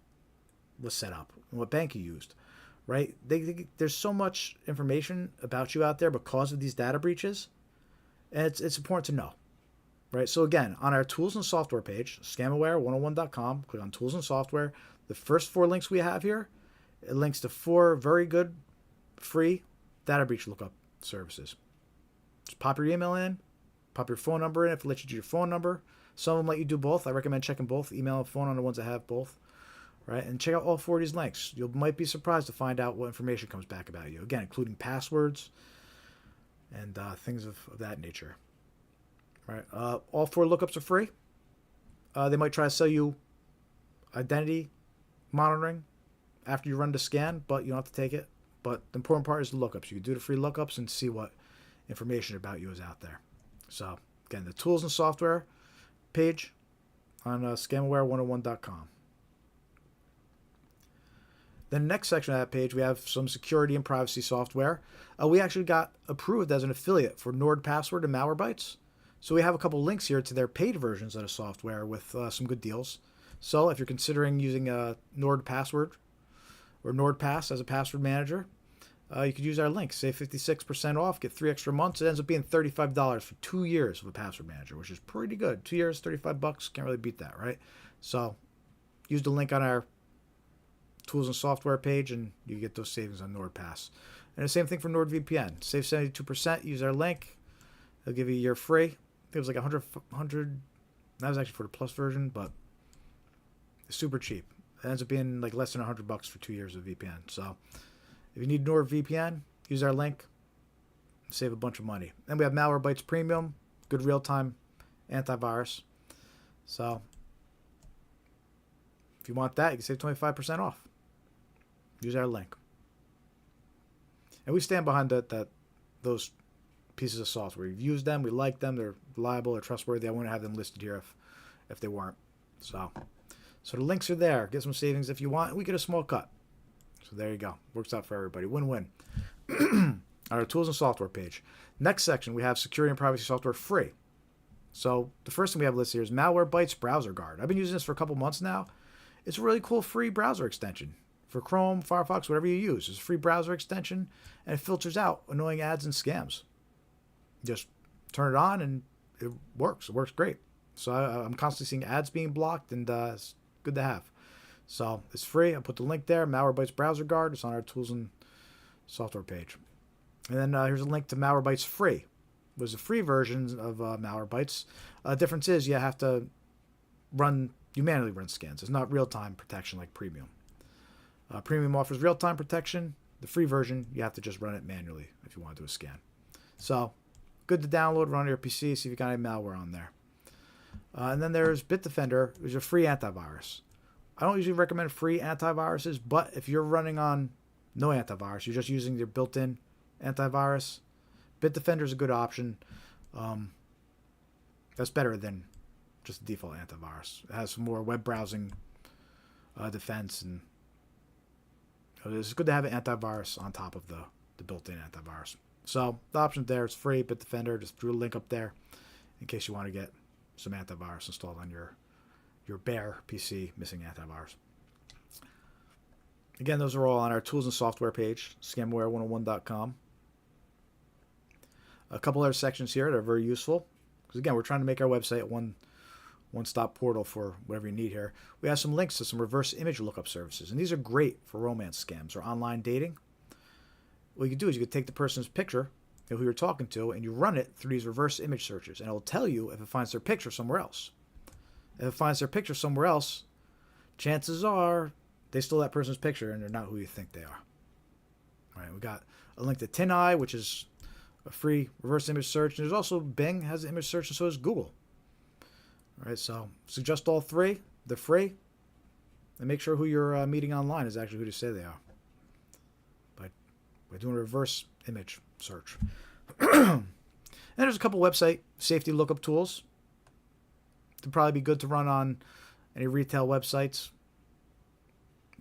was set up and what bank you used, right? There's so much information about you out there because of these data breaches, and it's important to know, right? So again, on our tools and software page, scamaware101.com, click on tools and software. The first 4 links we have here, it links to 4 very good free data breach lookup services. Just pop your email in, pop your phone number in if it lets you do your phone number. Some of them let you do both. I recommend checking both, email and phone on the ones that have both. Right? And check out all 4 of these links. You might be surprised to find out what information comes back about you. Again, including passwords and things of that nature. Right? All 4 lookups are free. They might try to sell you identity monitoring after you run the scan, but you don't have to take it. But the important part is the lookups. You can do the free lookups and see what information about you is out there. So, again, the tools and software page on scamaware101.com. Then the next section of that page, we have some security and privacy software. We actually got approved as an affiliate for NordPassword and Malwarebytes. So we have a couple links here to their paid versions of the software with some good deals. So if you're considering using NordPassword or NordPass as a password manager, you could use our link. Save 56% off, get 3 extra months. It ends up being $35 for 2 years of a password manager, which is pretty good. 2 years, $35. Can't really beat that, right? So use the link on our tools and software page, and you get those savings on NordPass. And the same thing for NordVPN. Save 72%. Use our link. They'll give you a year free. I think it was like 100. That was actually for the Plus version, but it's super cheap. It ends up being like less than $100 for 2 years of VPN. So if you need NordVPN, use our link. Save a bunch of money. And we have Malwarebytes Premium, good real-time antivirus. So if you want that, you can save 25% off. Use our link. And we stand behind those pieces of software. We've used them. We like them. They're reliable. They're trustworthy. I wouldn't have them listed here if they weren't. So the links are there. Get some savings if you want. We get a small cut. So there you go. Works out for everybody. Win-win. On our tools and software page. Next section, we have security and privacy software free. So the first thing we have listed here is Malwarebytes Browser Guard. I've been using this for a couple months now. It's a really cool free browser extension for Chrome, Firefox, whatever you use. It's a free browser extension, and it filters out annoying ads and scams. Just turn it on, and it works. It works great. So I'm constantly seeing ads being blocked, and it's good to have. So it's free. I put the link there, Malwarebytes Browser Guard. It's on our tools and software page. And then here's a link to Malwarebytes Free. It was a free version of Malwarebytes. Difference is you have to you manually run scans. It's not real-time protection like Premium. Premium offers real-time protection. The free version, you have to just run it manually if you want to do a scan. So, good to download, run on your PC, see if you got any malware on there. And then there's Bitdefender, which is a free antivirus. I don't usually recommend free antiviruses, but if you're running on no antivirus, you're just using your built-in antivirus, Bitdefender is a good option. That's better than just the default antivirus. It has some more web browsing defense, and it's good to have an antivirus on top of the built-in antivirus. So the option there is free, Bitdefender. Just threw a link up there in case you want to get some antivirus installed on your bare PC missing antivirus. Again, those are all on our tools and software page, scamware101.com. A couple other sections here that are very useful. Because again, we're trying to make our website one-stop portal for whatever you need here. We have some links to some reverse image lookup services. And these are great for romance scams or online dating. What you can do is you can take the person's picture, who you're talking to, and you run it through these reverse image searches. And it'll tell you if it finds their picture somewhere else. If it finds their picture somewhere else, chances are they stole that person's picture and they're not who you think they are. All right, we got a link to TinEye, which is a free reverse image search. And there's also Bing has an image search, and so does Google. All right, so suggest all 3. They're free. And make sure who you're meeting online is actually who they say they are. By doing a reverse image search. And there's a couple website safety lookup tools. It'd probably be good to run on any retail websites.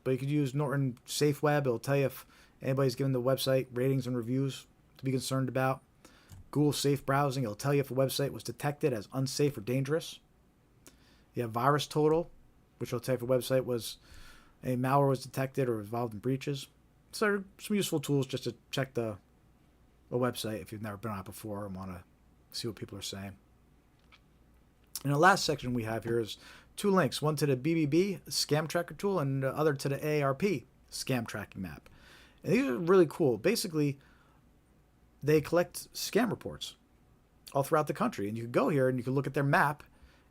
But you could use Norton Safe Web. It'll tell you if anybody's given the website ratings and reviews to be concerned about. Google Safe Browsing. It'll tell you if a website was detected as unsafe or dangerous. You have Virus Total, which will tell you if a website any malware was detected or involved in breaches. So some useful tools just to check the website if you've never been on it before and want to see what people are saying. And the last section we have here is 2 links, one to the BBB scam tracker tool and the other to the AARP scam tracking map. And these are really cool. Basically, they collect scam reports all throughout the country. And you can go here and you can look at their map.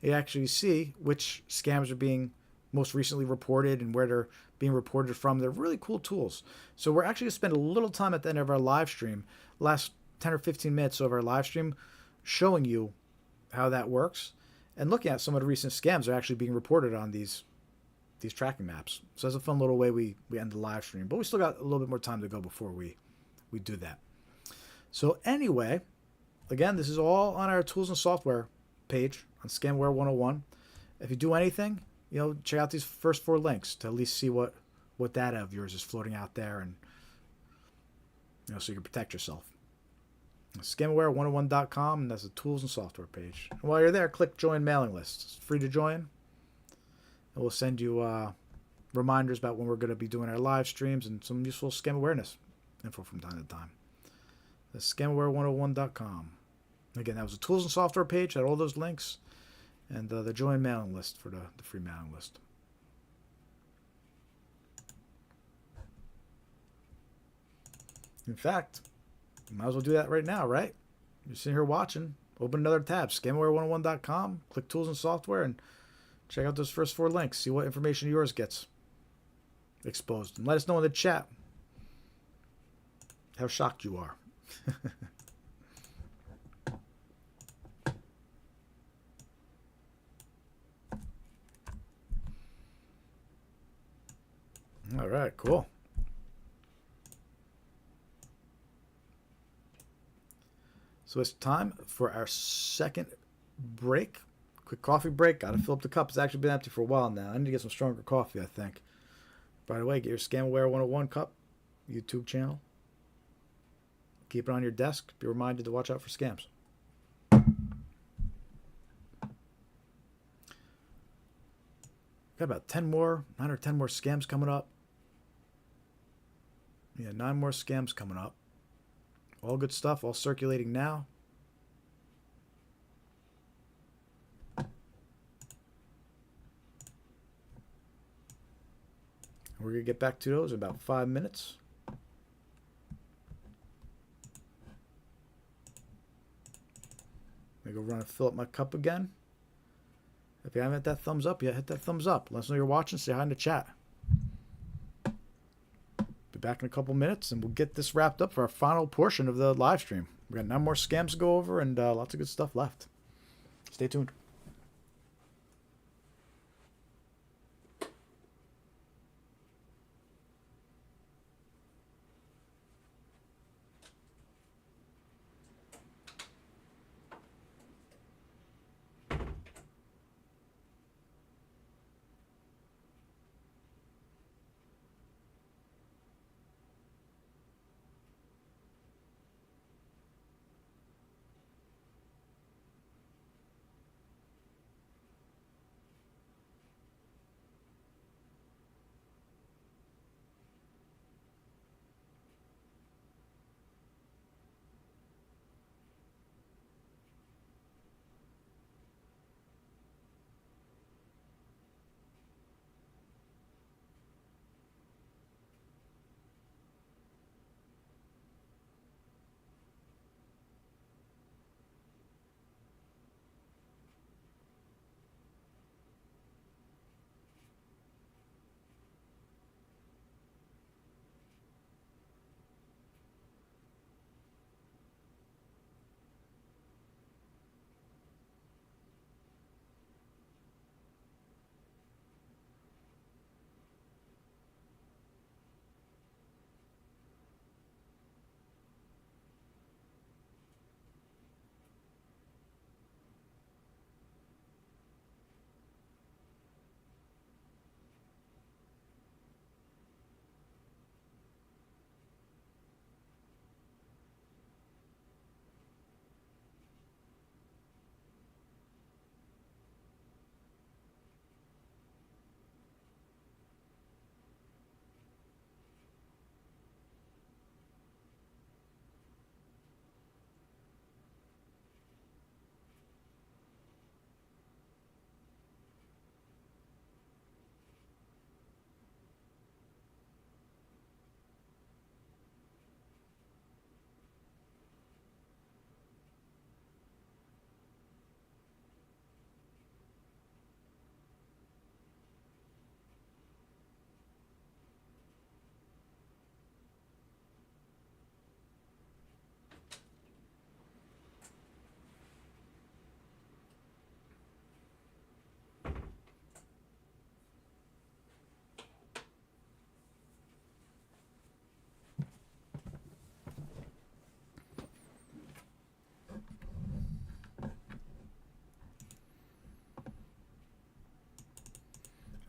You actually see which scams are being most recently reported and where they're being reported from. They're really cool tools. So we're actually going to spend a little time at the end of our live stream, last 10 or 15 minutes of our live stream, showing you how that works and looking at some of the recent scams that are actually being reported on these tracking maps. So that's a fun little way we end the live stream. But we still got a little bit more time to go before we do that. So anyway, again, this is all on our tools and software page on Scamware 101. If you do anything, check out these first 4 links to at least see what data of yours is floating out there, and so you can protect yourself. Scamware101.com, and that's the tools and software page. And while you're there, click join mailing list. It's free to join, and we'll send you reminders about when we're going to be doing our live streams and some useful scam awareness info from time to time. That's scamware101.com. Again, that was the tools and software page, had all those links, and the join mailing list for the free mailing list. In fact, you might as well do that right now, right? You're sitting here watching. Open another tab, scamware101.com, click tools and software, and check out those first 4 links. See what information of yours gets exposed. And let us know in the chat how shocked you are. All right, cool. So it's time for our second break. Quick coffee break. Got to fill up the cup. It's actually been empty for a while now. I need to get some stronger coffee, I think. By the way, get your Scamware 101 cup YouTube channel. Keep it on your desk. Be reminded to watch out for scams. Got about 9 or 10 more scams coming up. Yeah, 9 more scams coming up. All good stuff, all circulating now. We're going to get back to those in about 5 minutes. I'm going to go run and fill up my cup again. If you haven't hit that thumbs up yet, hit that thumbs up. Let us know you're watching. Say hi in the chat. Be back in a couple minutes, and we'll get this wrapped up for our final portion of the live stream. We got 9 more scams to go over, and lots of good stuff left. Stay tuned.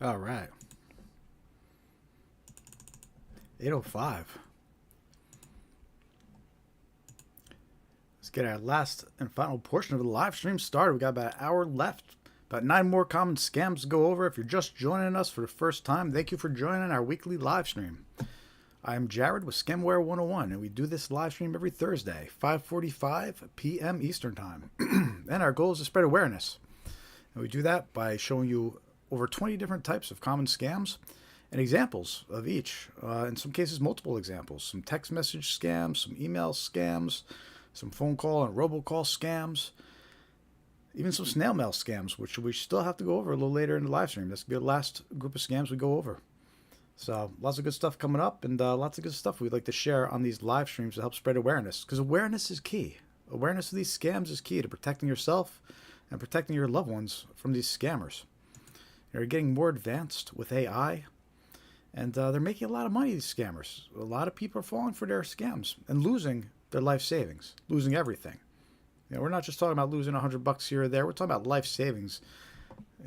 All right. 8:05. Let's get our last and final portion of the live stream started. We got about an hour left. About 9 more common scams to go over. If you're just joining us for the first time, thank you for joining our weekly live stream. I'm Jared with Scamware 101, and we do this live stream every Thursday, 5:45 p.m. Eastern Time. And our goal is to spread awareness. And we do that by showing you over 20 different types of common scams and examples of each. In some cases, multiple examples. Some text message scams, some email scams, some phone call and robocall scams, even some snail mail scams, which we still have to go over a little later in the live stream. This will be the last group of scams we go over. So lots of good stuff coming up, and lots of good stuff we'd like to share on these live streams to help spread awareness, because awareness is key. Awareness of these scams is key to protecting yourself and protecting your loved ones from these scammers. They're getting more advanced with AI, and they're making a lot of money, these scammers. A lot of people are falling for their scams and losing their life savings, losing everything. You know, we're not just talking about losing $100 here or there. We're talking about life savings,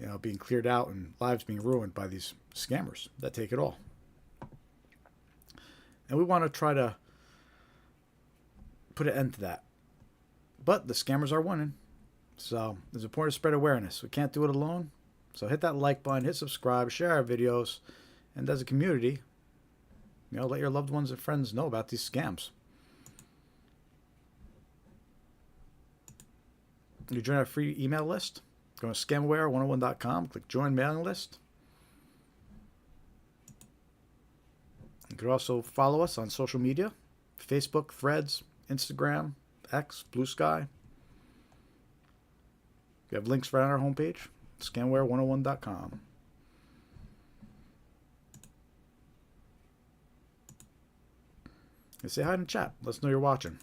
you know, being cleared out and lives being ruined by these scammers that take it all. And we want to try to put an end to that. But the scammers are winning. So it's important to spread awareness. We can't do it alone. So hit that like button, hit subscribe, share our videos, and as a community, you know, let your loved ones and friends know about these scams. You join our free email list. Go to scamware101.com, click join mailing list. You can also follow us on social media, Facebook, Threads, Instagram, X, Blue Sky. We have links right on our homepage, scamware101.com. And say hi in the chat. Let us know you're watching.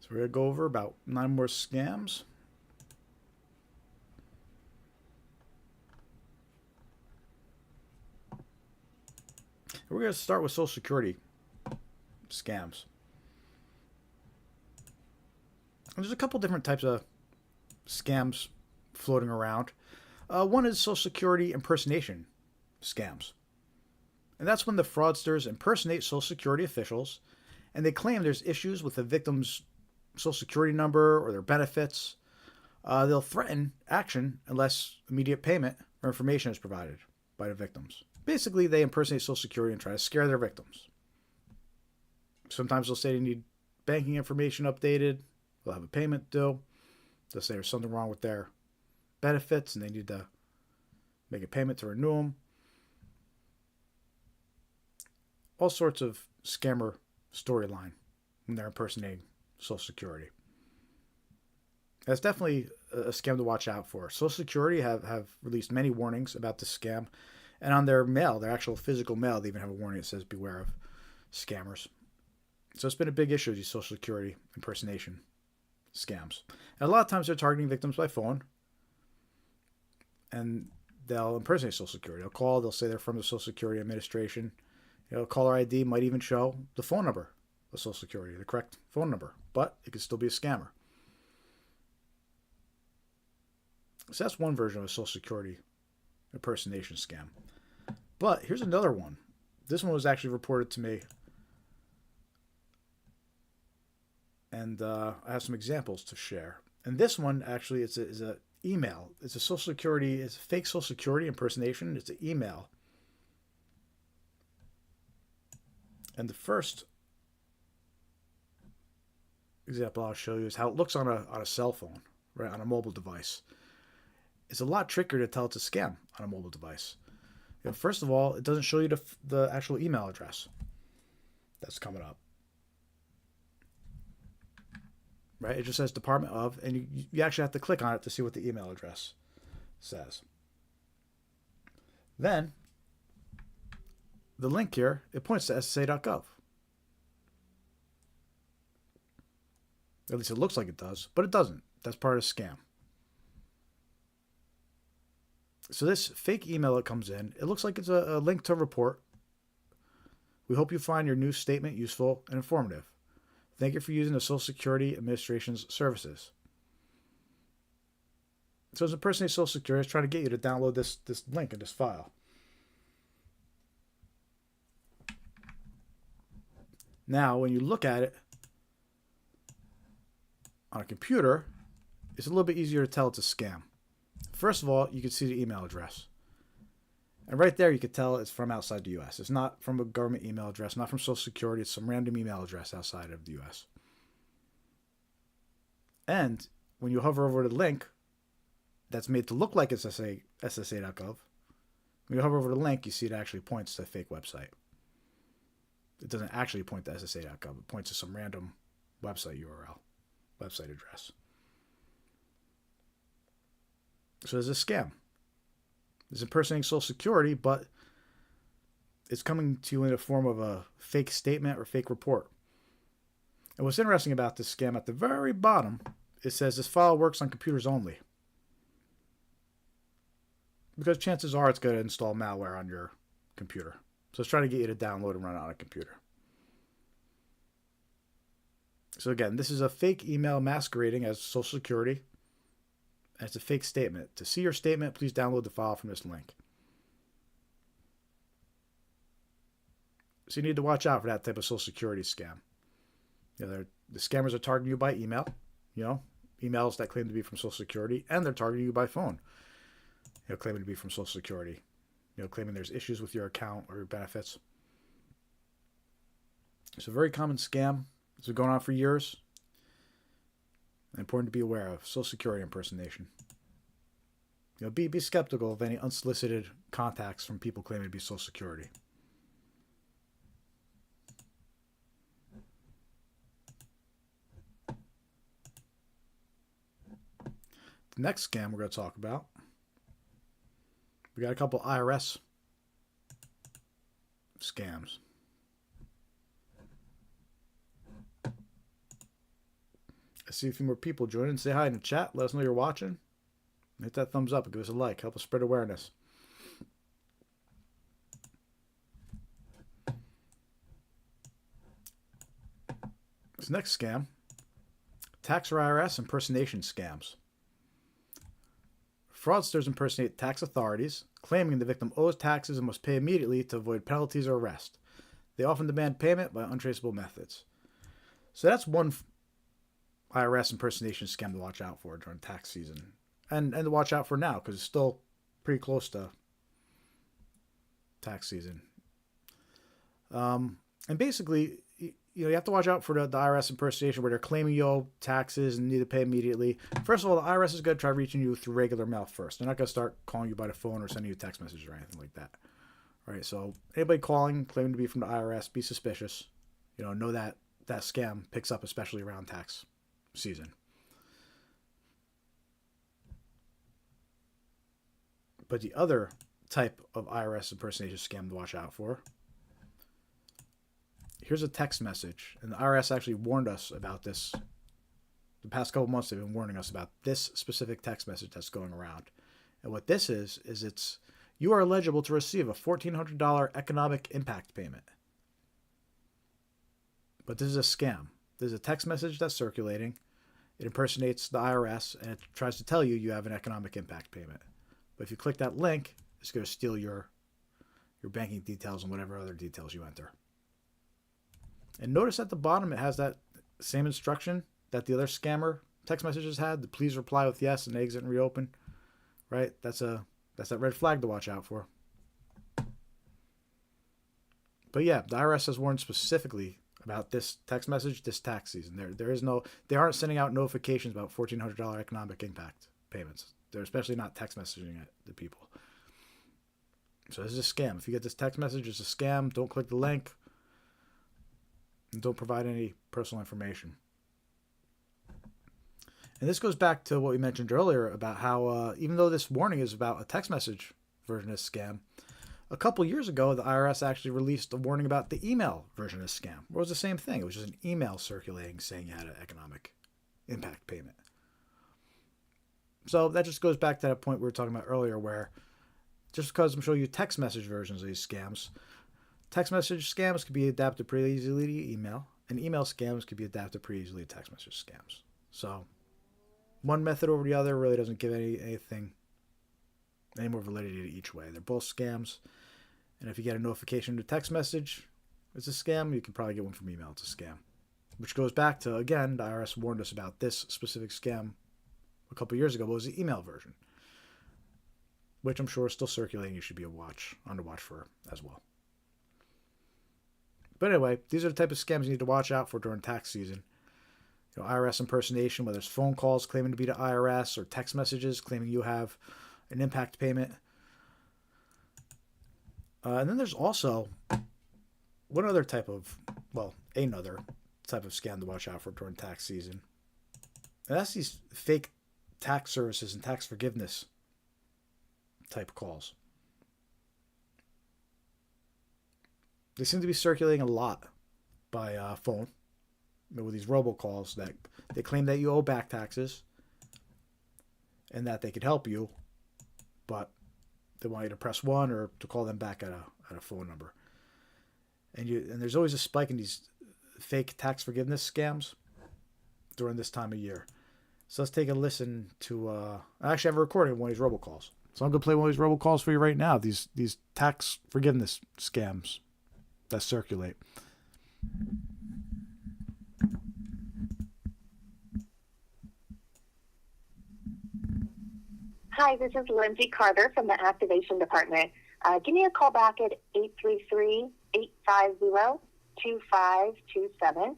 So we're going to go over about 9 more scams. We're going to start with Social Security scams. And there's a couple different types of scams floating around. One is Social Security impersonation scams. And that's when the fraudsters impersonate Social Security officials and they claim there's issues with the victim's Social Security number or their benefits. They'll threaten action unless immediate payment or information is provided by the victims. Basically, they impersonate Social Security and try to scare their victims. Sometimes they'll say they need banking information updated. They'll have a payment due. They'll say there's something wrong with their benefits and they need to make a payment to renew them. All sorts of scammer storyline when they're impersonating Social Security. That's definitely a scam to watch out for. Social Security have released many warnings about this scam. And on their mail, their actual physical mail, they even have a warning that says beware of scammers. So it's been a big issue, these Social Security impersonation scams. And a lot of times they're targeting victims by phone. And they'll impersonate Social Security. They'll call, they'll say they're from the Social Security Administration. You know, caller ID might even show the phone number of Social Security, the correct phone number. But it could still be a scammer. So that's one version of a Social Security impersonation scam. But here's another one. This one was actually reported to me. And I have some examples to share. And this one actually is a email. It's a Social Security, it's a fake Social Security impersonation. It's an email. And the first example I'll show you is how it looks on a cell phone, right, on a mobile device. It's a lot trickier to tell it's a scam on a mobile device. You know, first of all, it doesn't show you the actual email address that's coming up. Right? It just says Department of, and you actually have to click on it to see what the email address says. Then, the link here, it points to ssa.gov. At least it looks like it does, but it doesn't. That's part of the scam. So this fake email that comes in, it looks like it's a link to a report. We hope you find your new statement useful and informative. Thank you for using the Social Security Administration's services. So it's impersonating Social Security. It's trying to get you to download this link in this file. Now, when you look at it on a computer, it's a little bit easier to tell it's a scam. First of all, you can see the email address. And right there, you can tell it's from outside the U.S. It's not from a government email address, not from Social Security. It's some random email address outside of the U.S. And when you hover over the link that's made to look like it's SSA.gov, when you hover over the link, you see it actually points to a fake website. It doesn't actually point to SSA.gov. It points to some random website URL, website address. So there's a scam. It's impersonating Social Security, but it's coming to you in the form of a fake statement or fake report. And what's interesting about this scam, at the very bottom, it says this file works on computers only. Because chances are it's going to install malware on your computer. So it's trying to get you to download and run it on a computer. So again, this is a fake email masquerading as Social Security. And it's a fake statement. To see your statement, please download the file from this link. So you need to watch out for that type of Social Security scam. You know, the scammers are targeting you by email. You know, emails that claim to be from Social Security, and they're targeting you by phone. You know, claiming to be from Social Security. You know, claiming there's issues with your account or your benefits. It's a very common scam. It's been going on for years. Important to be aware of Social Security impersonation. You know, be skeptical of any unsolicited contacts from people claiming to be Social Security. The next scam we're going to talk about, we got a couple IRS scams. I see a few more people joining. Say hi in the chat. Let us know you're watching. Hit that thumbs up and give us a like. Help us spread awareness. This next scam, tax or IRS impersonation scams. Fraudsters impersonate tax authorities, claiming the victim owes taxes and must pay immediately to avoid penalties or arrest. They often demand payment by untraceable methods. So that's one IRS impersonation scam to watch out for during tax season. And to watch out for now, because it's still pretty close to tax season. And basically, you have to watch out for the IRS impersonation where they're claiming you owe taxes and need to pay immediately. First of all, the IRS is going to try reaching you through regular mail first. They're not going to start calling you by the phone or sending you text messages or anything like that. All right, so anybody calling, claiming to be from the IRS, be suspicious. Know that scam picks up, especially around tax season. But the other type of IRS impersonation scam to watch out for, here's a text message. And the IRS actually warned us about this. The past couple months, they've been warning us about this specific text message that's going around. And what this is it's, you are eligible to receive a $1,400 economic impact payment. But this is a scam. There's a text message that's circulating. It impersonates the IRS, and it tries to tell you you have an economic impact payment. But if you click that link, it's going to steal your banking details and whatever other details you enter. And notice at the bottom it has that same instruction that the other scammer text messages had. The please reply with yes and exit and reopen. Right? That's that red flag to watch out for. But yeah, the IRS has warned specifically about this text message this tax season. They aren't sending out notifications about $1,400 economic impact payments. They're especially not text messaging it to people. So this is a scam. If you get this text message, it's a scam. Don't click the link. And don't provide any personal information. And this goes back to what we mentioned earlier about how even though this warning is about a text message version of this scam, a couple years ago, the IRS actually released a warning about the email version of this scam. It was the same thing. It was just an email circulating saying you had an economic impact payment. So that just goes back to that point we were talking about earlier where just because I'm showing you text message versions of these scams, text message scams can be adapted pretty easily to email, and email scams can be adapted pretty easily to text message scams. So one method over the other really doesn't give anything, any more validity to each way. They're both scams. And if you get a notification to text message, it's a scam. You can probably get one from email. It's a scam. Which goes back to, again, the IRS warned us about this specific scam a couple years ago, but it was the email version, which I'm sure is still circulating. You should be on the watch for as well. But anyway, these are the type of scams you need to watch out for during tax season. IRS impersonation, whether it's phone calls claiming to be the IRS or text messages claiming you have an impact payment. And then there's also another type of scam to watch out for during tax season. And that's these fake tax services and tax forgiveness type calls. They seem to be circulating a lot by phone with these robocalls that they claim that you owe back taxes and that they could help you, but they want you to press 1 or to call them back at a phone number. And there's always a spike in these fake tax forgiveness scams during this time of year. So let's take a listen to. I actually have a recording of one of these robocalls. So I'm gonna play one of these robocalls for you right now. These tax forgiveness scams that circulate. Hi, this is Lindsay Carter from the Activation Department. Give me a call back at 833-850-2527.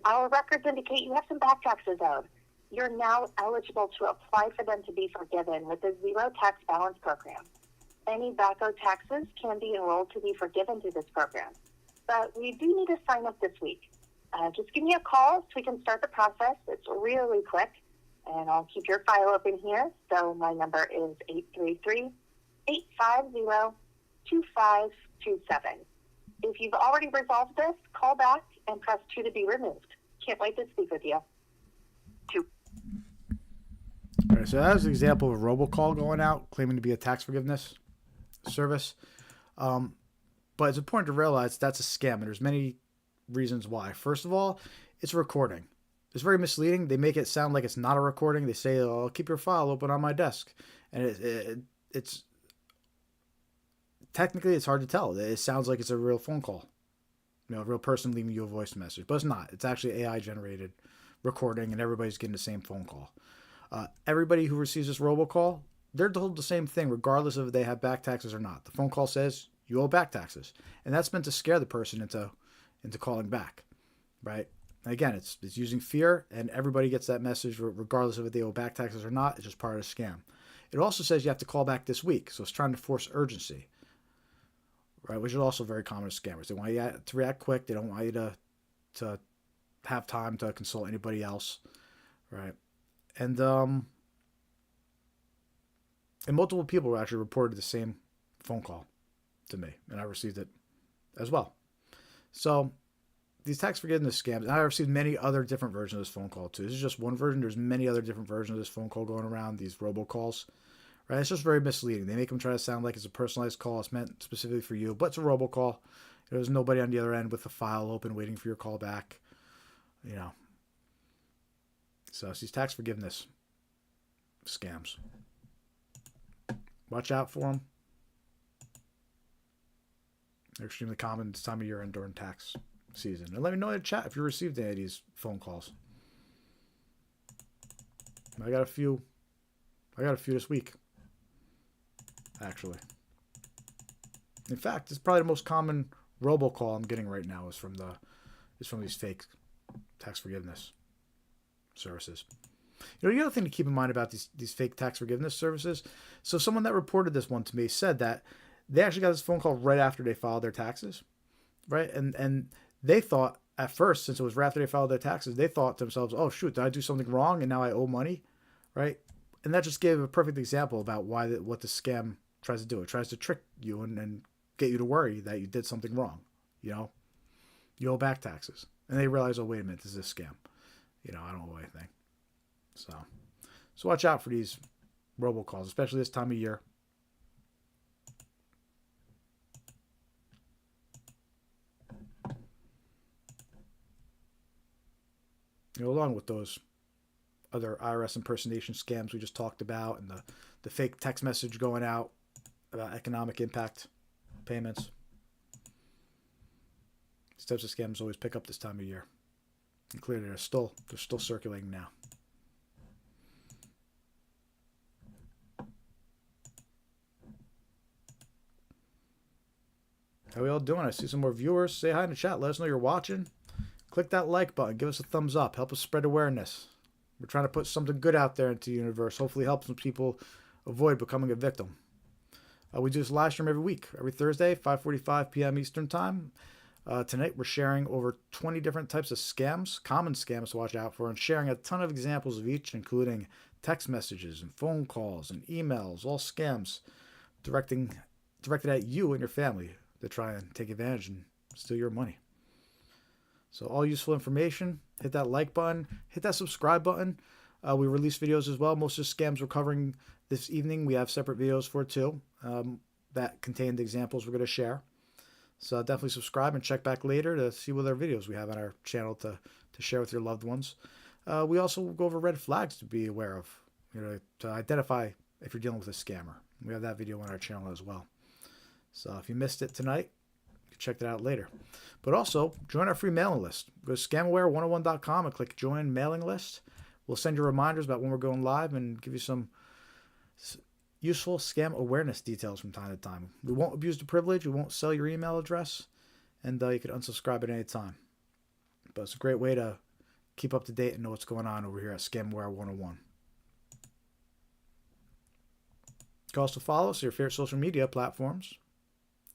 Our records indicate you have some back taxes owed. You're now eligible to apply for them to be forgiven with the Zero Tax Balance Program. Any back owed taxes can be enrolled to be forgiven through this program. But we do need to sign up this week. Just give me a call so we can start the process. It's really quick. And I'll keep your file open here. So my number is 833-850-2527. If you've already resolved this, call back and press 2 to be removed. Can't wait to speak with you. 2. All right, so that was an example of a robocall going out claiming to be a tax forgiveness service. But it's important to realize that's a scam, and there's many reasons why. First of all, it's a recording. It's very misleading. They make it sound like it's not a recording. They say, "Oh, I'll keep your file open on my desk," and it's technically it's hard to tell. It sounds like it's a real phone call, a real person leaving you a voice message, but it's not. It's actually AI generated recording, and everybody's getting the same phone call. Everybody who receives this robocall, they're told the same thing, regardless of if they have back taxes or not. The phone call says you owe back taxes, and that's meant to scare the person into calling back, right? Again, it's using fear, and everybody gets that message regardless of if they owe back taxes or not. It's just part of the scam. It also says you have to call back this week, so it's trying to force urgency, right? Which is also very common with scammers. They want you to react quick. They don't want you to have time to consult anybody else, right? And multiple people actually reported the same phone call to me, and I received it as well. So these tax forgiveness scams, and I received many other different versions of this phone call too. This is just one version. There's many other different versions of this phone call going around, these robocalls, right? It's just very misleading. They make them try to sound like it's a personalized call. It's meant specifically for you, but it's a robocall. There's nobody on the other end with the file open waiting for your call back, So it's these tax forgiveness scams. Watch out for them. They're extremely common this time of year and during tax season. And let me know in the chat if you received any of these phone calls. I got a few this week, actually. In fact, it's probably the most common robocall I'm getting right now is from these fake tax forgiveness services. The other thing to keep in mind about these fake tax forgiveness services, so someone that reported this one to me said that they actually got this phone call right after they filed their taxes, right? And they thought at first, since it was right after they filed their taxes, they thought to themselves, "Oh shoot, did I do something wrong and now I owe money?" Right? And that just gave a perfect example about what the scam tries to do. It tries to trick you and get you to worry that you did something wrong. You owe back taxes, and they realize, "Oh wait a minute, this is a scam. I don't owe anything." So watch out for these robocalls, especially this time of year. Along with those other IRS impersonation scams we just talked about, and the fake text message going out about economic impact payments. These types of scams always pick up this time of year. And clearly they're still circulating now. How we all doing? I see some more viewers. Say hi in the chat. Let us know you're watching. Click that like button. Give us a thumbs up. Help us spread awareness. We're trying to put something good out there into the universe. Hopefully help some people avoid becoming a victim. We do this live stream every week, every Thursday, 5:45 p.m. Eastern Time. Tonight we're sharing over 20 different types of scams, common scams to watch out for, and sharing a ton of examples of each, including text messages and phone calls and emails, all scams directed at you and your family to try and take advantage and steal your money. So all useful information. Hit that like button. Hit that subscribe button. We release videos as well. Most of the scams we're covering this evening, we have separate videos for too that contain the examples we're going to share. So definitely subscribe and check back later to see what other videos we have on our channel to share with your loved ones. We also go over red flags to be aware of, to identify if you're dealing with a scammer. We have that video on our channel as well. So if you missed it tonight, you can check that out later. But also, join our free mailing list. Go to scamaware101.com and click Join Mailing List. We'll send you reminders about when we're going live and give you some useful scam awareness details from time to time. We won't abuse the privilege. We won't sell your email address. And you can unsubscribe at any time. But it's a great way to keep up to date and know what's going on over here at Scamaware 101. You can also follow us on your favorite social media platforms.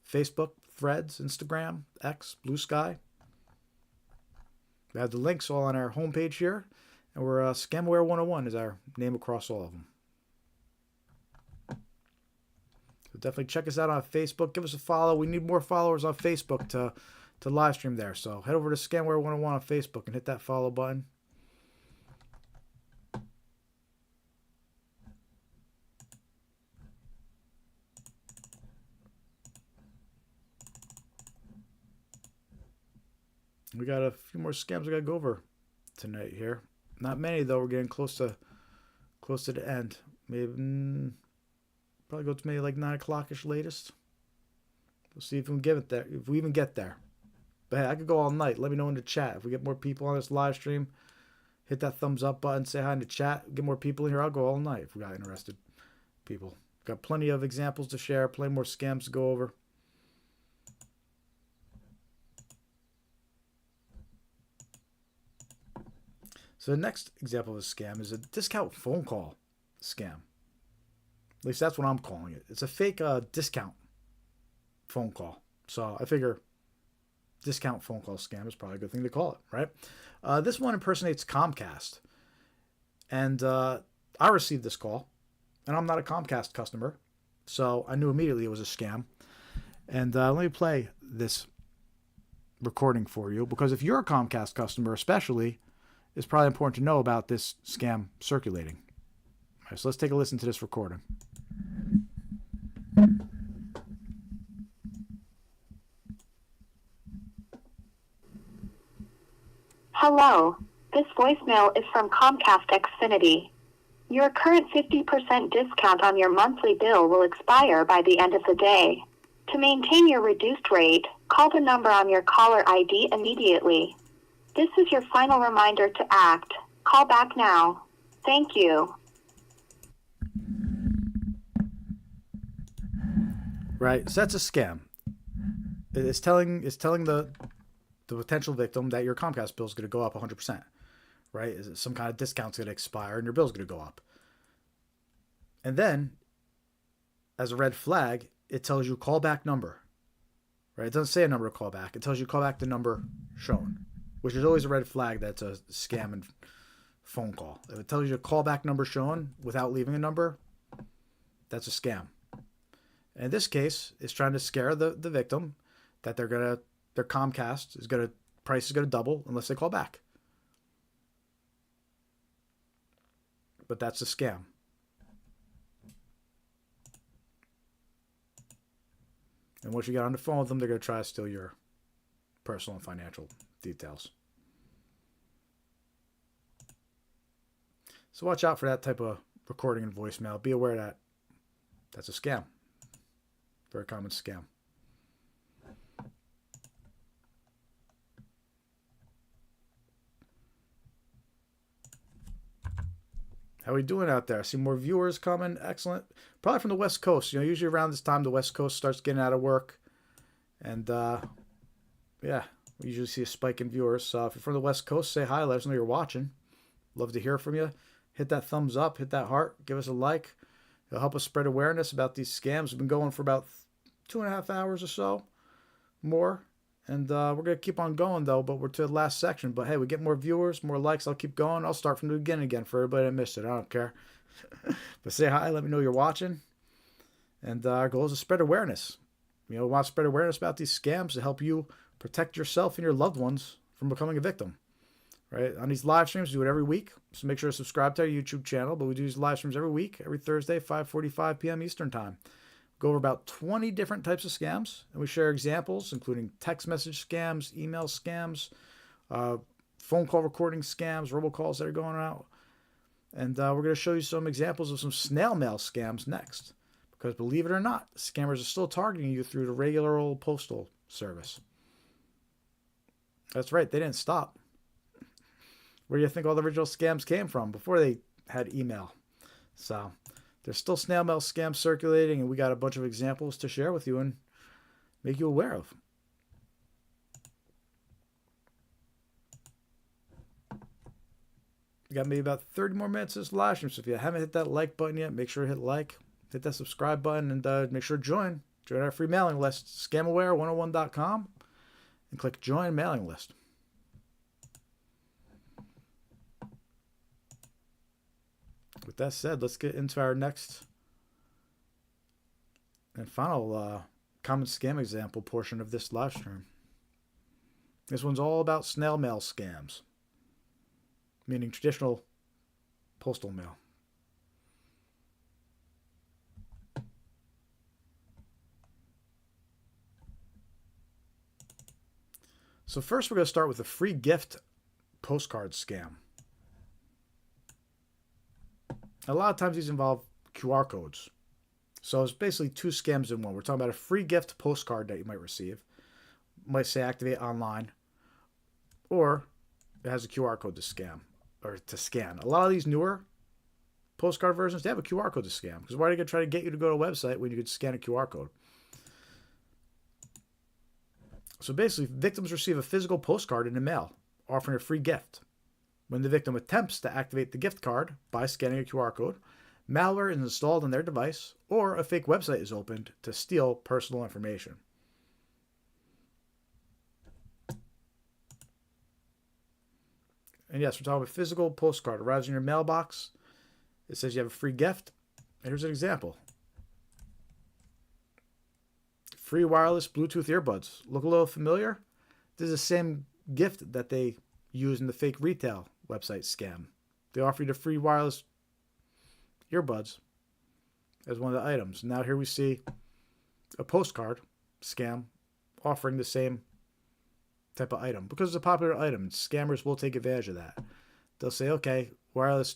Facebook, Threads, Instagram, X, Blue Sky. We have the links all on our homepage here. And we're Scamaware 101 is our name across all of them. So definitely check us out on Facebook. Give us a follow. We need more followers on Facebook to live stream there. So head over to Scamaware 101 on Facebook and hit that follow button. We got a few more scams we got to go over tonight here. Not many though. We're getting close to the end. Maybe probably go to maybe like 9 o'clock-ish latest. We'll see if we can get it there. If we even get there. But hey, I could go all night. Let me know in the chat. If we get more people on this live stream, hit that thumbs up button. Say hi in the chat. Get more people in here. I'll go all night if we got interested people. Got plenty of examples to share. Plenty more scams to go over. So the next example of a scam is a discount phone call scam. At least that's what I'm calling it. It's a fake discount phone call. So I figure discount phone call scam is probably a good thing to call it, right? This one impersonates Comcast. And I received this call. And I'm not a Comcast customer. So I knew immediately it was a scam. And let me play this recording for you. Because if you're a Comcast customer especially, it's probably important to know about this scam circulating. All right, so let's take a listen to this recording. Hello, this voicemail is from Comcast Xfinity. Your current 50% discount on your monthly bill will expire by the end of the day. To maintain your reduced rate, call the number on your caller ID immediately. This is your final reminder to act. Call back now. Thank you. Right, so that's a scam. It's telling the potential victim that your Comcast bill is going to go up 100%. Right? Is it some kind of discount's going to expire and your bill's going to go up. And then, as a red flag, it tells you call back number. Right? It doesn't say a number to call back. It tells you call back the number shown, which is always a red flag that's a scam and phone call. If it tells you to call back number shown without leaving a number, that's a scam. And in this case, it's trying to scare the victim that their Comcast price is gonna double unless they call back. But that's a scam. And once you get on the phone with them, they're gonna try to steal your personal and financial details. So watch out for that type of recording and voicemail. Be aware that that's a scam. Very common scam. How are we doing out there? I see more viewers coming. Excellent. Probably from the West Coast. Usually around this time, the West Coast starts getting out of work. And, yeah, we usually see a spike in viewers. So if you're from the West Coast, say hi. Let us know you're watching. Love to hear from you. Hit that thumbs up. Hit that heart. Give us a like. It'll help us spread awareness about these scams. We've been going for about 2.5 hours or so. More. And we're going to keep on going, though, but we're to the last section. But, hey, we get more viewers, more likes. I'll keep going. I'll start from the beginning again for everybody that missed it. I don't care. But say hi. Let me know you're watching. And our goal is to spread awareness. We want to spread awareness about these scams to help you protect yourself and your loved ones from becoming a victim. Right? On these live streams, we do it every week. So make sure to subscribe to our YouTube channel. But we do these live streams every week, every Thursday, 5:45 p.m. Eastern Time. Go over about 20 different types of scams, and we share examples, including text message scams, email scams, phone call recording scams, robocalls that are going out. And we're going to show you some examples of some snail mail scams next. Because believe it or not, scammers are still targeting you through the regular old postal service. That's right, they didn't stop. Where do you think all the original scams came from before they had email? So there's still snail mail scams circulating, and we got a bunch of examples to share with you and make you aware of. We got maybe about 30 more minutes of this live stream, so if you haven't hit that like button yet, make sure to hit like, hit that subscribe button, and make sure to join our free mailing list, scamaware101.com, and click join mailing list. With that said, let's get into our next and final common scam example portion of this live stream. This one's all about snail mail scams, meaning traditional postal mail. So first we're going to start with a free gift postcard scam. A lot of times these involve QR codes. So it's basically two scams in one. We're talking about a free gift postcard that you might receive. It might say activate online. Or it has a QR code to scam or to scan. A lot of these newer postcard versions, they have a QR code to scam. Because why are they going to try to get you to go to a website when you could scan a QR code? So basically, victims receive a physical postcard in the mail offering a free gift. When the victim attempts to activate the gift card by scanning a QR code, malware is installed on their device or a fake website is opened to steal personal information. And yes, we're talking about a physical postcard. Arrives in your mailbox. It says you have a free gift. And here's an example. Free wireless Bluetooth earbuds. Look a little familiar? This is the same gift that they use in the fake retail website scam. They offer you the free wireless earbuds as one of the items. Now here we see a postcard scam offering the same type of item. Because it's a popular item, scammers will take advantage of that. They'll say, okay, wireless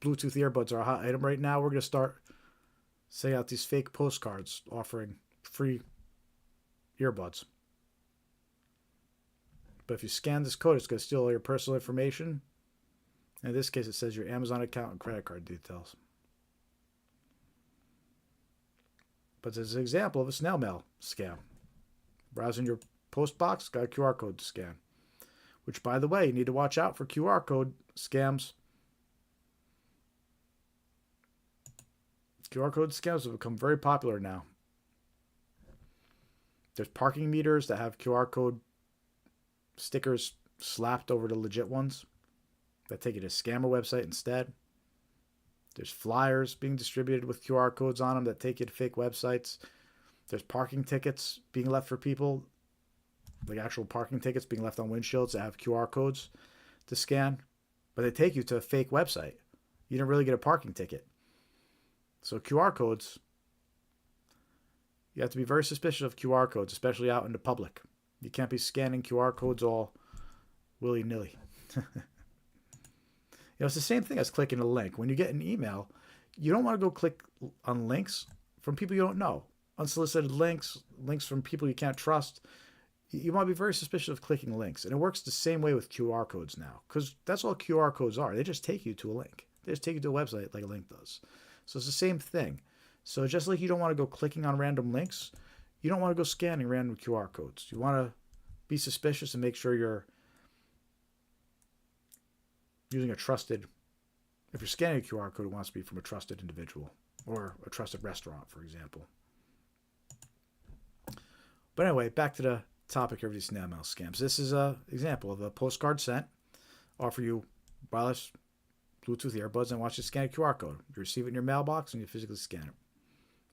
Bluetooth earbuds are a hot item right now. We're going to start sending out these fake postcards offering free earbuds. But if you scan this code, it's going to steal all your personal information. In this case, it says your Amazon account and credit card details. But this is an example of a snail mail scam. Browsing your post box, got a QR code to scan. Which, by the way, you need to watch out for QR code scams. QR code scams have become very popular now. There's parking meters that have QR code stickers slapped over the legit ones that take you to a scammer website instead. There's flyers being distributed with QR codes on them that take you to fake websites. There's parking tickets being left for people, like actual parking tickets being left on windshields that have QR codes to scan, but they take you to a fake website. You didn't really get a parking ticket. So QR codes, you have to be very suspicious of QR codes, especially out in the public. You can't be scanning QR codes all willy-nilly. It's the same thing as clicking a link. When you get an email, you don't want to go click on links from people you don't know. Unsolicited links, links from people you can't trust. You want to be very suspicious of clicking links. And it works the same way with QR codes now, because that's all QR codes are. They just take you to a link. They just take you to a website like a link does. So it's the same thing. So just like you don't want to go clicking on random links, you don't want to go scanning random QR codes. You want to be suspicious and make sure you're using a trusted, if you're scanning a QR code, it wants to be from a trusted individual or a trusted restaurant, for example. But anyway, back to the topic of these snail mail scams. This is an example of a postcard sent, offer you wireless Bluetooth earbuds and watch you scan a QR code. You receive it in your mailbox and you physically scan it.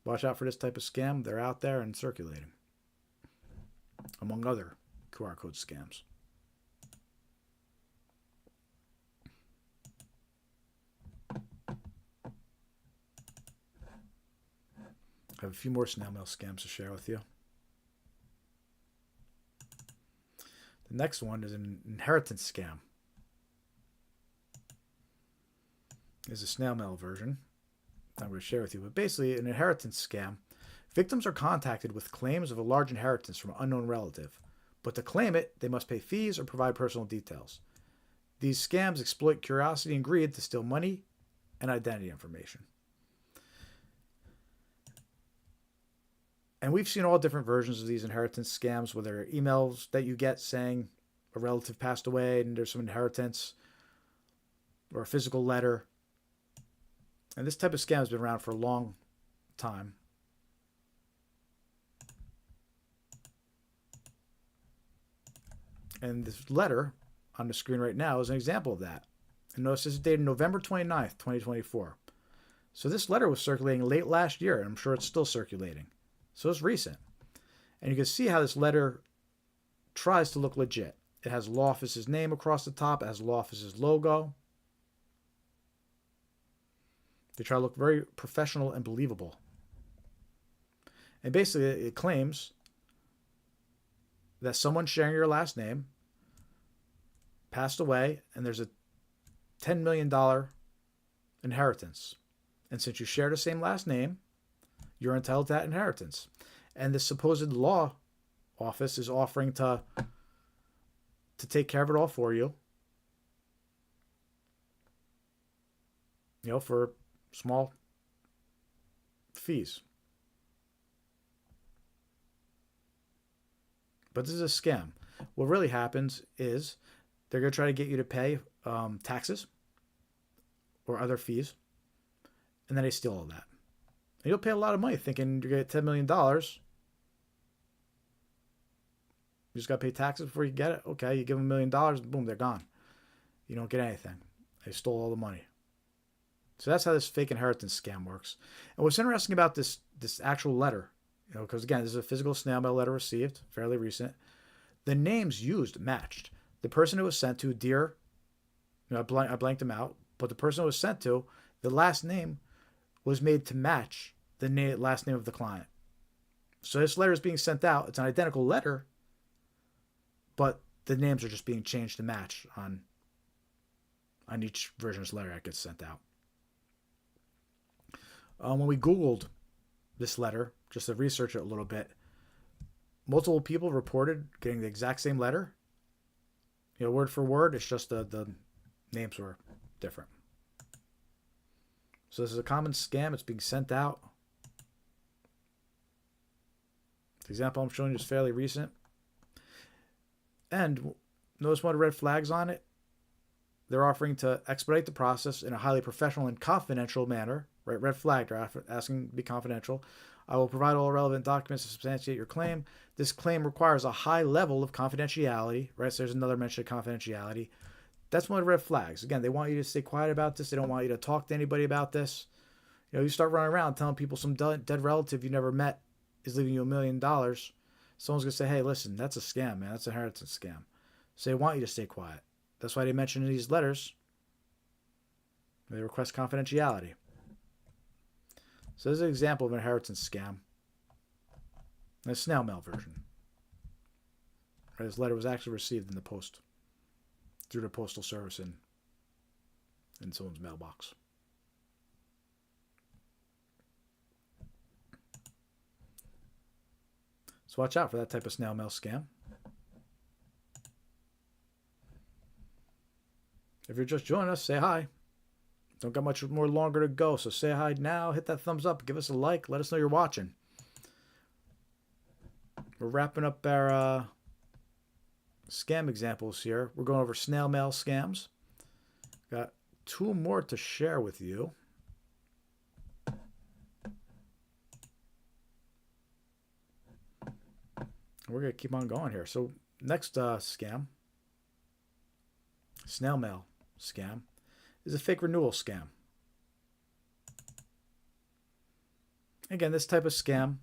Watch out for this type of scam. They're out there and circulating, among other QR code scams. I have a few more snail mail scams to share with you. The next one is an inheritance scam. Is a snail mail version I'm going to share with you. But basically, an inheritance scam. Victims are contacted with claims of a large inheritance from an unknown relative. But to claim it, they must pay fees or provide personal details. These scams exploit curiosity and greed to steal money and identity information. And we've seen all different versions of these inheritance scams, whether emails that you get saying a relative passed away and there's some inheritance, or a physical letter. And this type of scam has been around for a long time. And this letter on the screen right now is an example of that. And notice this is dated November 29th, 2024. So this letter was circulating late last year, and I'm sure it's still circulating. So it's recent. And you can see how this letter tries to look legit. It has law office's name across the top. It has law office's logo. They try to look very professional and believable. And basically, it claims that someone sharing your last name passed away, and there's a $10 million inheritance. And since you share the same last name, you're entitled to that inheritance. And the supposed law office is offering to take care of it all for you, for small fees. But this is a scam. What really happens is they're going to try to get you to pay taxes or other fees, and then they steal all that. And you'll pay a lot of money thinking you're going to get $10 million. You just got to pay taxes before you get it. Okay, you give them $1 million, boom, they're gone. You don't get anything. They stole all the money. So that's how this fake inheritance scam works. And what's interesting about this actual letter, because again, this is a physical snail mail letter received, fairly recent. The names used matched. The person it was sent to, dear, I blanked them out, but the person it was sent to, the last name was made to match the last name of the client. So this letter is being sent out. It's an identical letter, but the names are just being changed to match on each version of this letter that gets sent out. When we Googled this letter, just to research it a little bit, multiple people reported getting the exact same letter. Word for word. It's just the names were different. So this is a common scam. It's being sent out. The example I'm showing you is fairly recent. And notice one of the red flags on it. They're offering to expedite the process in a highly professional and confidential manner. Right, red flag. They're asking to be confidential. I will provide all relevant documents to substantiate your claim. This claim requires a high level of confidentiality. Right, so there's another mention of confidentiality. That's one of the red flags. Again, they want you to stay quiet about this. They don't want you to talk to anybody about this. You start running around telling people some dead relative you never met is leaving you $1 million. Someone's going to say, hey, listen, that's a scam, man. That's an inheritance scam. So they want you to stay quiet. That's why they mention in these letters, they request confidentiality. So this is an example of an inheritance scam. A snail mail version. This letter was actually received in the post, through the postal service in in someone's mailbox. So watch out for that type of snail mail scam. If you're just joining us, say hi. Don't got much more longer to go, so say hi now. Hit that thumbs up. Give us a like. Let us know you're watching. We're wrapping up our scam examples here. We're going over snail mail scams. Got 2 more to share with you. We're going to keep on going here. So next scam, snail mail scam, is a fake renewal scam. Again, this type of scam,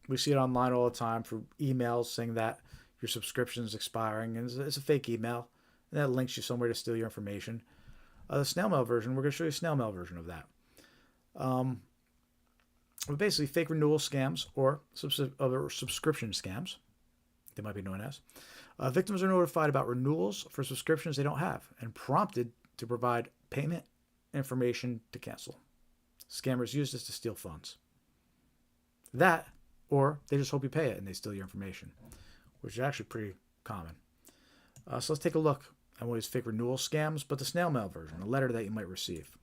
we see it online all the time for emails saying that your subscription is expiring, and it's a fake email, and that links you somewhere to steal your information. The snail mail version, we're going to show you a snail mail version of that. But basically, fake renewal scams or subscription scams, they might be known as. Victims are notified about renewals for subscriptions they don't have and prompted to provide payment information to cancel. Scammers use this to steal funds. That, or they just hope you pay it and they steal your information, which is actually pretty common. So let's take a look at what is fake renewal scams, but the snail mail version, a letter that you might receive.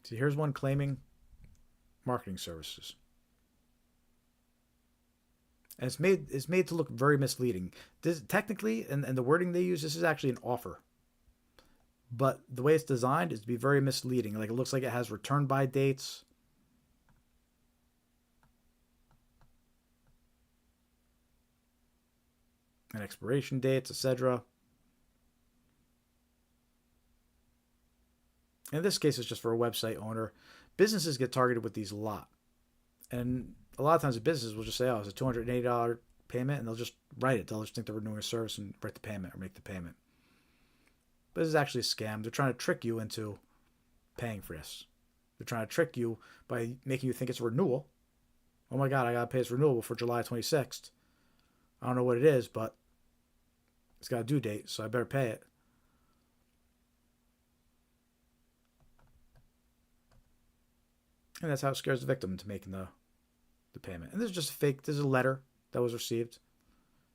See, here's one claiming marketing services. And it's made to look very misleading. This technically, and the wording they use, this is actually an offer. But the way it's designed is to be very misleading. Like, it looks like it has return by dates. And expiration dates, etc. In this case, it's just for a website owner. Businesses get targeted with these a lot. And a lot of times the businesses will just say, oh, it's a $280 payment, and they'll just write it. They'll just think they're renewing a service and write the payment or make the payment. But this is actually a scam. They're trying to trick you into paying for this. They're trying to trick you by making you think it's a renewal. Oh my God, I got to pay this renewal before July 26th. I don't know what it is, but it's got a due date, so I better pay it. And that's how it scares the victim into making the payment. And this is just fake. This is a letter that was received.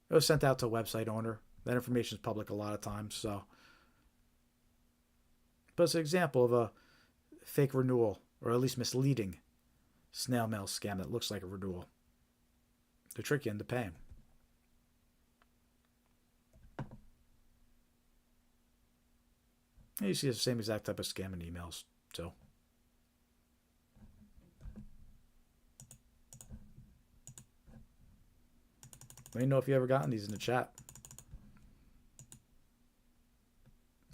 It was sent out to a website owner. That information is public a lot of times. So, but it's an example of a fake renewal, or at least misleading snail mail scam that looks like a renewal to trick you into paying. And you see the same exact type of scam in emails too. Let me know if you ever gotten these in the chat.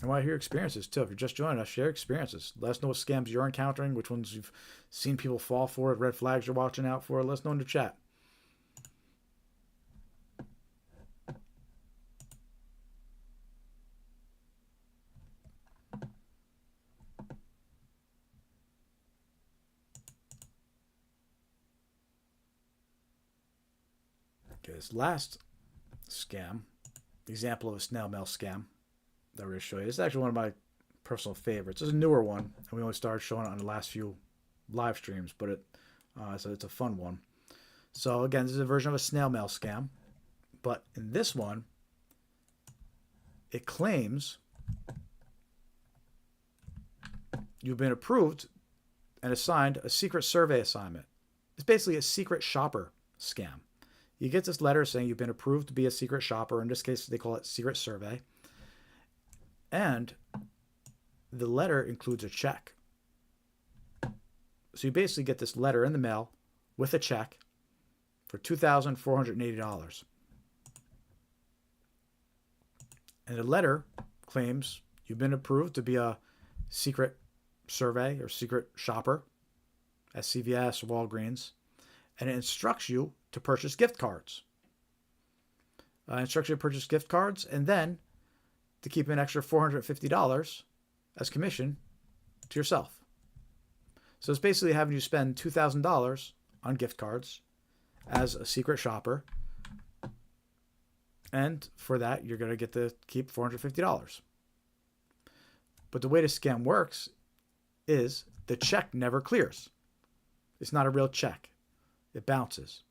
I want to hear your experiences too. If you're just joining us, share experiences. Let us know what scams you're encountering, which ones you've seen people fall for, red flags you're watching out for. Let us know in the chat. Okay, this last scam, example of a snail mail scam that we're going to show you. This is actually one of my personal favorites. It's a newer one, and we only started showing it on the last few live streams, but so it's a fun one. So again, this is a version of a snail mail scam, but in this one, it claims you've been approved and assigned a secret survey assignment. It's basically a secret shopper scam. You get this letter saying you've been approved to be a secret shopper. In this case, they call it secret survey. And the letter includes a check. So you basically get this letter in the mail with a check for $2,480. And the letter claims you've been approved to be a secret survey or secret shopper at CVS or Walgreens. And it instructs you to purchase gift cards. Instructs you to purchase gift cards and then to keep an extra $450 as commission to yourself. So it's basically having you spend $2,000 on gift cards as a secret shopper. And for that, you're going to get to keep $450. But the way the scam works is the check never clears. It's not a real check. It bounces.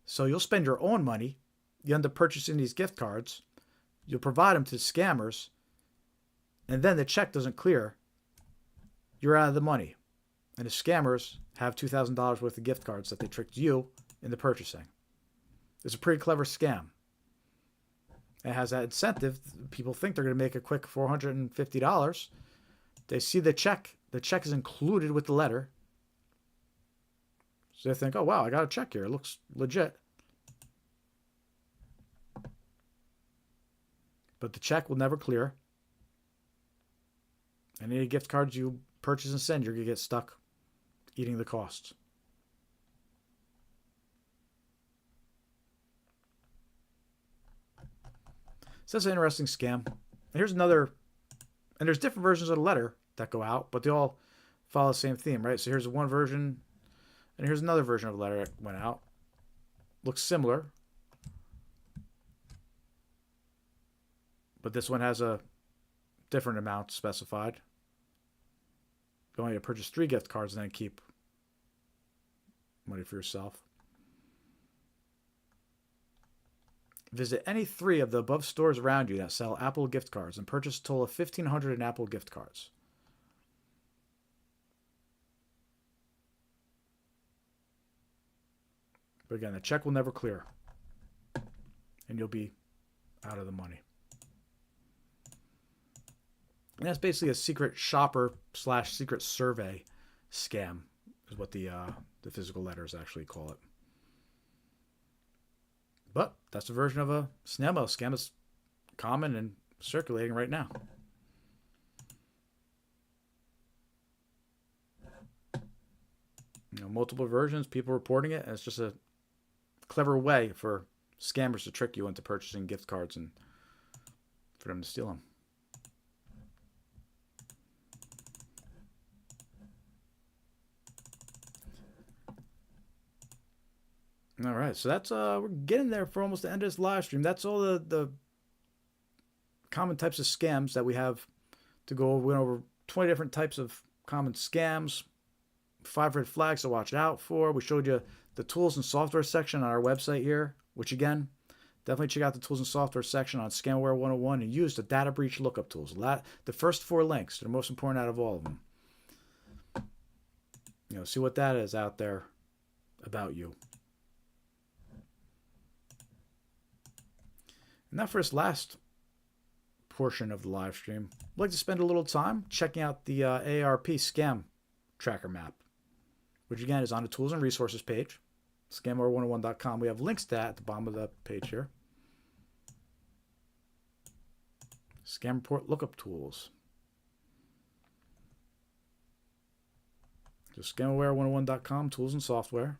So you'll spend your own money. You end up purchasing these gift cards. You'll provide them to the scammers. And then the check doesn't clear. You're out of the money. And the scammers have $2,000 worth of gift cards that they tricked you into purchasing. It's a pretty clever scam. It has that incentive. People think they're going to make a quick $450. They see the check. The check is included with the letter. So they think, oh, wow, I got a check here. It looks legit. But the check will never clear. And any gift cards you purchase and send, you're going to get stuck eating the costs. So that's an interesting scam. And here's another, and there's different versions of the letter that go out, but they all follow the same theme, right? So here's one version, and here's another version of the letter that went out. Looks similar, but this one has a different amount specified. You only purchase 3 gift cards and then keep money for yourself. Visit any 3 of the above stores around you that sell Apple gift cards and purchase a total of $1,500 in Apple gift cards. But again, the check will never clear. And you'll be out of the money. And that's basically a secret shopper / secret survey scam is what the physical letters actually call it. But that's a version of a snail mail scam that's common and circulating right now. You know, multiple versions, people reporting it, and it's just a clever way for scammers to trick you into purchasing gift cards and for them to steal them. All right, so that's we're getting there for almost the end of this live stream. That's all the common types of scams that we have to go over. We went over 20 different types of common scams, 5 red flags to watch out for. We showed you the tools and software section on our website here, which again, definitely check out the tools and software section on Scamware 101 and use the data breach lookup tools. The first 4 links, they're the most important out of all of them. You know, see what that is out there about you. And now for this last portion of the live stream, I'd like to spend a little time checking out the AARP scam tracker map, which again is on the tools and resources page, scamware101.com. We have links to that at the bottom of the page here. Scam report lookup tools. So scamware101.com, tools and software.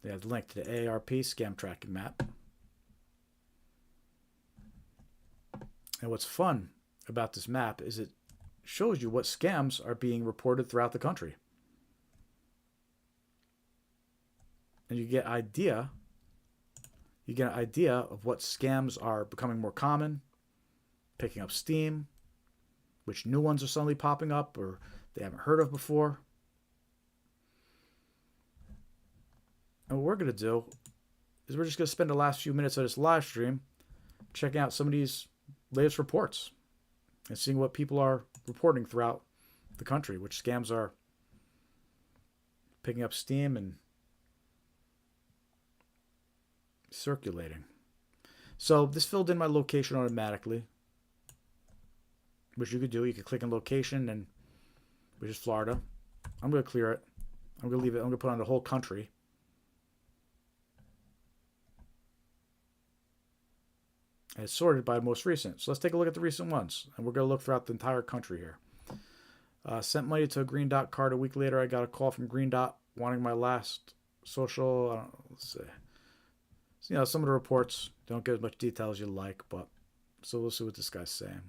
They have the link to the AARP scam tracking map. And what's fun about this map is it shows you what scams are being reported throughout the country. And you get an idea of what scams are becoming more common, picking up steam, which new ones are suddenly popping up or they haven't heard of before. And what we're going to do is we're just going to spend the last few minutes of this live stream checking out some of these latest reports and seeing what people are reporting throughout the country, which scams are picking up steam and circulating. So this filled in my location automatically, which you could do. You could click on location, and which is Florida. I'm going to clear it. I'm going to leave it. I'm going to put on the whole country. And it's sorted by most recent. So let's take a look at the recent ones. And we're going to look throughout the entire country here. Sent money to a Green Dot card. A week later, I got a call from Green Dot wanting my last social. I don't know, let's see. So, you know, some of the reports don't get as much detail as you like, but so we'll see what this guy's saying.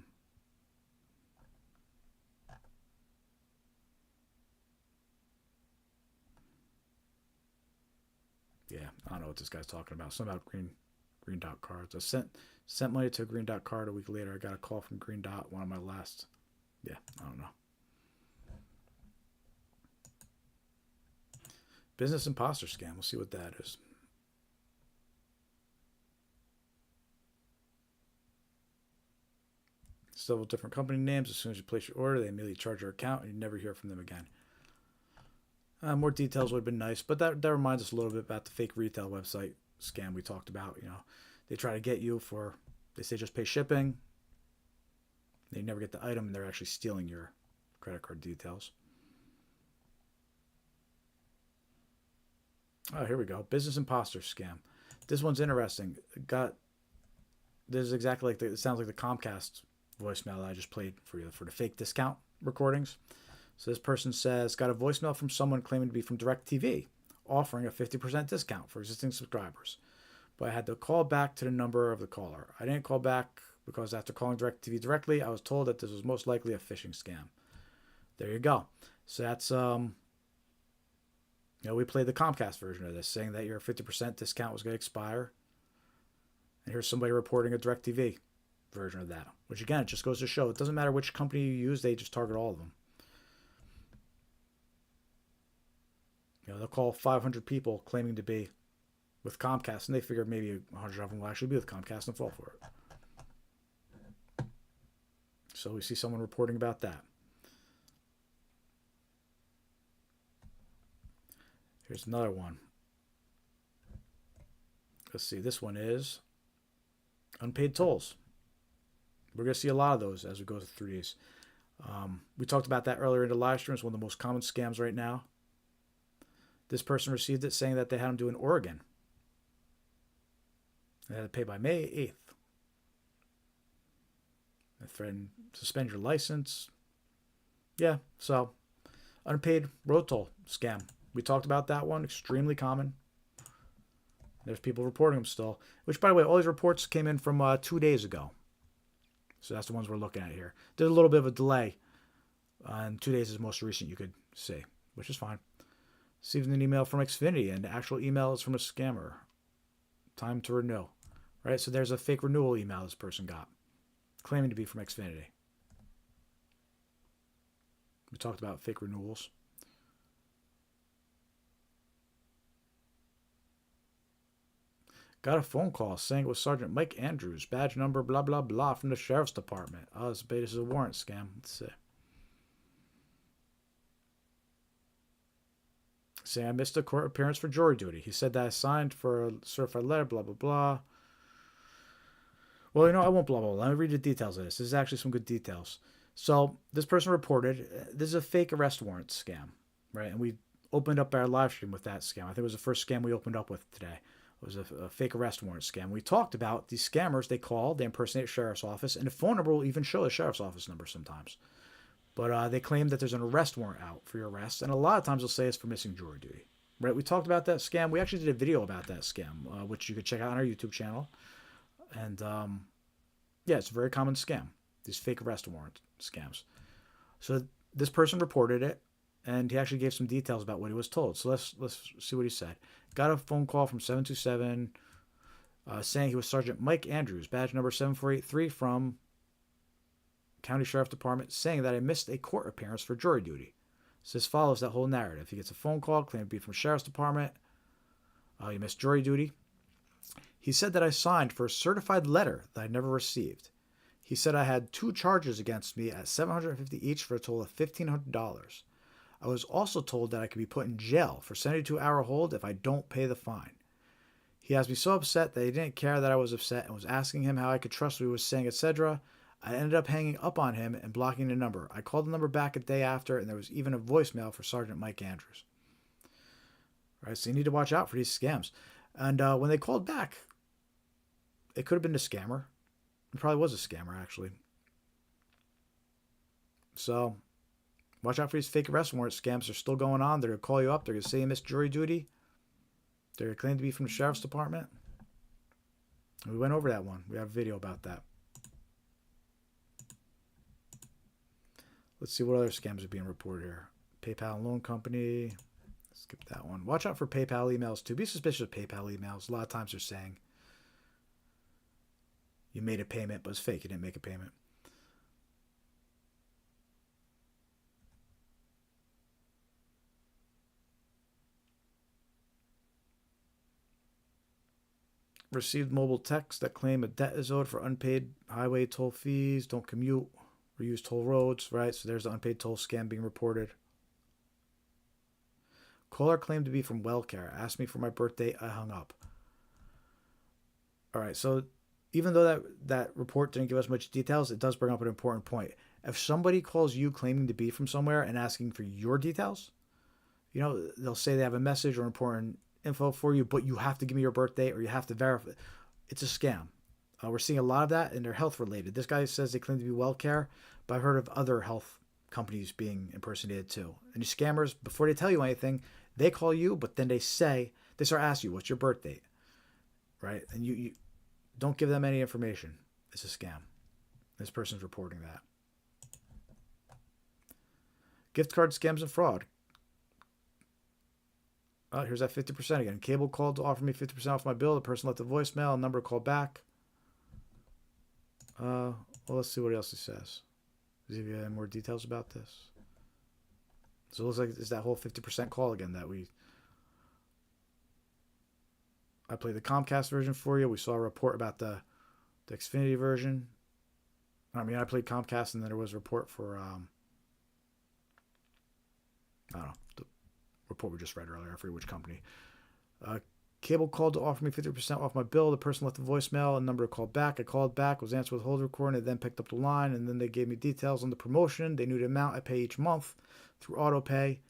Yeah, I don't know what this guy's talking about. Something about Green Dot cards. I sent money to a Green Dot card. A week later, I got a call from Green Dot, one of my last. Yeah, I don't know. Business imposter scam. We'll see what that is. Several different company names. As soon as you place your order, they immediately charge your account, and you never hear from them again. More details would have been nice, but that reminds us a little bit about the fake retail website scam we talked about. You know, they try to get you for, they say just pay shipping. They never get the item, and they're actually stealing your credit card details. Oh, here we go. Business imposter scam. This one's interesting. This is exactly like it sounds like the Comcast voicemail that I just played for you for the fake discount recordings. So this person says, got a voicemail from someone claiming to be from DirecTV, offering a 50% discount for existing subscribers. But I had to call back to the number of the caller. I didn't call back because after calling DirecTV directly, I was told that this was most likely a phishing scam. There you go. So that's, we played the Comcast version of this, saying that your 50% discount was going to expire. And here's somebody reporting a DirecTV version of that. Which, again, it just goes to show, it doesn't matter which company you use, they just target all of them. They'll call 500 people claiming to be with Comcast, and they figure maybe 100 of them will actually be with Comcast and fall for it. So we see someone reporting about that. Here's another one. Let's see. This one is unpaid tolls. We're going to see a lot of those as we go through these. We talked about that earlier in the live stream. It's one of the most common scams right now. This person received it saying that they had them do in Oregon. They had to pay by May 8th. They threatened to suspend your license. Yeah, so unpaid road toll scam. We talked about that one. Extremely common. There's people reporting them still. Which, by the way, all these reports came in from 2 days ago. So that's the ones we're looking at here. There's a little bit of a delay. And 2 days is the most recent you could see, which is fine. Receiving an email from Xfinity, and the actual email is from a scammer. Time to renew. Right? So there's a fake renewal email this person got, claiming to be from Xfinity. We talked about fake renewals. Got a phone call saying it was Sergeant Mike Andrews, badge number blah, blah, blah, from the Sheriff's Department. Oh, this is a warrant scam. Let's see. Saying I missed a court appearance for jury duty. He said that I signed for a certified letter, blah, blah, blah. Well, I won't blah, blah, blah. Let me read the details of this. This is actually some good details. So this person reported, this is a fake arrest warrant scam, right? And we opened up our live stream with that scam. I think it was the first scam we opened up with today. It was a fake arrest warrant scam. We talked about these scammers. They call, they impersonate sheriff's office, and the phone number will even show the sheriff's office number sometimes. But they claim that there's an arrest warrant out for your arrest, and a lot of times they'll say it's for missing jury duty. Right? We talked about that scam. We actually did a video about that scam, which you could check out on our YouTube channel. And yeah, it's a very common scam. These fake arrest warrant scams. So this person reported it, and he actually gave some details about what he was told. So let's see what he said. Got a phone call from 727 saying he was Sergeant Mike Andrews, badge number 7483 from County Sheriff Department, saying that I missed a court appearance for jury duty. So this follows that whole narrative. He gets a phone call claiming to be from Sheriff's Department. You missed jury duty. He said that I signed for a certified letter that I never received. He said I had 2 charges against me at $750 each for a total of $1,500. I was also told that I could be put in jail for 72-hour hold if I don't pay the fine. He has me so upset that he didn't care that I was upset and was asking him how I could trust what he was saying, etc. I ended up hanging up on him and blocking the number. I called the number back a day after, and there was even a voicemail for Sergeant Mike Andrews. All right, so you need to watch out for these scams. And when they called back, it could have been a scammer. It probably was a scammer, actually. So watch out for these fake arrest warrant scams. They're still going on. They're going to call you up. They're going to say you missed jury duty. They're going to claim to be from the Sheriff's Department. And we went over that one. We have a video about that. Let's see what other scams are being reported here. PayPal loan company. Skip that one. Watch out for PayPal emails too. Be suspicious of PayPal emails. A lot of times they're saying you made a payment, but it's fake. You didn't make a payment. Received mobile texts that claim a debt is owed for unpaid highway toll fees. Don't commute or use toll roads, right? So there's the unpaid toll scam being reported. Caller claimed to be from WellCare. Asked me for my birthday. I hung up. All right, so even though that report didn't give us much details, it does bring up an important point. If somebody calls you claiming to be from somewhere and asking for your details, they'll say they have a message or important info for you, but you have to give me your birthday or you have to verify. It's a scam. We're seeing a lot of that, and they're health related. This guy says they claim to be WellCare, but I've heard of other health companies being impersonated too. And these scammers, before they tell you anything, they call you, but then they start asking you, what's your birth date? Right? And you don't give them any information. It's a scam. This person's reporting that. Gift card scams and fraud. Oh, here's that 50% again. Cable called to offer me 50% off my bill. The person left a voicemail. Number called back. Well, let's see what else he says. Does he have any more details about this? So it looks like it's that whole 50% call again that I played the Comcast version for you. We saw a report about the Xfinity version. I played Comcast, and then there was a report for, I don't know, the report we just read earlier. I forget which company. Cable called to offer me 50% off my bill. The person left a voicemail. A number called back. I called back, was answered with hold recording, and then picked up the line, and then they gave me details on the promotion. They knew the amount I pay each month through auto pay.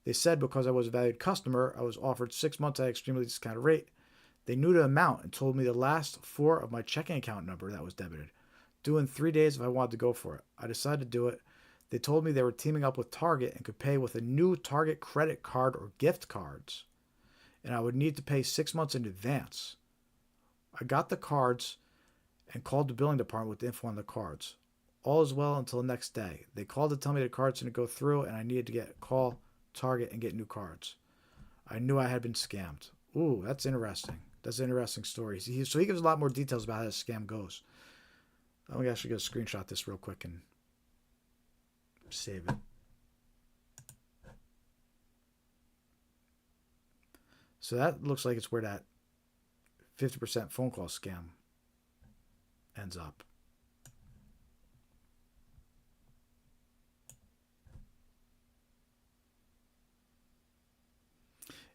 They said because I was a valued customer, I was offered 6 months at an extremely discounted rate. They knew the amount and told me the last 4 of my checking account number that was debited. Due in 3 days if I wanted to go for it. I decided to do it. They told me they were teaming up with Target and could pay with a new Target credit card or gift cards. And I would need to pay 6 months in advance. I got the cards and called the billing department with the info on the cards. All is well until the next day. They called to tell me the cards didn't go through and I needed to call Target and get new cards. I knew I had been scammed. Ooh, that's interesting. That's an interesting story. So he gives a lot more details about how this scam goes. I'm actually going to screenshot this real quick and save it. So that looks like it's where that 50% phone call scam ends up.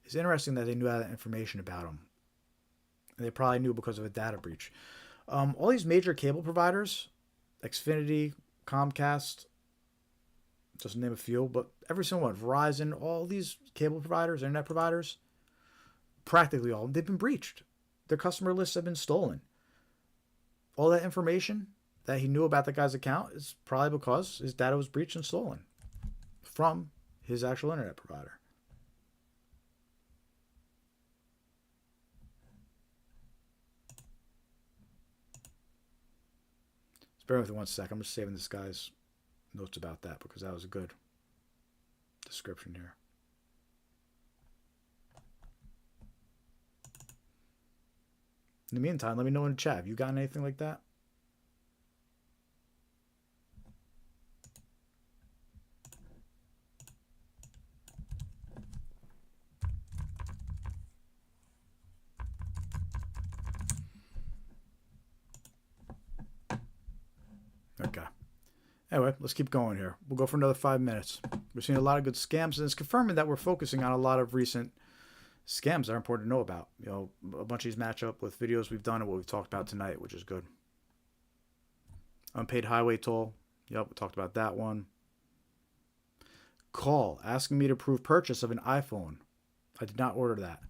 It's interesting that they knew that information about him. And they probably knew because of a data breach. All these major cable providers, Xfinity, Comcast, just to name a few, but every single one, Verizon, all these cable providers, internet providers, practically all of them, they've been breached. Their customer lists have been stolen. All that information that he knew about the guy's account is probably because his data was breached and stolen from his actual internet provider. Bear with me 1 sec. I'm just saving this guy's notes about that because that was a good description here. In the meantime, let me know in the chat. Have you gotten anything like that? Okay. Anyway, let's keep going here. We'll go for another 5 minutes. We're seeing a lot of good scams, and it's confirming that we're focusing on a lot of recent scams that are important to know about. A bunch of these match up with videos we've done and what we've talked about tonight, which is good. Unpaid highway toll. Yep, we talked about that one. Call asking me to prove purchase of an iPhone. I did not order that.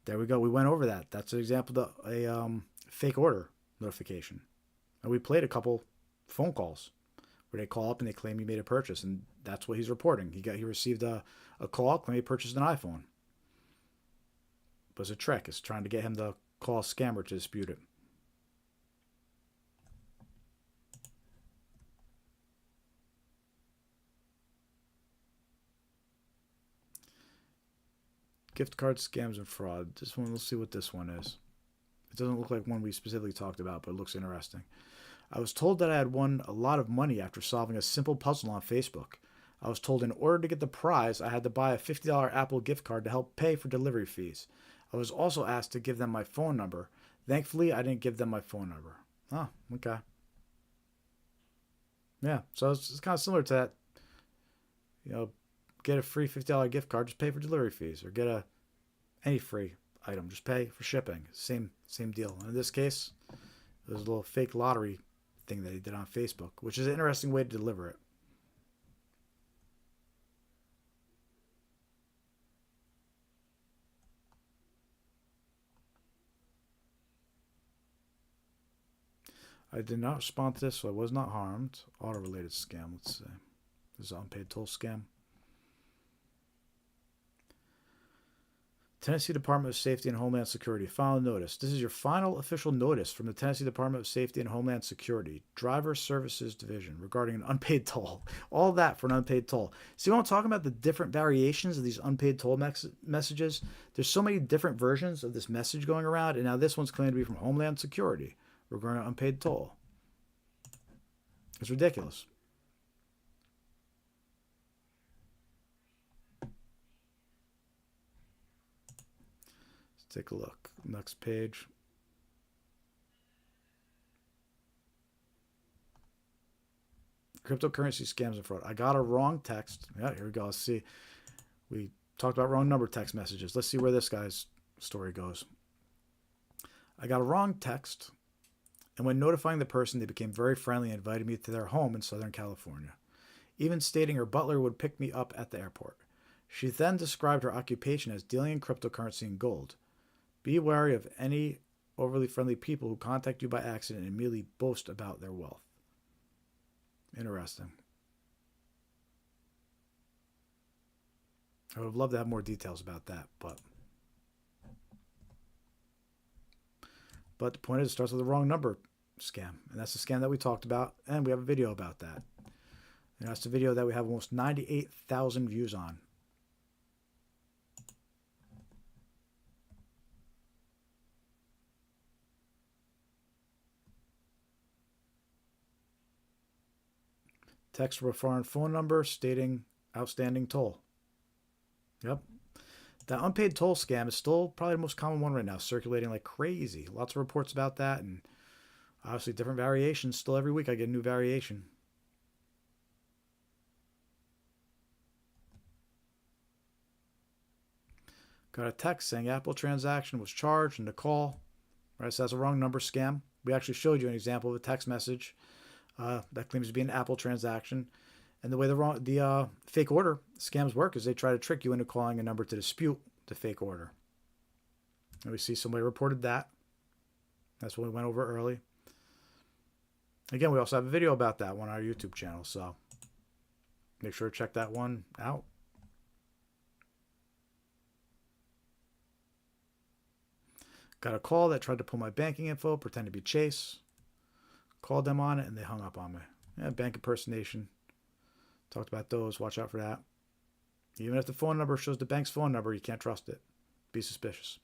There we go. We went over that. That's an example of a fake order notification. And we played a couple phone calls where they call up and they claim you made a purchase, and that's what he's reporting. He received a call claiming he purchased an iPhone. But it's a trick. It's trying to get him to call a scammer to dispute it. Gift card scams and fraud. This one, let's see what this one is. doesn't look like one we specifically talked about, but it looks interesting. I was told that I had won a lot of money after solving a simple puzzle on Facebook. I was told in order to get the prize, I had to buy a $50 Apple gift card to help pay for delivery fees. I was also asked to give them my phone number. Thankfully, I didn't give them my phone number. Oh, okay. Yeah, so it's kind of similar to that. You know, get a free $50 gift card, just pay for delivery fees, or get any free item, just pay for shipping. Same deal. And in this case, there's a little fake lottery thing that he did on Facebook, which is an interesting way to deliver it. I did not respond to this, so I was not harmed. Auto-related scam, let's see. This is an unpaid toll scam. Tennessee Department of Safety and Homeland Security. Final notice. This is your final official notice from the Tennessee Department of Safety and Homeland Security, Driver Services Division, regarding an unpaid toll. All that for an unpaid toll. See what I'm talking about? The different variations of these unpaid toll messages. There's so many different versions of this message going around, and now this one's claimed to be from Homeland Security regarding an unpaid toll. It's ridiculous. Let's take a look. Next page. Cryptocurrency scams and fraud. I got a wrong text. Yeah, here we go. Let's see. We talked about wrong number text messages. Let's see where this guy's story goes. I got a wrong text, and when notifying the person, they became very friendly and invited me to their home in Southern California, even stating her butler would pick me up at the airport. She then described her occupation as dealing in cryptocurrency and gold. Be wary of any overly friendly people who contact you by accident and immediately boast about their wealth. Interesting. I would have loved to have more details about that, but the point is, it starts with the wrong number scam, and that's the scam that we talked about, and we have a video about that. And that's the video that we have almost 98,000 views on. Text from a foreign phone number stating outstanding toll. Yep. That unpaid toll scam is still probably the most common one right now, circulating like crazy. Lots of reports about that, and obviously different variations. Still every week I get a new variation. Got a text saying Apple transaction was charged and the call. Right, so that's a wrong number scam. We actually showed you an example of a text message that claims to be an Apple transaction. And the way the fake order scams work is they try to trick you into calling a number to dispute the fake order. And we see somebody reported that. That's what we went over early. Again, we also have a video about that one on our YouTube channel, so make sure to check that one out. Got a call that tried to pull my banking info, pretend to be Chase. Called them on it, and they hung up on me. Yeah, bank impersonation. Talked about those. Watch out for that. Even if the phone number shows the bank's phone number, you can't trust it. Be suspicious.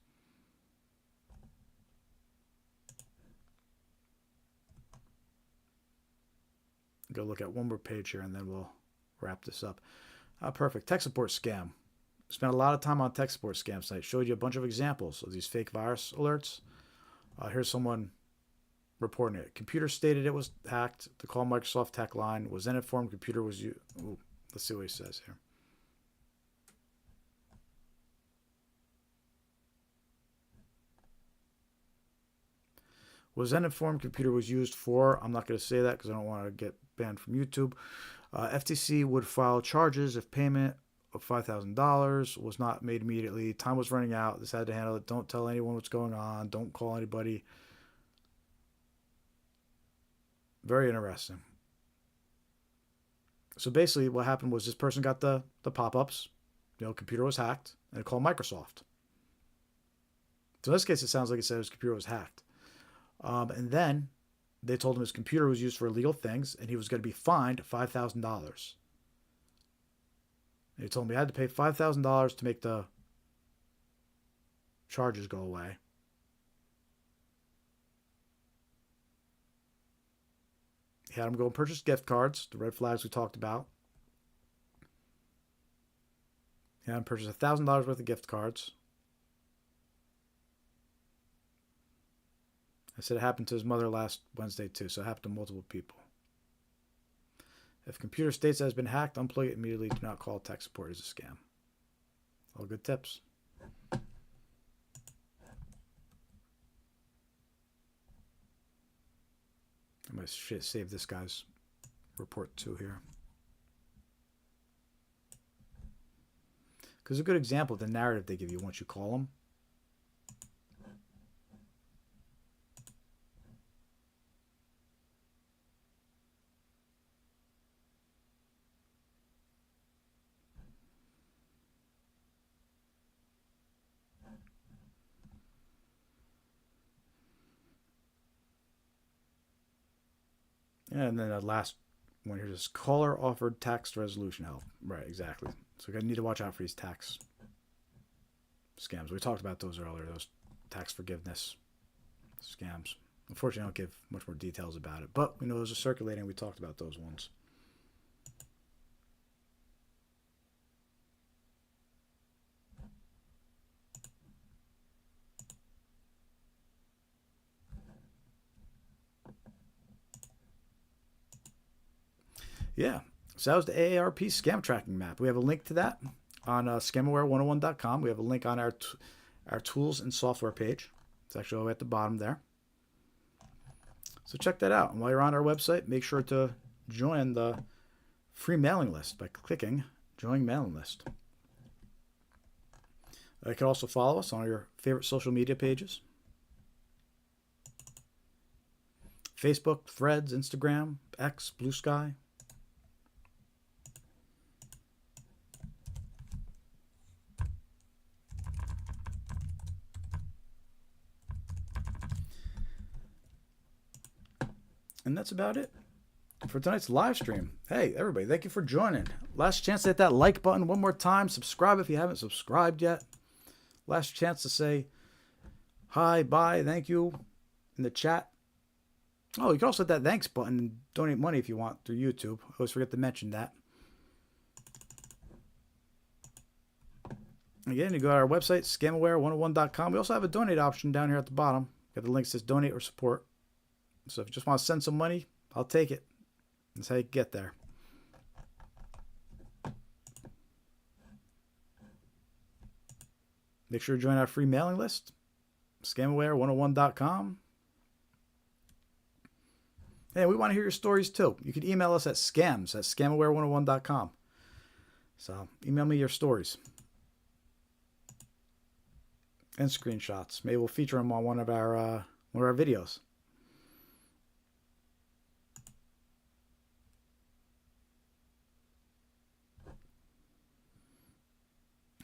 Go look at one more page here, and then we'll wrap this up. Perfect. Tech support scam. Spent a lot of time on tech support scam sites. Showed you a bunch of examples of these fake virus alerts. Here's someone reporting it. Computer stated it was hacked. The call Microsoft tech line was then informed computer was used. Let's see what he says here. Was then informed computer was used for, I'm not going to say that because I don't want to get banned from YouTube. FTC would file charges if payment of $5,000 was not made immediately. Time was running out. This had to handle it. Don't tell anyone what's going on. Don't call anybody. Very interesting. So basically what happened was this person got the pop-ups. Computer was hacked, and it called Microsoft. So in this case, it sounds like it said his computer was hacked. And then they told him his computer was used for illegal things, and he was going to be fined $5,000. They told me I had to pay $5,000 to make the charges go away. He had them go and purchase gift cards, the red flags we talked about. He had them purchase $1,000 worth of gift cards. I said it happened to his mother last Wednesday too, so it happened to multiple people. If computer states that has been hacked, unplug it immediately. Do not call tech support. It's a scam. All good tips. I might save this guy's report too here. Because a good example of the narrative they give you once you call them. And then the last one here is caller offered tax resolution help. Right, exactly. So we need to watch out for these tax scams. We talked about those earlier, those tax forgiveness scams. Unfortunately, I don't give much more details about it, but we know those are circulating. We talked about those ones. Yeah, so that was the AARP scam tracking map. We have a link to that on scamaware101.com. We have a link on our tools and software page. It's actually all the way at the bottom there. So check that out. And while you're on our website, make sure to join the free mailing list by clicking Join Mailing List. You can also follow us on your favorite social media pages. Facebook, Threads, Instagram, X, Blue Sky. And that's about it for tonight's live stream. Hey, everybody, thank you for joining. Last chance to hit that like button one more time. Subscribe if you haven't subscribed yet. Last chance to say hi, bye, thank you in the chat. Oh, you can also hit that thanks button and donate money if you want through YouTube. I always forget to mention that. Again, you go to our website, scamaware101.com. We also have a donate option down here at the bottom. Got the link that says donate or support. So if you just want to send some money, I'll take it. That's how you get there. Make sure to join our free mailing list, scamaware101.com. Hey, we want to hear your stories too. You can email us at scamaware101.com. So email me your stories and screenshots. Maybe we'll feature them on one of our videos.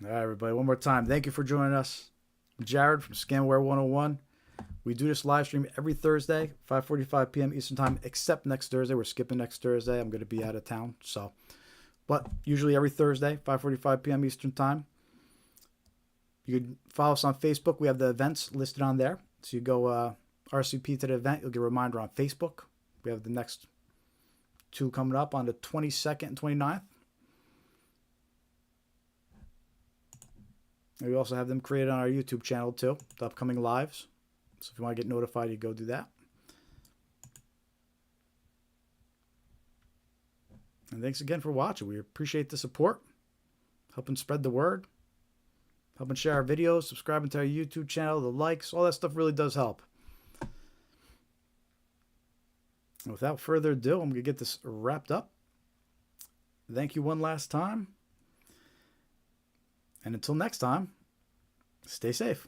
All right, everybody, one more time. Thank you for joining us. I'm Jared from Scamware 101. We do this live stream every Thursday, 5:45 p.m. Eastern Time, except next Thursday. We're skipping next Thursday. I'm going to be out of town. But usually every Thursday, 5:45 p.m. Eastern Time. You can follow us on Facebook. We have the events listed on there. So you go RSVP to the event. You'll get a reminder on Facebook. We have the next two coming up on the 22nd and 29th. And we also have them created on our YouTube channel too, the upcoming lives. So if you want to get notified, you go do that. And thanks again for watching. We appreciate the support, helping spread the word, helping share our videos, subscribing to our YouTube channel, the likes, all that stuff really does help. And without further ado, I'm going to get this wrapped up. Thank you one last time. And until next time, stay safe.